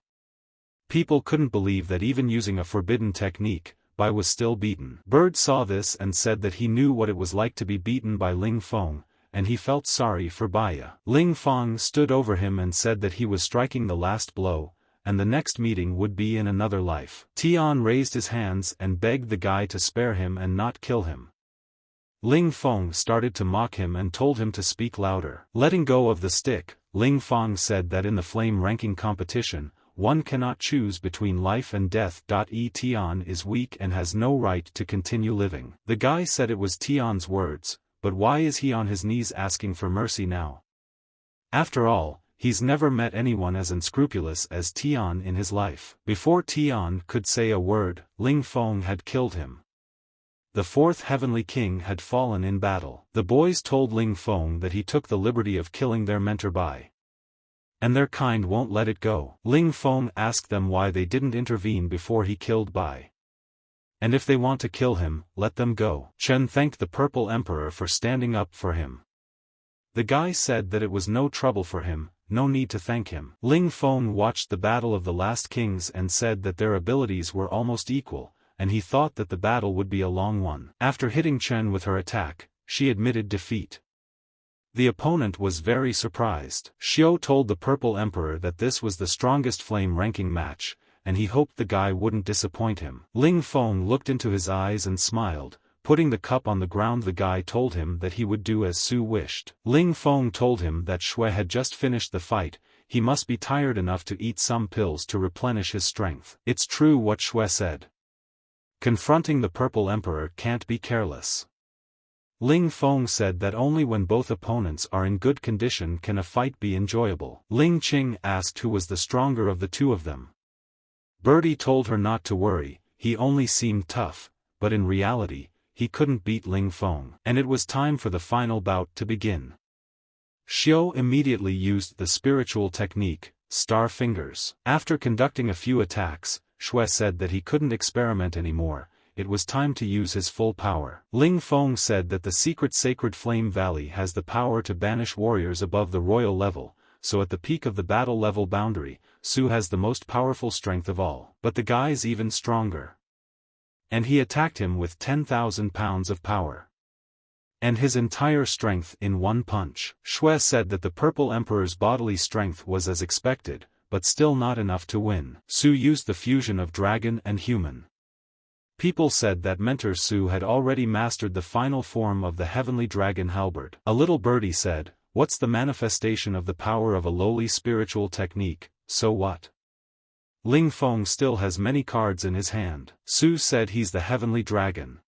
People couldn't believe that even using a forbidden technique, Bai was still beaten. Bird saw this and said that he knew what it was like to be beaten by Ling Fong, and he felt sorry for Baiya. Ling Fong stood over him and said that he was striking the last blow, and the next meeting would be in another life. Tian raised his hands and begged the guy to spare him and not kill him. Ling Fong started to mock him and told him to speak louder. Letting go of the stick, Ling Fong said that in the flame ranking competition, one cannot choose between life and death. Tian is weak and has no right to continue living. The guy said it was Tian's words, but why is he on his knees asking for mercy now? After all, he's never met anyone as unscrupulous as Tian in his life. Before Tian could say a word, Ling Fong had killed him. The 4th Heavenly King had fallen in battle. The boys told Ling Fong that he took the liberty of killing their mentor Bai. And their kind won't let it go. Ling Fong asked them why they didn't intervene before he killed Bai. And if they want to kill him, let them go. Chen thanked the Purple Emperor for standing up for him. The guy said that it was no trouble for him, no need to thank him. Ling Fong watched the battle of the last kings and said that their abilities were almost equal, and he thought that the battle would be a long one. After hitting Chen with her attack, she admitted defeat. The opponent was very surprised. Xiao told the Purple Emperor that this was the strongest flame ranking match, and he hoped the guy wouldn't disappoint him. Ling Fong looked into his eyes and smiled. Putting the cup on the ground, the guy told him that he would do as Su wished. Ling Fong told him that Shui had just finished the fight, he must be tired enough to eat some pills to replenish his strength. It's true what Shui said. Confronting the Purple Emperor can't be careless. Ling Fong said that only when both opponents are in good condition can a fight be enjoyable. Lingqing asked who was the stronger of the two of them. Birdie told her not to worry, he only seemed tough, but in reality, he couldn't beat Ling Fong. And it was time for the final bout to begin. Xiao immediately used the spiritual technique, Star Fingers. After conducting a few attacks, Shui said that he couldn't experiment anymore, it was time to use his full power. Ling Fong said that the secret Sacred Flame Valley has the power to banish warriors above the royal level, so at the peak of the battle level boundary, Su has the most powerful strength of all. But the guy's even stronger. And he attacked him with 10,000 pounds of power. And his entire strength in one punch. Shui said that the Purple Emperor's bodily strength was as expected, but still not enough to win. Su used the fusion of dragon and human. People said that Mentor Su had already mastered the final form of the heavenly dragon halberd. A little birdie said, "What's the manifestation of the power of a lowly spiritual technique, so what?" Ling Fong still has many cards in his hand. Su said he's the heavenly dragon.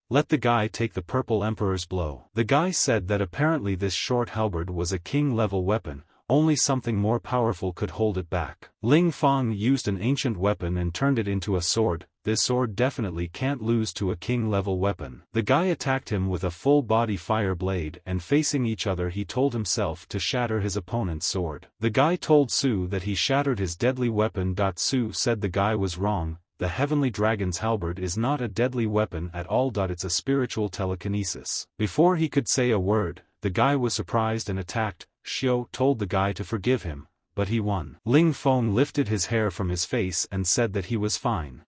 Let the guy take the Purple Emperor's blow. The guy said that apparently this short halberd was a king-level weapon, only something more powerful could hold it back. Ling Fong used an ancient weapon and turned it into a sword. This sword definitely can't lose to a king-level weapon. The guy attacked him with a full-body fire blade, and facing each other he told himself to shatter his opponent's sword. The guy told Su that he shattered his deadly weapon. Su said the guy was wrong, the heavenly dragon's halberd is not a deadly weapon at all. It's a spiritual telekinesis. Before he could say a word, the guy was surprised and attacked. Xiao told the guy to forgive him, but he won. Ling Fong lifted his hair from his face and said that he was fine.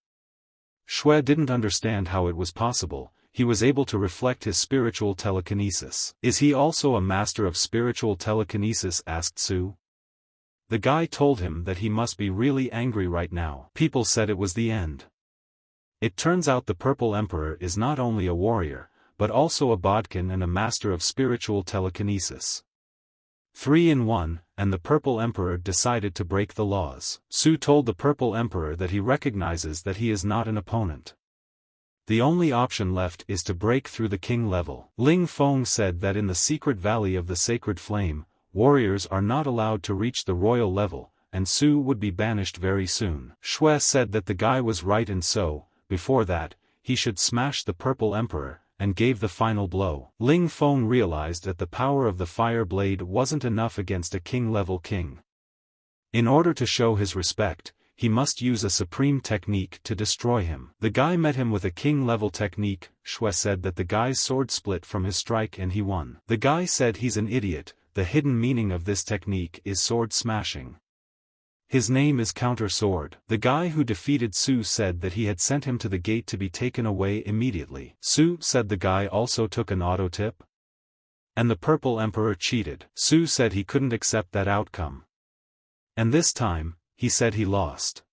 Shui didn't understand how it was possible, he was able to reflect his spiritual telekinesis. Is he also a master of spiritual telekinesis? Asked Su. The guy told him that he must be really angry right now. People said it was the end. It turns out the Purple Emperor is not only a warrior, but also a bodkin and a master of spiritual telekinesis. 3 in 1, and the Purple Emperor decided to break the laws. Su told the Purple Emperor that he recognizes that he is not an opponent. The only option left is to break through the king level. Ling Fong said that in the secret valley of the Sacred Flame, warriors are not allowed to reach the royal level, and Su would be banished very soon. Shui said that the guy was right, and so, before that, he should smash the Purple Emperor, and gave the final blow. Ling Fong realized that the power of the fire blade wasn't enough against a king-level king. In order to show his respect, he must use a supreme technique to destroy him. The guy met him with a king-level technique. Shui said that the guy's sword split from his strike and he won. The guy said he's an idiot, the hidden meaning of this technique is sword smashing. His name is Counter Sword. The guy who defeated Su said that he had sent him to the gate to be taken away immediately. Su said the guy also took an auto tip. And the Purple Emperor cheated. Su said he couldn't accept that outcome. And this time, he said he lost.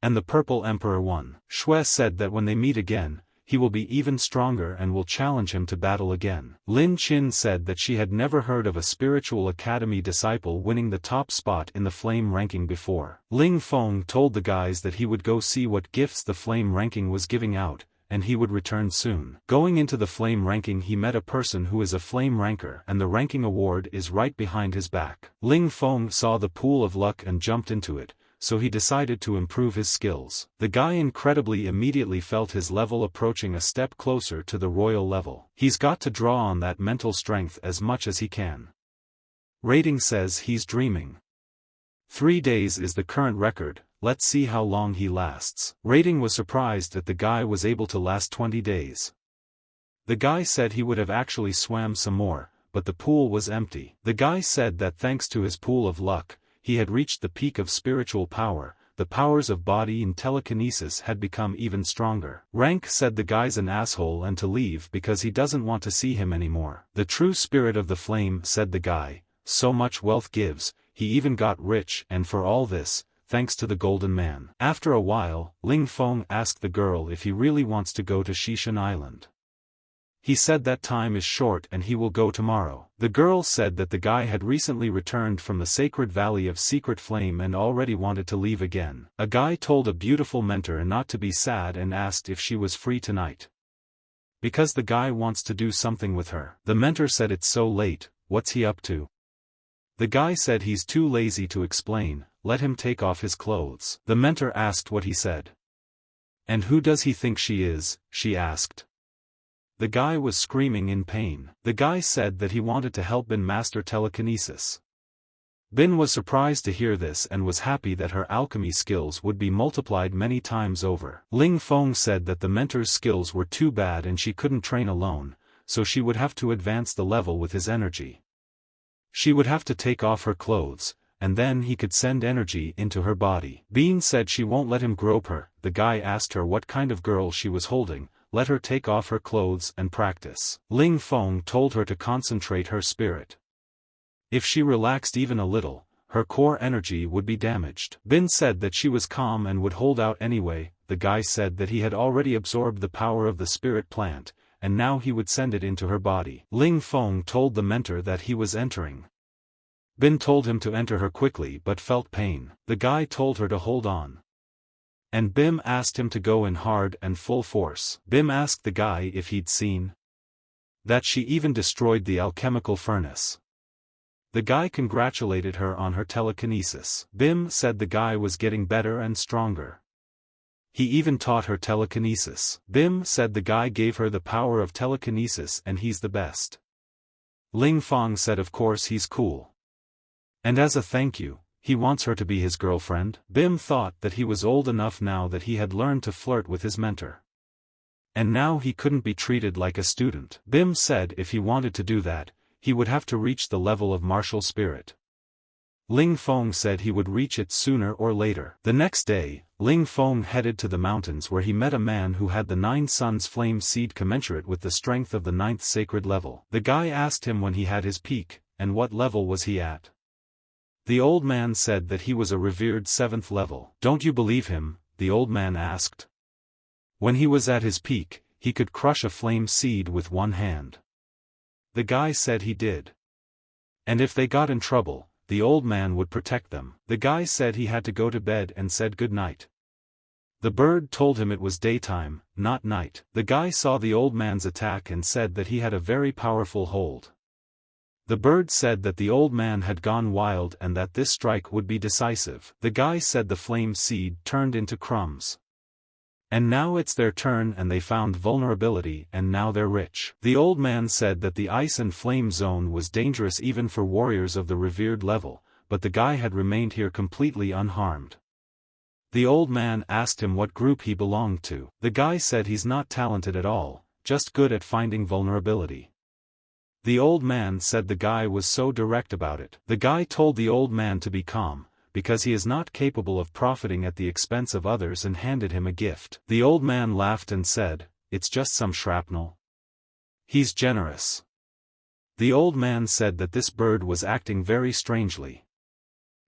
And the Purple Emperor won. Shui said that when they meet again, he will be even stronger and will challenge him to battle again. Lin Qin said that she had never heard of a spiritual academy disciple winning the top spot in the flame ranking before. Ling Fong told the guys that he would go see what gifts the flame ranking was giving out, and he would return soon. Going into the flame ranking, he met a person who is a flame ranker, and the ranking award is right behind his back. Ling Fong saw the pool of luck and jumped into it, so he decided to improve his skills. The guy incredibly immediately felt his level approaching a step closer to the royal level. He's got to draw on that mental strength as much as he can. Rating says he's dreaming. 3 days is the current record, let's see how long he lasts. Rating was surprised that the guy was able to last 20 days. The guy said he would have actually swam some more, but the pool was empty. The guy said that thanks to his pool of luck, he had reached the peak of spiritual power. The powers of body and telekinesis had become even stronger. Rank said the guy's an asshole and to leave because he doesn't want to see him anymore. The true spirit of the flame, said the guy, so much wealth gives, he even got rich, and for all this, thanks to the golden man. After a while, Ling Fong asked the girl if he really wants to go to Shishan Island. He said that time is short and he will go tomorrow. The girl said that the guy had recently returned from the sacred valley of secret flame and already wanted to leave again. A guy told a beautiful mentor not to be sad and asked if she was free tonight, because the guy wants to do something with her. The mentor said it's so late, what's he up to? The guy said he's too lazy to explain, let him take off his clothes. The mentor asked what he said. And who does he think she is, she asked. The guy was screaming in pain. The guy said that he wanted to help Bin master telekinesis. Bin was surprised to hear this and was happy that her alchemy skills would be multiplied many times over. Ling Fong said that the mentor's skills were too bad and she couldn't train alone, so she would have to advance the level with his energy. She would have to take off her clothes, and then he could send energy into her body. Bean said she won't let him grope her. The guy asked her what kind of girl she was holding. Let her take off her clothes and practice. Ling Fong told her to concentrate her spirit. If she relaxed even a little, her core energy would be damaged. Bin said that she was calm and would hold out anyway. The guy said that he had already absorbed the power of the spirit plant, and now he would send it into her body. Ling Fong told the mentor that he was entering. Bin told him to enter her quickly but felt pain. The guy told her to hold on. And Bim asked him to go in hard and full force. Bim asked the guy if he'd seen that she even destroyed the alchemical furnace. The guy congratulated her on her telekinesis. Bim said the guy was getting better and stronger. He even taught her telekinesis. Bim said the guy gave her the power of telekinesis and he's the best. Ling Fong said of course he's cool. And as a thank you, he wants her to be his girlfriend. Bim thought that he was old enough now that he had learned to flirt with his mentor. And now he couldn't be treated like a student. Bim said if he wanted to do that, he would have to reach the level of martial spirit. Ling Fong said he would reach it sooner or later. The next day, Ling Fong headed to the mountains where he met a man who had the 9 suns flame seed commensurate with the strength of the 9th sacred level. The guy asked him when he had his peak, and what level was he at. The old man said that he was a revered 7th level. Don't you believe him? The old man asked. When he was at his peak, he could crush a flame seed with one hand. The guy said he did. And if they got in trouble, the old man would protect them. The guy said he had to go to bed and said good night. The bird told him it was daytime, not night. The guy saw the old man's attack and said that he had a very powerful hold. The bird said that the old man had gone wild and that this strike would be decisive. The guy said the flame seed turned into crumbs. And now it's their turn and they found vulnerability and now they're rich. The old man said that the ice and flame zone was dangerous even for warriors of the revered level, but the guy had remained here completely unharmed. The old man asked him what group he belonged to. The guy said he's not talented at all, just good at finding vulnerability. The old man said the guy was so direct about it. The guy told the old man to be calm, because he is not capable of profiting at the expense of others and handed him a gift. The old man laughed and said, it's just some shrapnel. He's generous. The old man said that this bird was acting very strangely.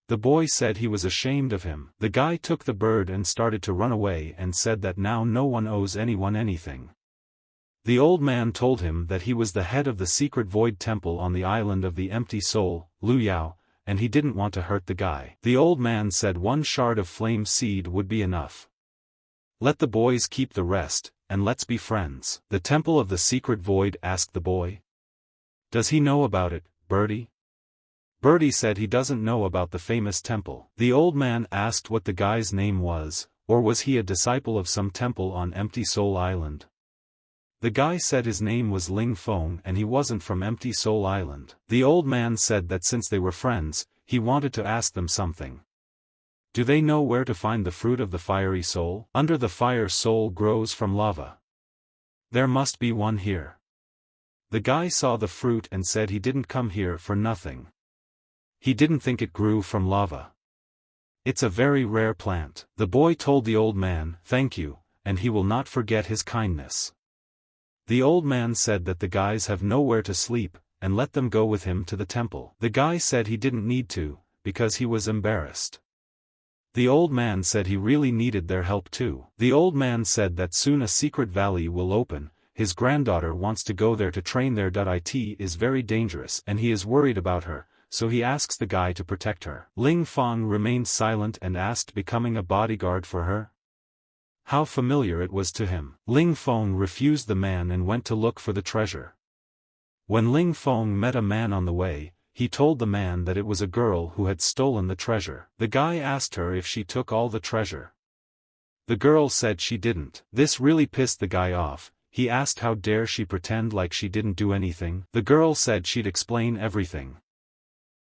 The boy said he was ashamed of him. The guy took the bird and started to run away and said that now no one owes anyone anything. The old man told him that he was the head of the secret void temple on the island of the empty soul, Luyao, and he didn't want to hurt the guy. The old man said one shard of flame seed would be enough. Let the boys keep the rest, and let's be friends. The temple of the secret void asked the boy. Does he know about it, Birdie? Birdie said he doesn't know about the famous temple. The old man asked what the guy's name was, or was he a disciple of some temple on Empty Soul Island? The guy said his name was Ling Fong and he wasn't from Empty Soul Island. The old man said that since they were friends, he wanted to ask them something. Do they know where to find the fruit of the fiery soul? Under the fire soul grows from lava. There must be one here. The guy saw the fruit and said he didn't come here for nothing. He didn't think it grew from lava. It's a very rare plant. The boy told the old man, "Thank you, and he will not forget his kindness." The old man said that the guys have nowhere to sleep, and let them go with him to the temple. The guy said he didn't need to, because he was embarrassed. The old man said he really needed their help too. The old man said that soon a secret valley will open. His granddaughter wants to go there to train there. It is very dangerous and he is worried about her, so he asks the guy to protect her. Ling Fong remained silent and asked becoming a bodyguard for her. How familiar it was to him. Ling Fong refused the man and went to look for the treasure. When Ling Fong met a man on the way, he told the man that it was a girl who had stolen the treasure. The guy asked her if she took all the treasure. The girl said she didn't. This really pissed the guy off. He asked how dare she pretend like she didn't do anything. The girl said she'd explain everything.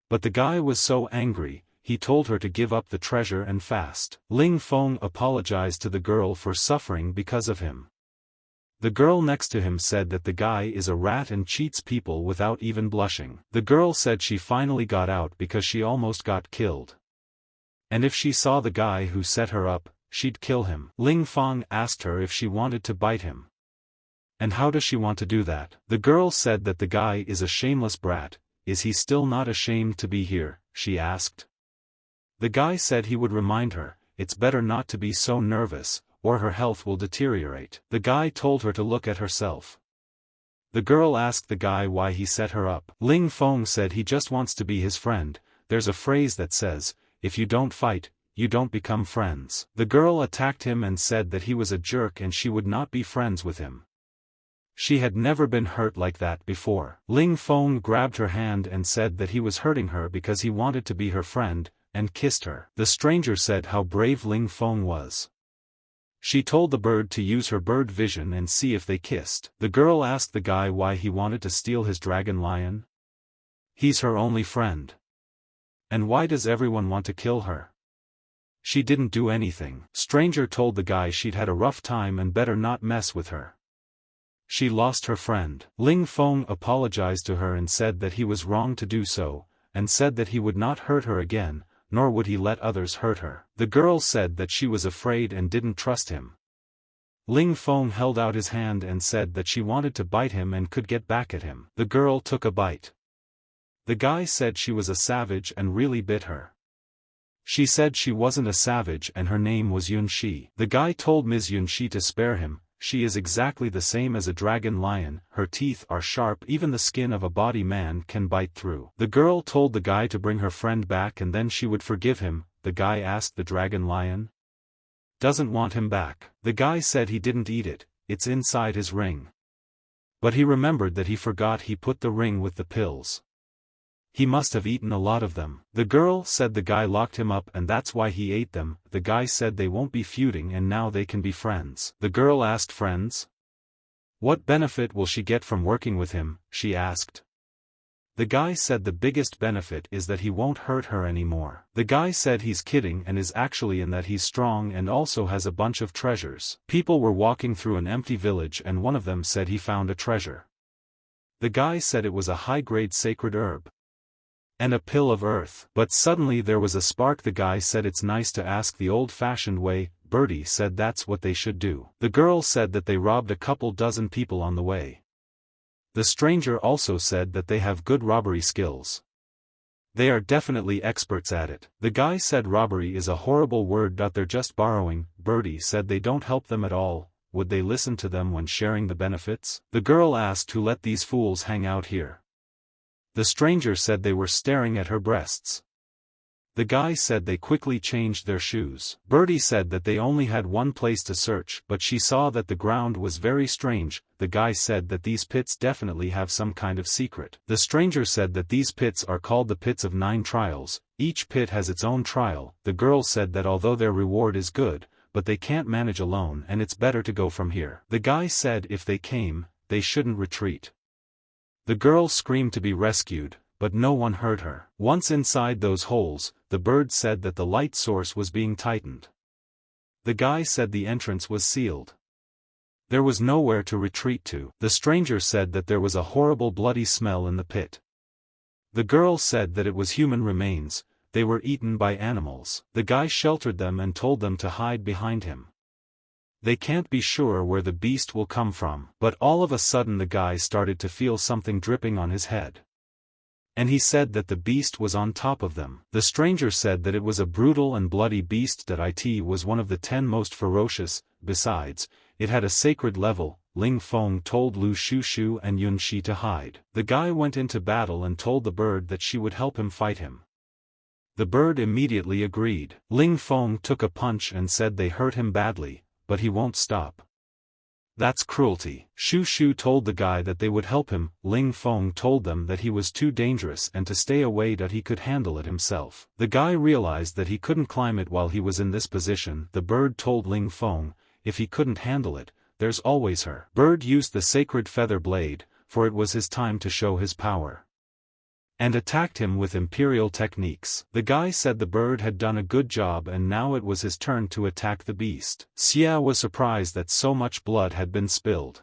But the guy was so angry, he told her to give up the treasure and fast. Ling Fong apologized to the girl for suffering because of him. The girl next to him said that the guy is a rat and cheats people without even blushing. The girl said she finally got out because she almost got killed. And if she saw the guy who set her up, she'd kill him. Ling Fong asked her if she wanted to bite him. And how does she want to do that? The girl said that the guy is a shameless brat. Is he still not ashamed to be here? She asked. The guy said he would remind her, it's better not to be so nervous, or her health will deteriorate. The guy told her to look at herself. The girl asked the guy why he set her up. Ling Fong said he just wants to be his friend. There's a phrase that says, if you don't fight, you don't become friends. The girl attacked him and said that he was a jerk and she would not be friends with him. She had never been hurt like that before. Ling Fong grabbed her hand and said that he was hurting her because he wanted to be her friend, and kissed her. The stranger said how brave Ling Fong was. She told the bird to use her bird vision and see if they kissed. The girl asked the guy why he wanted to steal his dragon lion. He's her only friend. And why does everyone want to kill her? She didn't do anything. Stranger told the guy she'd had a rough time and better not mess with her. She lost her friend. Ling Fong apologized to her and said that he was wrong to do so, and said that he would not hurt her again, nor would he let others hurt her. The girl said that she was afraid and didn't trust him. Ling Fong held out his hand and said that she wanted to bite him and could get back at him. The girl took a bite. The guy said she was a savage and really bit her. She said she wasn't a savage and her name was Yunshi. The guy told Ms. Yunshi to spare him. She is exactly the same as a dragon lion, her teeth are sharp, even the skin of a body man can bite through. The girl told the guy to bring her friend back and then she would forgive him. The guy asked the dragon lion. Doesn't want him back. The guy said he didn't eat it, it's inside his ring. But he remembered that he forgot he put the ring with the pills. He must have eaten a lot of them. The girl said the guy locked him up and that's why he ate them. The guy said they won't be feuding and now they can be friends. The girl asked friends. What benefit will she get from working with him? She asked. The guy said the biggest benefit is that he won't hurt her anymore. The guy said he's kidding and is actually in that he's strong and also has a bunch of treasures. People were walking through an empty village and one of them said he found a treasure. The guy said it was a high-grade sacred herb. And a pill of earth. But suddenly there was a spark. The guy said it's nice to ask the old-fashioned way. Birdie said that's what they should do. The girl said that they robbed a couple dozen people on the way. The stranger also said that they have good robbery skills. They are definitely experts at it. The guy said robbery is a horrible word. They're just borrowing. Birdie said they don't help them at all. Would they listen to them when sharing the benefits? The girl asked who let these fools hang out here. The stranger said they were staring at her breasts. The guy said they quickly changed their shoes. Birdie said that they only had one place to search, but she saw that the ground was very strange. The guy said that these pits definitely have some kind of secret. The stranger said that these pits are called the pits of 9 trials. Each pit has its own trial. The girl said that although their reward is good, but they can't manage alone and it's better to go from here. The guy said if they came, they shouldn't retreat. The girl screamed to be rescued, but no one heard her. Once inside those holes, the bird said that the light source was being tightened. The guy said the entrance was sealed. There was nowhere to retreat to. The stranger said that there was a horrible bloody smell in the pit. The girl said that it was human remains, they were eaten by animals. The guy sheltered them and told them to hide behind him. They can't be sure where the beast will come from. But all of a sudden the guy started to feel something dripping on his head. And he said that the beast was on top of them. The stranger said that it was a brutal and bloody beast, that it was one of the 10 most ferocious. Besides, it had a sacred level. Ling Fong told Lu Shushu and Yunshi to hide. The guy went into battle and told the bird that she would help him fight him. The bird immediately agreed. Ling Fong took a punch and said they hurt him badly, but he won't stop. That's cruelty. Shushu told the guy that they would help him. Ling Fong told them that he was too dangerous and to stay away, that he could handle it himself. The guy realized that he couldn't climb it while he was in this position. The bird told Ling Fong, if he couldn't handle it, there's always her. Bird used the sacred feather blade, for it was his time to show his power, and attacked him with imperial techniques. The guy said the bird had done a good job and now it was his turn to attack the beast. Xia was surprised that so much blood had been spilled.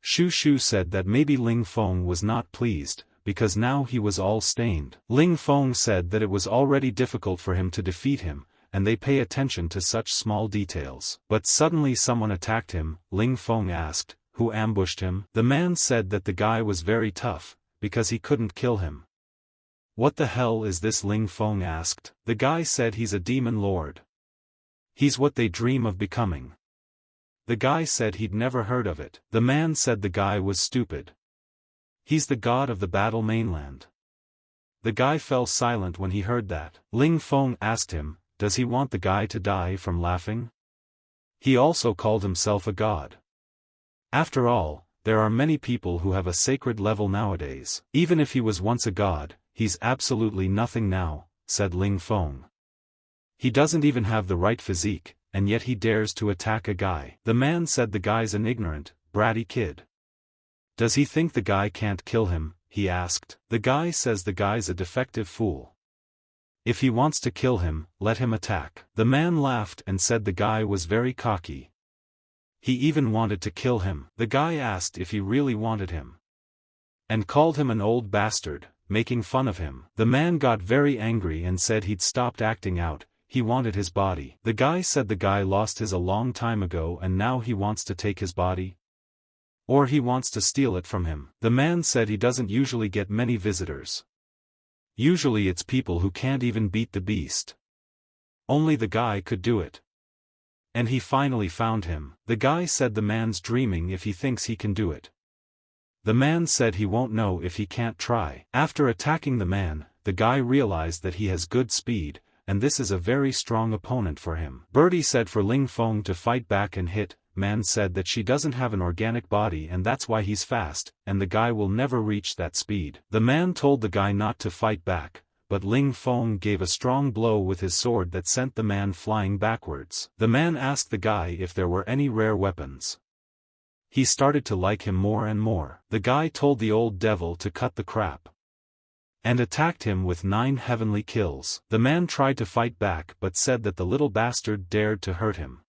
Shushu said that maybe Ling Fong was not pleased, because now he was all stained. Ling Fong said that it was already difficult for him to defeat him, and they pay attention to such small details. But suddenly someone attacked him. Ling Fong asked, who ambushed him? The man said that the guy was very tough, because he couldn't kill him. What the hell is this? Ling Fong asked. The guy said he's a demon lord. He's what they dream of becoming. The guy said he'd never heard of it. The man said the guy was stupid. He's the god of the battle mainland. The guy fell silent when he heard that. Ling Fong asked him, does he want the guy to die from laughing? He also called himself a god. After all, there are many people who have a sacred level nowadays. Even if he was once a god, he's absolutely nothing now, said Ling Fong. He doesn't even have the right physique, and yet he dares to attack a guy. The man said the guy's an ignorant, bratty kid. Does he think the guy can't kill him? He asked. The guy says the guy's a defective fool. If he wants to kill him, let him attack. The man laughed and said the guy was very cocky. He even wanted to kill him. The guy asked if he really wanted him, and called him an old bastard, making fun of him. The man got very angry and said he'd stopped acting out, he wanted his body. The guy said the guy lost his a long time ago and now he wants to take his body? Or he wants to steal it from him. The man said he doesn't usually get many visitors. Usually it's people who can't even beat the beast. Only the guy could do it. And he finally found him. The guy said the man's dreaming if he thinks he can do it. The man said he won't know if he can't try. After attacking the man, the guy realized that he has good speed, and this is a very strong opponent for him. Birdie said for Ling Fong to fight back and hit. Man said that she doesn't have an organic body and that's why he's fast, and the guy will never reach that speed. The man told the guy not to fight back, but Ling Fong gave a strong blow with his sword that sent the man flying backwards. The man asked the guy if there were any rare weapons. He started to like him more and more. The guy told the old devil to cut the crap, and attacked him with 9 heavenly kills. The man tried to fight back but said that the little bastard dared to hurt him.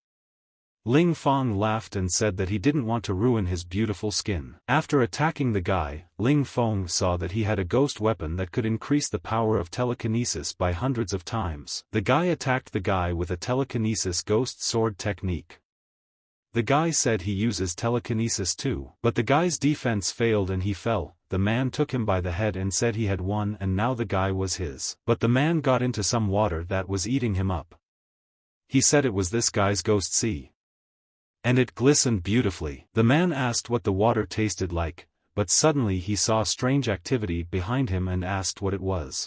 Ling Fong laughed and said that he didn't want to ruin his beautiful skin. After attacking the guy, Ling Fong saw that he had a ghost weapon that could increase the power of telekinesis by hundreds of times. The guy attacked the guy with a telekinesis ghost sword technique. The guy said he uses telekinesis too. But the guy's defense failed and he fell. The man took him by the head and said he had won and now the guy was his. But the man got into some water that was eating him up. He said it was this guy's ghost sea, and it glistened beautifully. The man asked what the water tasted like, but suddenly he saw strange activity behind him and asked what it was.